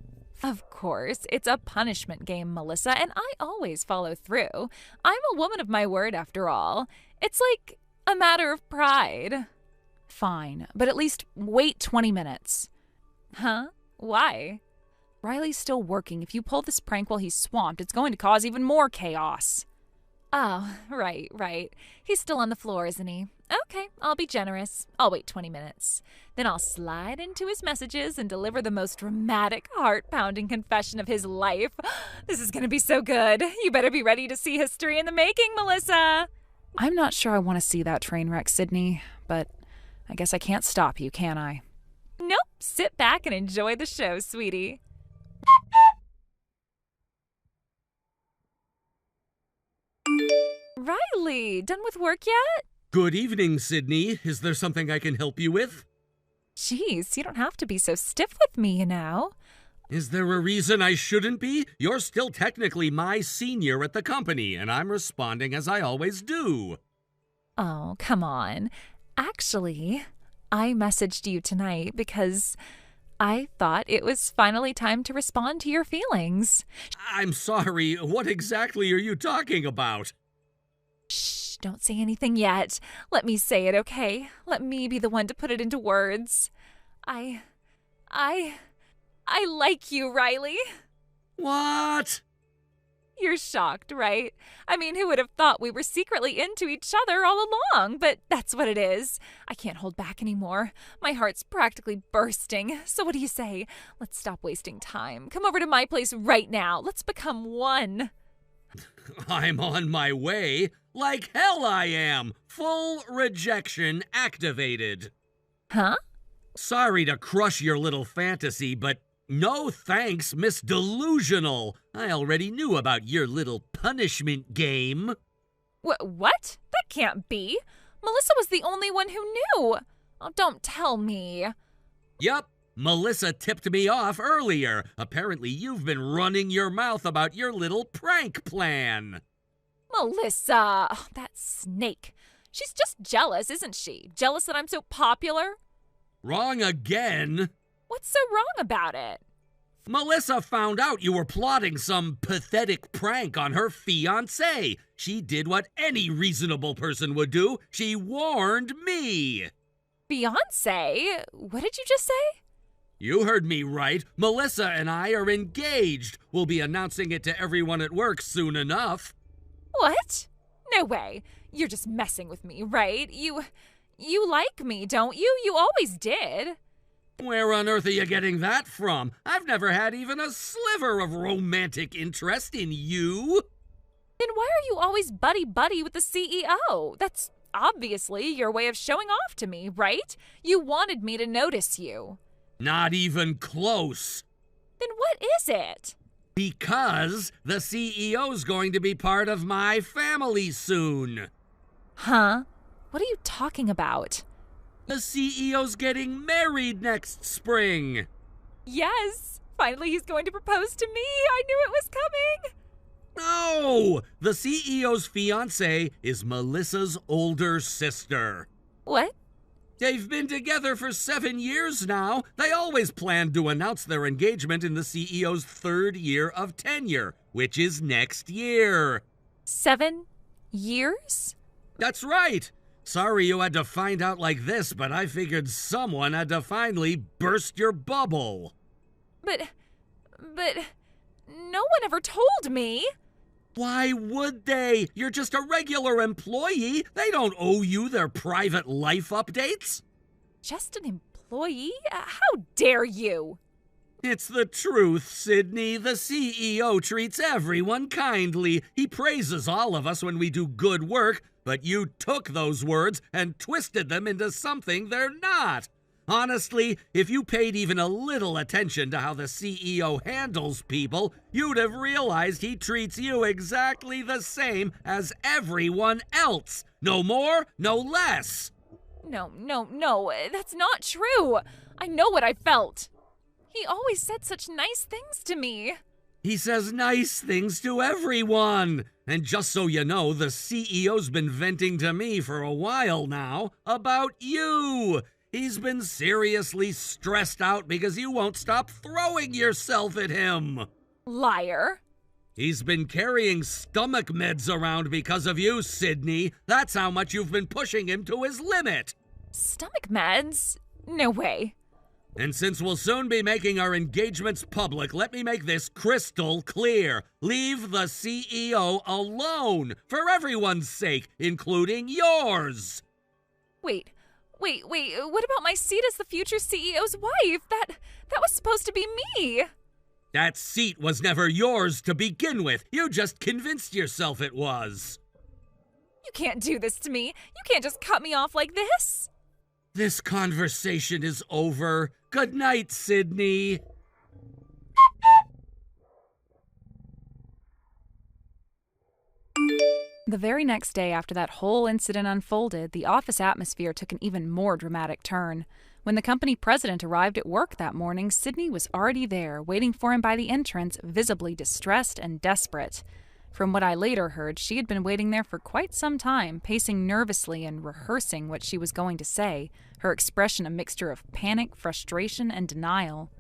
Of course. It's a punishment game, Melissa, and I always follow through. I'm a woman of my word, after all. It's like a matter of pride. Fine, but at least wait 20 minutes. Huh? Why? Riley's still working. If you pull this prank while he's swamped, it's going to cause even more chaos. Oh, right. He's still on the floor, isn't he? Okay, I'll be generous. I'll wait 20 minutes. Then I'll slide into his messages and deliver the most dramatic, heart-pounding confession of his life. This is going to be so good. You better be ready to see history in the making, Melissa. I'm not sure I want to see that train wreck, Sydney, but I guess I can't stop you, can I? Nope. Sit back and enjoy the show, sweetie. Riley, done with work yet? Good evening, Sydney. Is there something I can help you with? Jeez, you don't have to be so stiff with me, you know. Is there a reason I shouldn't be? You're still technically my senior at the company, and I'm responding as I always do. Oh, come on. Actually, I messaged you tonight because I thought it was finally time to respond to your feelings. I'm sorry, what exactly are you talking about? Shh, don't say anything yet. Let me say it, okay? Let me be the one to put it into words. I like you, Riley. What? You're shocked, right? I mean, who would have thought we were secretly into each other all along? But that's what it is. I can't hold back anymore. My heart's practically bursting. So what do you say? Let's stop wasting time. Come over to my place right now. Let's become one. I'm on my way. Like hell I am. Full rejection activated. Huh? Sorry to crush your little fantasy, but No thanks, Miss Delusional. I already knew about your little punishment game. What? That can't be. Melissa was the only one who knew. Oh, don't tell me. Yup, Melissa tipped me off earlier. Apparently you've been running your mouth about your little prank plan. Melissa, oh, that snake. She's just jealous, isn't she? Jealous that I'm so popular? Wrong again. What's so wrong about it? Melissa found out you were plotting some pathetic prank on her fiancé. She did what any reasonable person would do. She warned me. Fiancé? What did you just say? You heard me right. Melissa and I are engaged. We'll be announcing it to everyone at work soon enough. What? No way. You're just messing with me, right? You like me, don't you? You always did. Where on earth are you getting that from? I've never had even a sliver of romantic interest in you. Then why are you always buddy-buddy with the CEO? That's obviously your way of showing off to me, right? You wanted me to notice you. Not even close. Then what is it? Because the CEO's going to be part of my family soon. Huh? What are you talking about? The CEO's getting married next spring. Yes! Finally he's going to propose to me! I knew it was coming! No! The CEO's fiancée is Melissa's older sister. What? They've been together for 7 years now. They always planned to announce their engagement in the CEO's 3rd year of tenure, which is next year. 7 years? That's right. Sorry you had to find out like this, but I figured someone had to finally burst your bubble. But no one ever told me. Why would they? You're just a regular employee. They don't owe you their private life updates. Just an employee? How dare you? It's the truth, Sydney. The CEO treats everyone kindly. He praises all of us when we do good work, but you took those words and twisted them into something they're not. Honestly, if you paid even a little attention to how the CEO handles people, you'd have realized he treats you exactly the same as everyone else. No more, no less. No, that's not true. I know what I felt. He always said such nice things to me. He says nice things to everyone. And just so you know, the CEO's been venting to me for a while now about you. He's been seriously stressed out because you won't stop throwing yourself at him. Liar. He's been carrying stomach meds around because of you, Sydney. That's how much you've been pushing him to his limit. Stomach meds? No way. And since we'll soon be making our engagements public, let me make this crystal clear. Leave the CEO alone, for everyone's sake, including yours. Wait, what about my seat as the future CEO's wife? That was supposed to be me. That seat was never yours to begin with. You just convinced yourself it was. You can't do this to me. You can't just cut me off like this. This conversation is over. Good night, Sydney. The very next day after that whole incident unfolded, the office atmosphere took an even more dramatic turn. When the company president arrived at work that morning, Sydney was already there, waiting for him by the entrance, visibly distressed and desperate. From what I later heard, she had been waiting there for quite some time, pacing nervously and rehearsing what she was going to say, her expression a mixture of panic, frustration, and denial.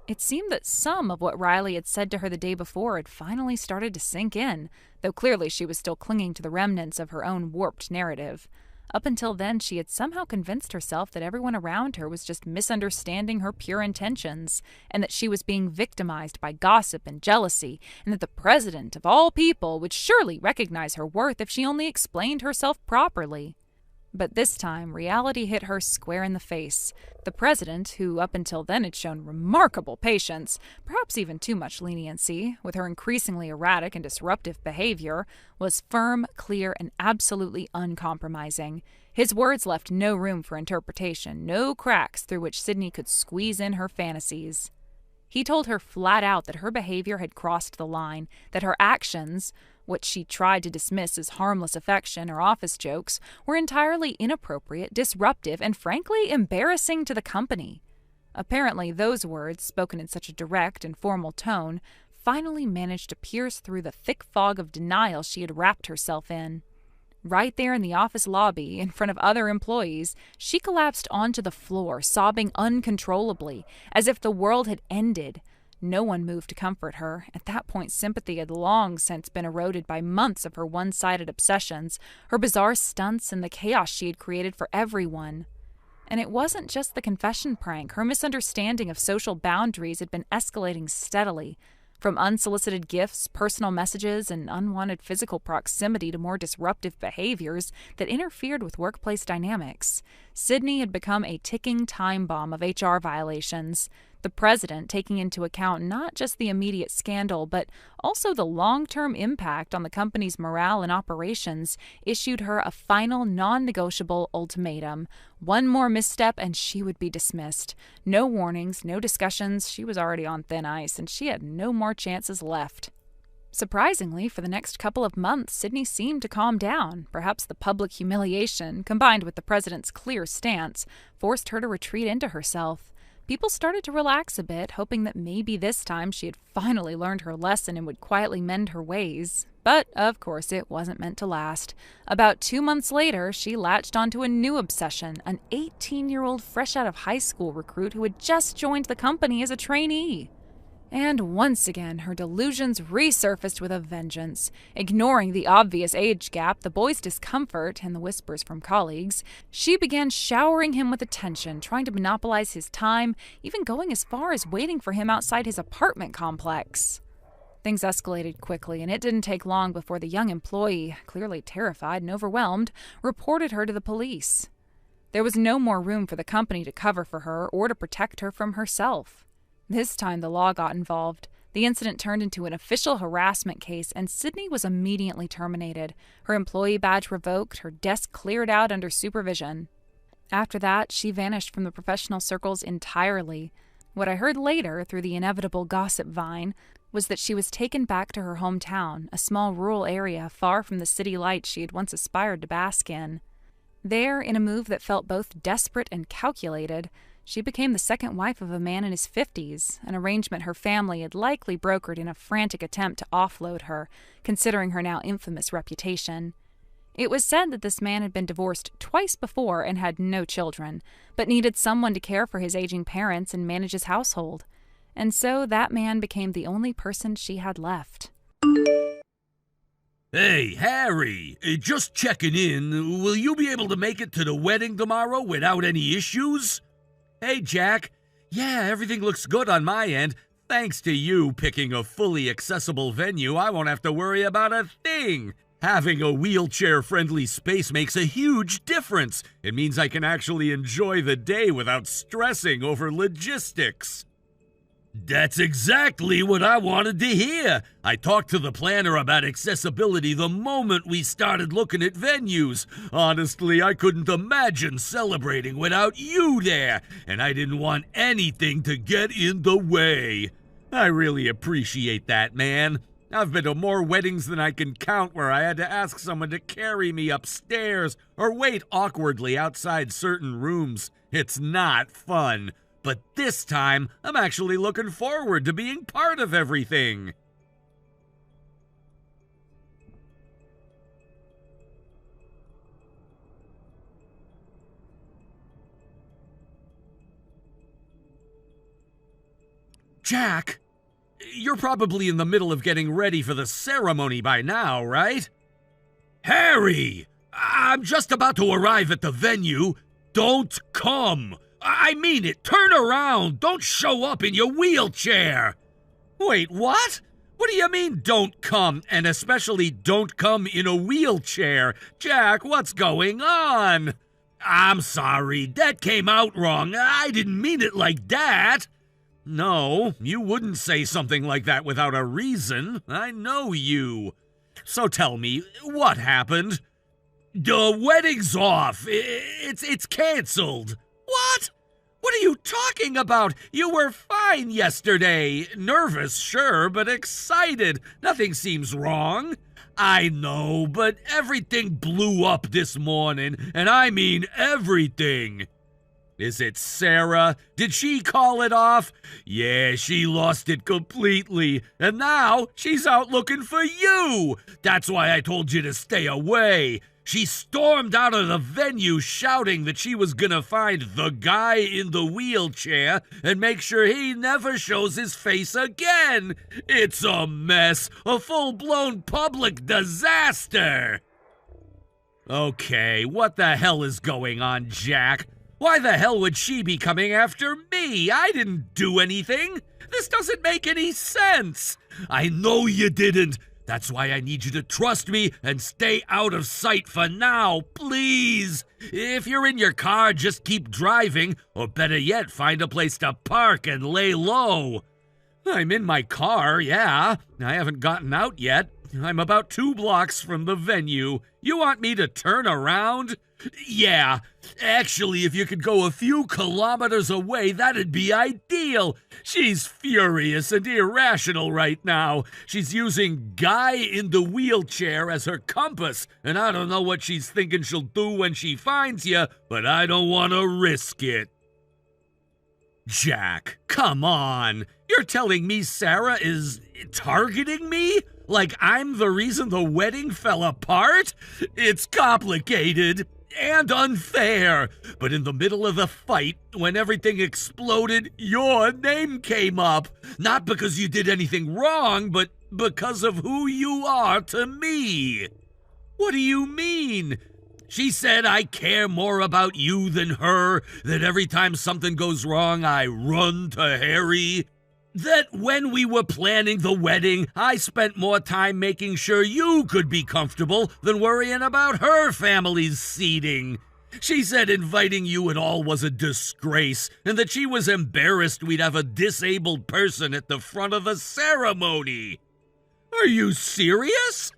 It seemed that some of what Riley had said to her the day before had finally started to sink in, though clearly she was still clinging to the remnants of her own warped narrative. Up until then, she had somehow convinced herself that everyone around her was just misunderstanding her pure intentions, and that she was being victimized by gossip and jealousy, and that the president, of all people, would surely recognize her worth if she only explained herself properly. But this time, reality hit her square in the face. The president, who up until then had shown remarkable patience, perhaps even too much leniency, with her increasingly erratic and disruptive behavior, was firm, clear, and absolutely uncompromising. His words left no room for interpretation, no cracks through which Sydney could squeeze in her fantasies. He told her flat out that her behavior had crossed the line, that her actions, which she tried to dismiss as harmless affection or office jokes, were entirely inappropriate, disruptive, and frankly embarrassing to the company. Apparently, those words, spoken in such a direct and formal tone, finally managed to pierce through the thick fog of denial she had wrapped herself in. Right there in the office lobby, in front of other employees, she collapsed onto the floor, sobbing uncontrollably, as if the world had ended. No one moved to comfort her. At that point, sympathy had long since been eroded by months of her one-sided obsessions, her bizarre stunts, and the chaos she had created for everyone. And it wasn't just the confession prank. Her misunderstanding of social boundaries had been escalating steadily. From unsolicited gifts, personal messages, and unwanted physical proximity to more disruptive behaviors that interfered with workplace dynamics, Sydney had become a ticking time bomb of HR violations. The president, taking into account not just the immediate scandal, but also the long-term impact on the company's morale and operations, issued her a final non-negotiable ultimatum. One more misstep and she would be dismissed. No warnings, no discussions. She was already on thin ice, and she had no more chances left. Surprisingly, for the next couple of months, Sydney seemed to calm down. Perhaps the public humiliation, combined with the president's clear stance, forced her to retreat into herself. People started to relax a bit, hoping that maybe this time she had finally learned her lesson and would quietly mend her ways. But, of course, it wasn't meant to last. About 2 months later, she latched onto a new obsession, an 18-year-old fresh out of high school recruit who had just joined the company as a trainee. And once again, her delusions resurfaced with a vengeance. Ignoring the obvious age gap, the boy's discomfort, and the whispers from colleagues, she began showering him with attention, trying to monopolize his time, even going as far as waiting for him outside his apartment complex. Things escalated quickly, and it didn't take long before the young employee, clearly terrified and overwhelmed, reported her to the police. There was no more room for the company to cover for her or to protect her from herself. This time the law got involved. The incident turned into an official harassment case, and Sydney was immediately terminated. Her employee badge revoked, her desk cleared out under supervision. After that, she vanished from the professional circles entirely. What I heard later, through the inevitable gossip vine, was that she was taken back to her hometown, a small rural area far from the city lights she had once aspired to bask in. There, in a move that felt both desperate and calculated, she became the second wife of a man in his 50s, an arrangement her family had likely brokered in a frantic attempt to offload her, considering her now infamous reputation. It was said that this man had been divorced twice before and had no children, but needed someone to care for his aging parents and manage his household. And so that man became the only person she had left. Hey, Harry, just checking in. Will you be able to make it to the wedding tomorrow without any issues? Hey, Jack. Yeah, everything looks good on my end. Thanks to you picking a fully accessible venue, I won't have to worry about a thing. Having a wheelchair-friendly space makes a huge difference. It means I can actually enjoy the day without stressing over logistics. That's exactly what I wanted to hear. I talked to the planner about accessibility the moment we started looking at venues. Honestly, I couldn't imagine celebrating without you there, and I didn't want anything to get in the way. I really appreciate that, man. I've been to more weddings than I can count where I had to ask someone to carry me upstairs or wait awkwardly outside certain rooms. It's not fun. But this time, I'm actually looking forward to being part of everything. Jack, you're probably in the middle of getting ready for the ceremony by now, right? Harry, I'm just about to arrive at the venue. Don't come. I mean it. Turn around. Don't show up in your wheelchair. Wait, what? What do you mean, don't come, and especially don't come in a wheelchair? Jack, what's going on? I'm sorry. That came out wrong. I didn't mean it like that. No, you wouldn't say something like that without a reason. I know you. So tell me, what happened? The wedding's off. It's canceled. What? What are you talking about? You were fine yesterday. Nervous, sure, but excited. Nothing seems wrong. I know, but everything blew up this morning, and I mean everything. Is it Sarah? Did she call it off? Yeah, she lost it completely, and now she's out looking for you. That's why I told you to stay away. She stormed out of the venue shouting that she was gonna find the guy in the wheelchair and make sure he never shows his face again. It's a mess, a full-blown public disaster. Okay, what the hell is going on, Jack? Why the hell would she be coming after me? I didn't do anything. This doesn't make any sense. I know you didn't. That's why I need you to trust me and stay out of sight for now, please. If you're in your car, just keep driving, or better yet, find a place to park and lay low. I'm in my car, yeah. I haven't gotten out yet. I'm about 2 blocks from the venue. You want me to turn around? Yeah, actually, if you could go a few kilometers away, that'd be ideal. She's furious and irrational right now. She's using guy in the wheelchair as her compass, and I don't know what she's thinking she'll do when she finds you, but I don't want to risk it. Jack, come on. You're telling me Sarah is targeting me? Like I'm the reason the wedding fell apart? It's complicated and unfair, but in the middle of the fight, when everything exploded, your name came up. Not because you did anything wrong, but because of who you are to me. What do you mean? She said I care more about you than her, that every time something goes wrong, I run to Harry. That when we were planning the wedding, I spent more time making sure you could be comfortable than worrying about her family's seating. She said inviting you at all was a disgrace, and that she was embarrassed we'd have a disabled person at the front of the ceremony. Are you serious?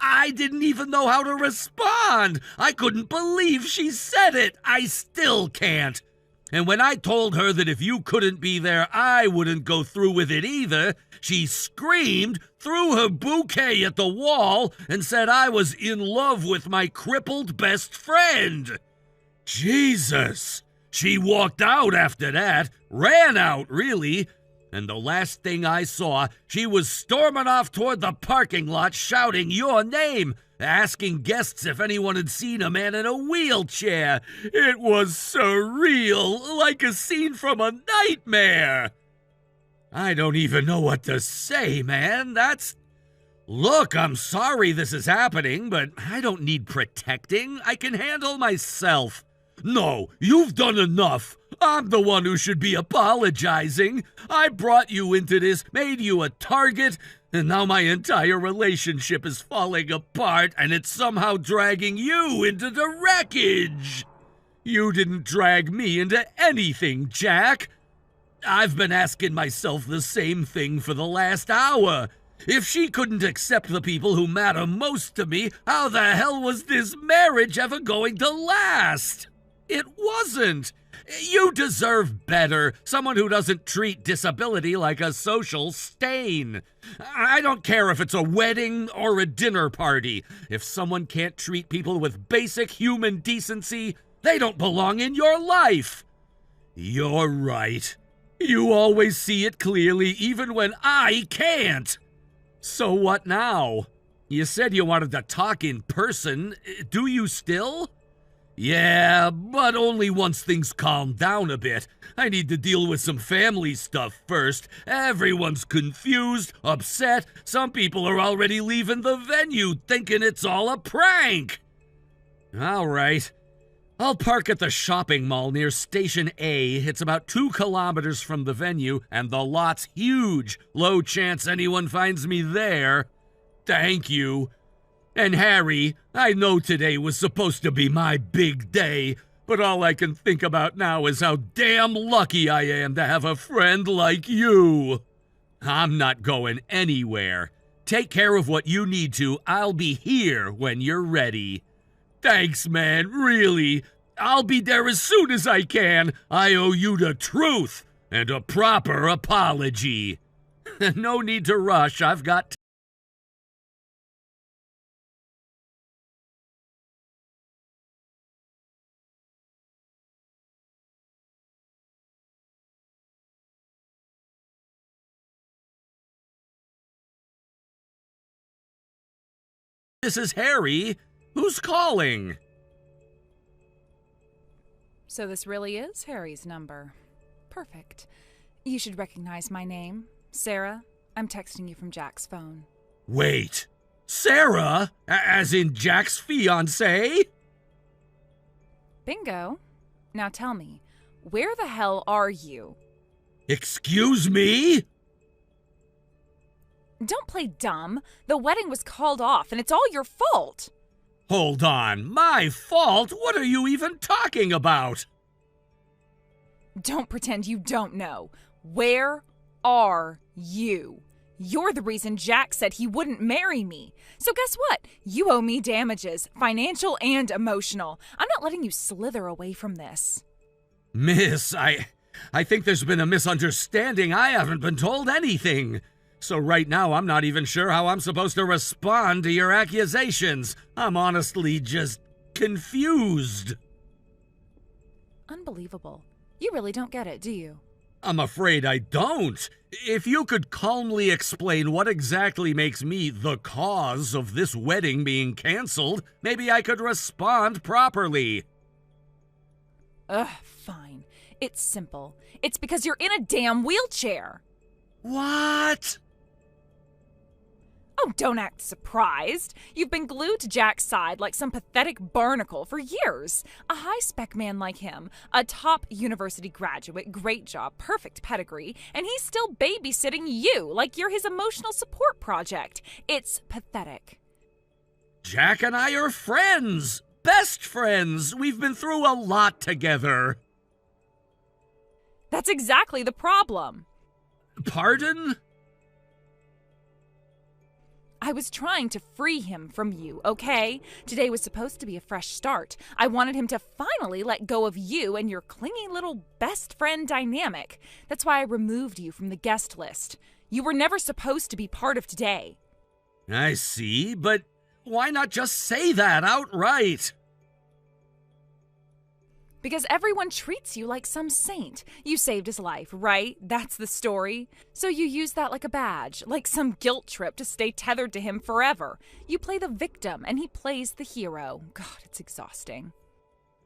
I didn't even know how to respond. I couldn't believe she said it. I still can't. And when I told her that if you couldn't be there, I wouldn't go through with it either, she screamed, threw her bouquet at the wall, and said I was in love with my crippled best friend. Jesus! She walked out after that, ran out, really. And the last thing I saw, she was storming off toward the parking lot shouting your name, asking guests if anyone had seen a man in a wheelchair. It was surreal, like a scene from a nightmare. I don't even know what to say, man. Look, I'm sorry this is happening, but I don't need protecting. I can handle myself. No, you've done enough. I'm the one who should be apologizing. I brought you into this, made you a target, and now my entire relationship is falling apart, and it's somehow dragging you into the wreckage. You didn't drag me into anything, Jack. I've been asking myself the same thing for the last hour. If she couldn't accept the people who matter most to me, how the hell was this marriage ever going to last? It wasn't. You deserve better. Someone who doesn't treat disability like a social stain. I don't care if it's a wedding or a dinner party. If someone can't treat people with basic human decency, they don't belong in your life. You're right. You always see it clearly, even when I can't. So what now? You said you wanted to talk in person. Do you still? Yeah, but only once things calm down a bit. I need to deal with some family stuff first. Everyone's confused, upset. Some people are already leaving the venue thinking it's all a prank. All right. I'll park at the shopping mall near Station A. It's about 2 kilometers from the venue, and the lot's huge. Low chance anyone finds me there. Thank you. And Harry, I know today was supposed to be my big day, but all I can think about now is how damn lucky I am to have a friend like you. I'm not going anywhere. Take care of what you need to. I'll be here when you're ready. Thanks, man, really. I'll be there as soon as I can. I owe you the truth and a proper apology. No need to rush. I've got This is Harry. Who's calling? So this really is Harry's number. Perfect. You should recognize my name. Sarah, I'm texting you from Jack's phone. Wait. Sarah? As in Jack's fiancée? Bingo. Now tell me, where the hell are you? Excuse me? Don't play dumb. The wedding was called off, and it's all your fault. Hold on. My fault? What are you even talking about? Don't pretend you don't know. Where are you? You're the reason Jack said he wouldn't marry me. So guess what? You owe me damages, financial and emotional. I'm not letting you slither away from this. Miss, I think there's been a misunderstanding. I haven't been told anything. So right now, I'm not even sure how I'm supposed to respond to your accusations. I'm honestly just confused. Unbelievable. You really don't get it, do you? I'm afraid I don't. If you could calmly explain what exactly makes me the cause of this wedding being canceled, maybe I could respond properly. Ugh, fine. It's simple. It's because you're in a damn wheelchair. What? Oh, don't act surprised. You've been glued to Jack's side like some pathetic barnacle for years. A high-spec man like him, a top university graduate, great job, perfect pedigree, and he's still babysitting you like you're his emotional support project. It's pathetic. Jack and I are friends. Best friends. We've been through a lot together. That's exactly the problem. Pardon? I was trying to free him from you, okay? Today was supposed to be a fresh start. I wanted him to finally let go of you and your clingy little best friend dynamic. That's why I removed you from the guest list. You were never supposed to be part of today. I see, but why not just say that outright? Because everyone treats you like some saint. You saved his life, right? That's the story. So you use that like a badge, like some guilt trip to stay tethered to him forever. You play the victim, and he plays the hero. God, it's exhausting.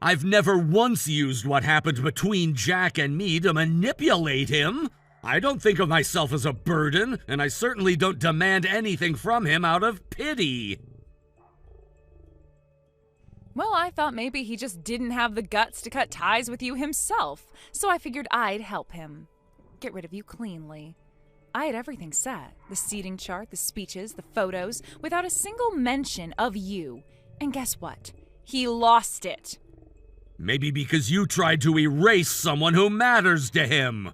I've never once used what happened between Jack and me to manipulate him. I don't think of myself as a burden, and I certainly don't demand anything from him out of pity. Well, I thought maybe he just didn't have the guts to cut ties with you himself, so I figured I'd help him. Get rid of you cleanly. I had everything set. The seating chart, the speeches, the photos, without a single mention of you. And guess what? He lost it. Maybe because you tried to erase someone who matters to him.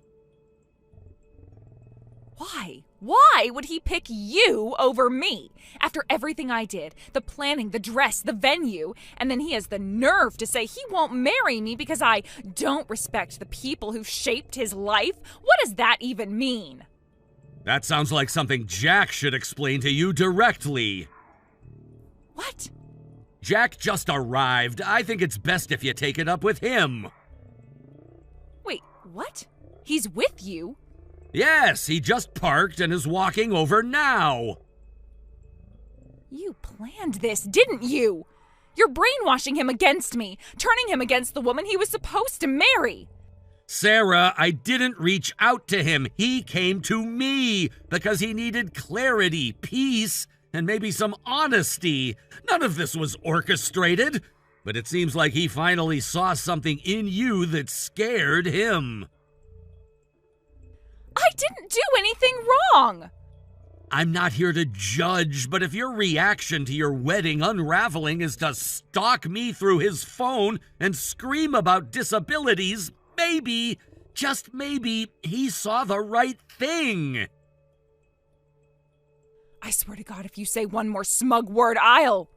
Why? Why would he pick you over me? After everything I did, the planning, the dress, the venue, and then he has the nerve to say he won't marry me because I don't respect the people who've shaped his life? What does that even mean? That sounds like something Jack should explain to you directly. What? Jack just arrived. I think it's best if you take it up with him. Wait, what? He's with you? Yes, he just parked and is walking over now. You planned this, didn't you? You're brainwashing him against me, turning him against the woman he was supposed to marry. Sarah, I didn't reach out to him. He came to me because he needed clarity, peace, and maybe some honesty. None of this was orchestrated, but it seems like he finally saw something in you that scared him. I didn't do anything wrong! I'm not here to judge, but if your reaction to your wedding unraveling is to stalk me through his phone and scream about disabilities, maybe, just maybe, he saw the right thing. I swear to God, if you say one more smug word, I'll...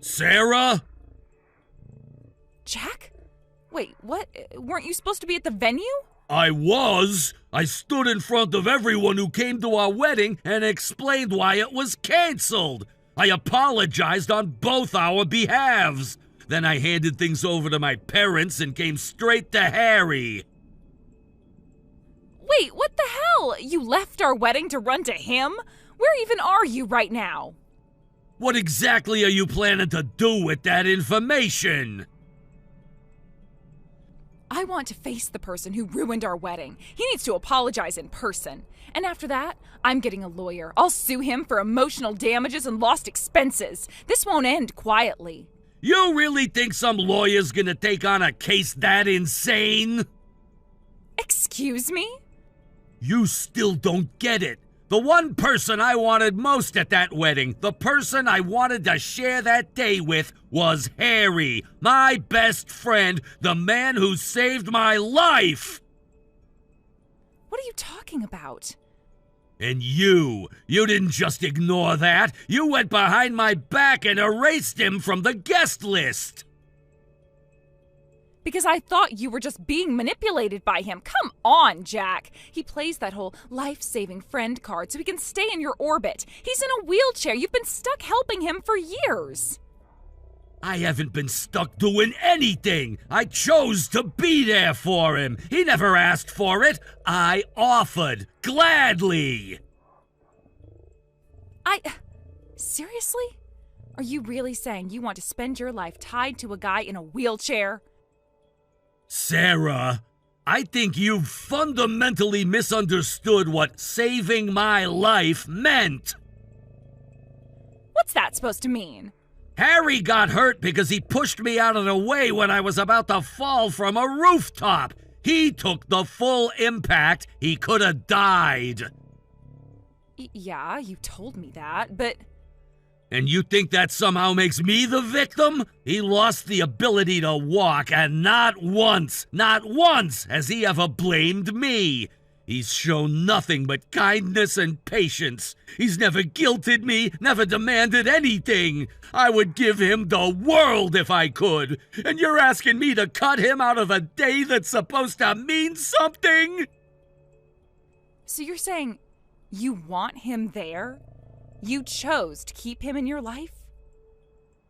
Sarah? Jack? Wait, what? Weren't you supposed to be at the venue? I was. I stood in front of everyone who came to our wedding and explained why it was canceled. I apologized on both our behalves. Then I handed things over to my parents and came straight to Harry. Wait, what the hell? You left our wedding to run to him? Where even are you right now? What exactly are you planning to do with that information? I want to face the person who ruined our wedding. He needs to apologize in person. And after that, I'm getting a lawyer. I'll sue him for emotional damages and lost expenses. This won't end quietly. You really think some lawyer's gonna take on a case that insane? Excuse me? You still don't get it. The one person I wanted most at that wedding, the person I wanted to share that day with, was Harry, my best friend, the man who saved my life. What are you talking about? And you didn't just ignore that. You went behind my back and erased him from the guest list. Because I thought you were just being manipulated by him. Come on, Jack. He plays that whole life-saving friend card so he can stay in your orbit. He's in a wheelchair. You've been stuck helping him for years. I haven't been stuck doing anything. I chose to be there for him. He never asked for it. I offered, gladly. Seriously? Are you really saying you want to spend your life tied to a guy in a wheelchair? Sarah, I think you've fundamentally misunderstood what saving my life meant. What's that supposed to mean? Harry got hurt because he pushed me out of the way when I was about to fall from a rooftop. He took the full impact. He could have died. Yeah, you told me that, but... And you think that somehow makes me the victim? He lost the ability to walk, and not once has he ever blamed me. He's shown nothing but kindness and patience. He's never guilted me, never demanded anything. I would give him the world if I could. And you're asking me to cut him out of a day that's supposed to mean something? So you're saying you want him there? You chose to keep him in your life?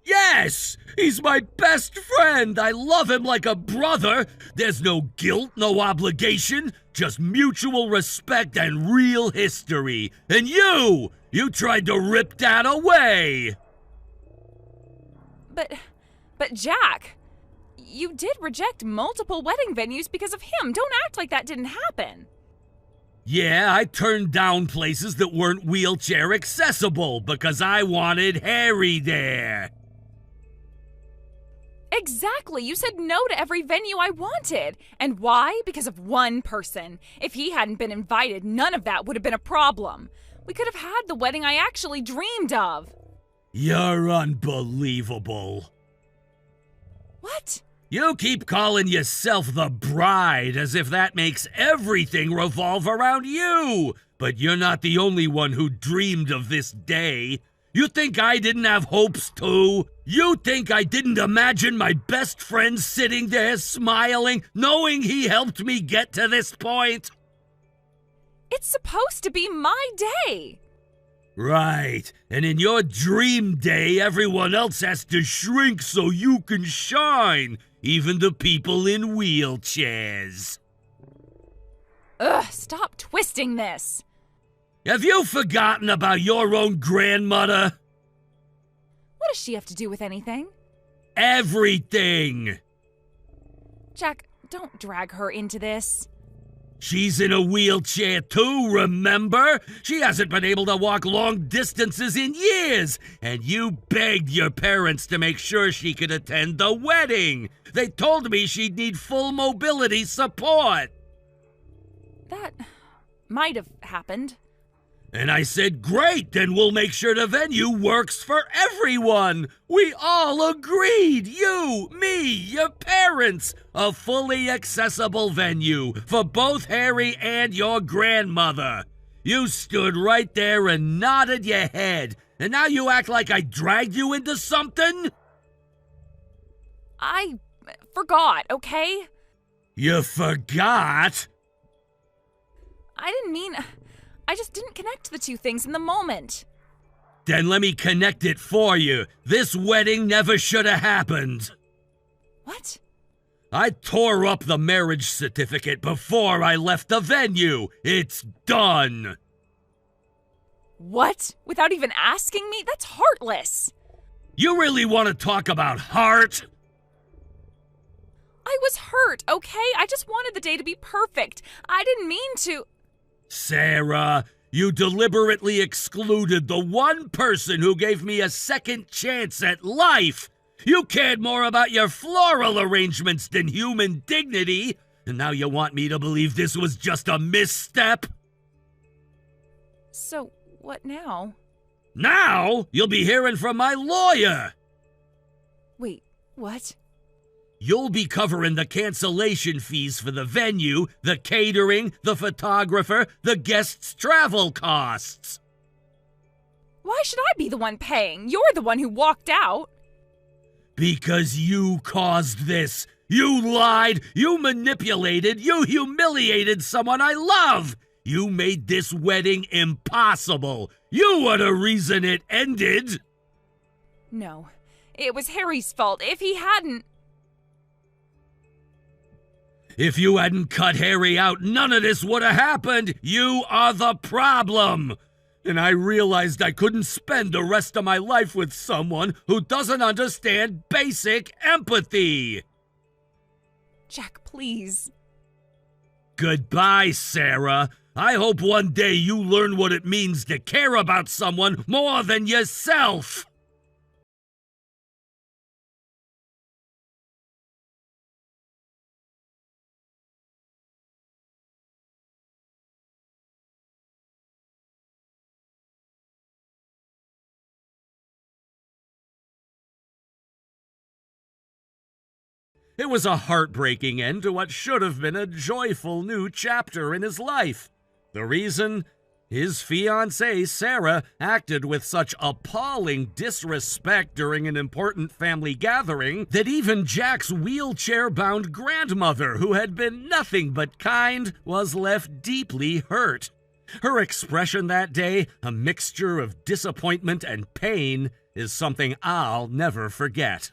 Yes! He's my best friend! I love him like a brother! There's no guilt, no obligation, just mutual respect and real history. And you tried to rip that away! But Jack, you did reject multiple wedding venues because of him. Don't act like that didn't happen. Yeah, I turned down places that weren't wheelchair accessible because I wanted Harry there. Exactly. You said no to every venue I wanted. And why? Because of one person. If he hadn't been invited, none of that would have been a problem. We could have had the wedding I actually dreamed of. You're unbelievable. What? You keep calling yourself the bride as if that makes everything revolve around you. But you're not the only one who dreamed of this day. You think I didn't have hopes too? You think I didn't imagine my best friend sitting there smiling, knowing he helped me get to this point? It's supposed to be my day. Right, and in your dream day, everyone else has to shrink so you can shine, even the people in wheelchairs. Ugh, stop twisting this. Have you forgotten about your own grandmother? What does she have to do with anything? Everything! Jack, don't drag her into this. She's in a wheelchair too, remember? She hasn't been able to walk long distances in years, and you begged your parents to make sure she could attend the wedding. They told me she'd need full mobility support. That might have happened. And I said, great, then we'll make sure the venue works for everyone. We all agreed, you, me, your parents, a fully accessible venue for both Harry and your grandmother. You stood right there and nodded your head, and now you act like I dragged you into something? I forgot, okay? You forgot? I didn't mean... I just didn't connect the two things in the moment. Then let me connect it for you. This wedding never should have happened. What? I tore up the marriage certificate before I left the venue. It's done. What? Without even asking me? That's heartless. You really want to talk about heart? I was hurt, okay? I just wanted the day to be perfect. I didn't mean to... Sarah, you deliberately excluded the one person who gave me a second chance at life. You cared more about your floral arrangements than human dignity. And now you want me to believe this was just a misstep? So, what now? Now, you'll be hearing from my lawyer. Wait, what? You'll be covering the cancellation fees for the venue, the catering, the photographer, the guests' travel costs. Why should I be the one paying? You're the one who walked out. Because you caused this. You lied, you manipulated, you humiliated someone I love. You made this wedding impossible. You were the reason it ended. No, it was Harry's fault. If he hadn't... If you hadn't cut Harry out, none of this would have happened. You are the problem. And I realized I couldn't spend the rest of my life with someone who doesn't understand basic empathy. Jack, please. Goodbye, Sarah. I hope one day you learn what it means to care about someone more than yourself. It was a heartbreaking end to what should have been a joyful new chapter in his life. The reason? His fiancée, Sarah, acted with such appalling disrespect during an important family gathering that even Jack's wheelchair-bound grandmother, who had been nothing but kind, was left deeply hurt. Her expression that day, a mixture of disappointment and pain, is something I'll never forget.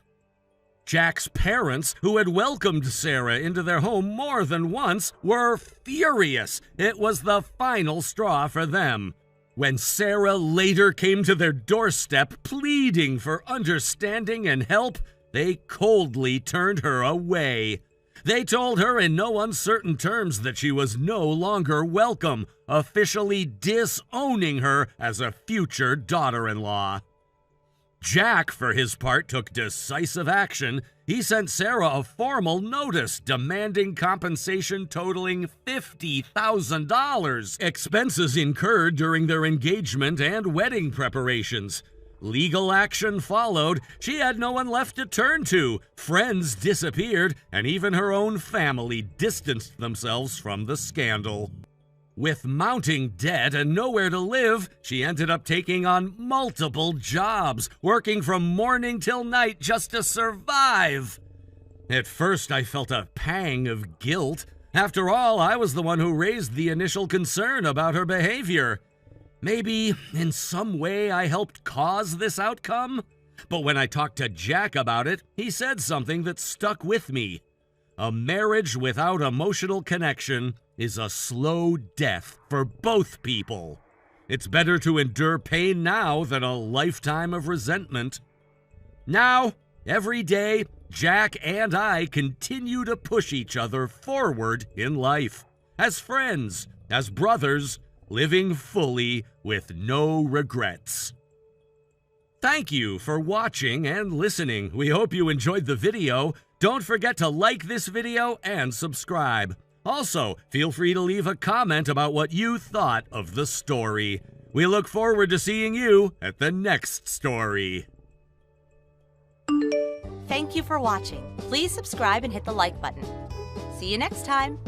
Jack's parents, who had welcomed Sarah into their home more than once, were furious. It was the final straw for them. When Sarah later came to their doorstep pleading for understanding and help, they coldly turned her away. They told her in no uncertain terms that she was no longer welcome, officially disowning her as a future daughter-in-law. Jack, for his part, took decisive action. He sent Sarah a formal notice demanding compensation totaling $50,000, expenses incurred during their engagement and wedding preparations. Legal action followed. She had no one left to turn to. Friends disappeared, and even her own family distanced themselves from the scandal. With mounting debt and nowhere to live, she ended up taking on multiple jobs, working from morning till night just to survive. At first, I felt a pang of guilt. After all, I was the one who raised the initial concern about her behavior. Maybe, in some way, I helped cause this outcome? But when I talked to Jack about it, he said something that stuck with me. A marriage without emotional connection is a slow death for both people. It's better to endure pain now than a lifetime of resentment. Now, every day, Jack and I continue to push each other forward in life. As friends, as brothers, living fully with no regrets. Thank you for watching and listening. We hope you enjoyed the video. Don't forget to like this video and subscribe. Also, feel free to leave a comment about what you thought of the story. We look forward to seeing you at the next story. Thank you for watching. Please subscribe and hit the like button. See you next time.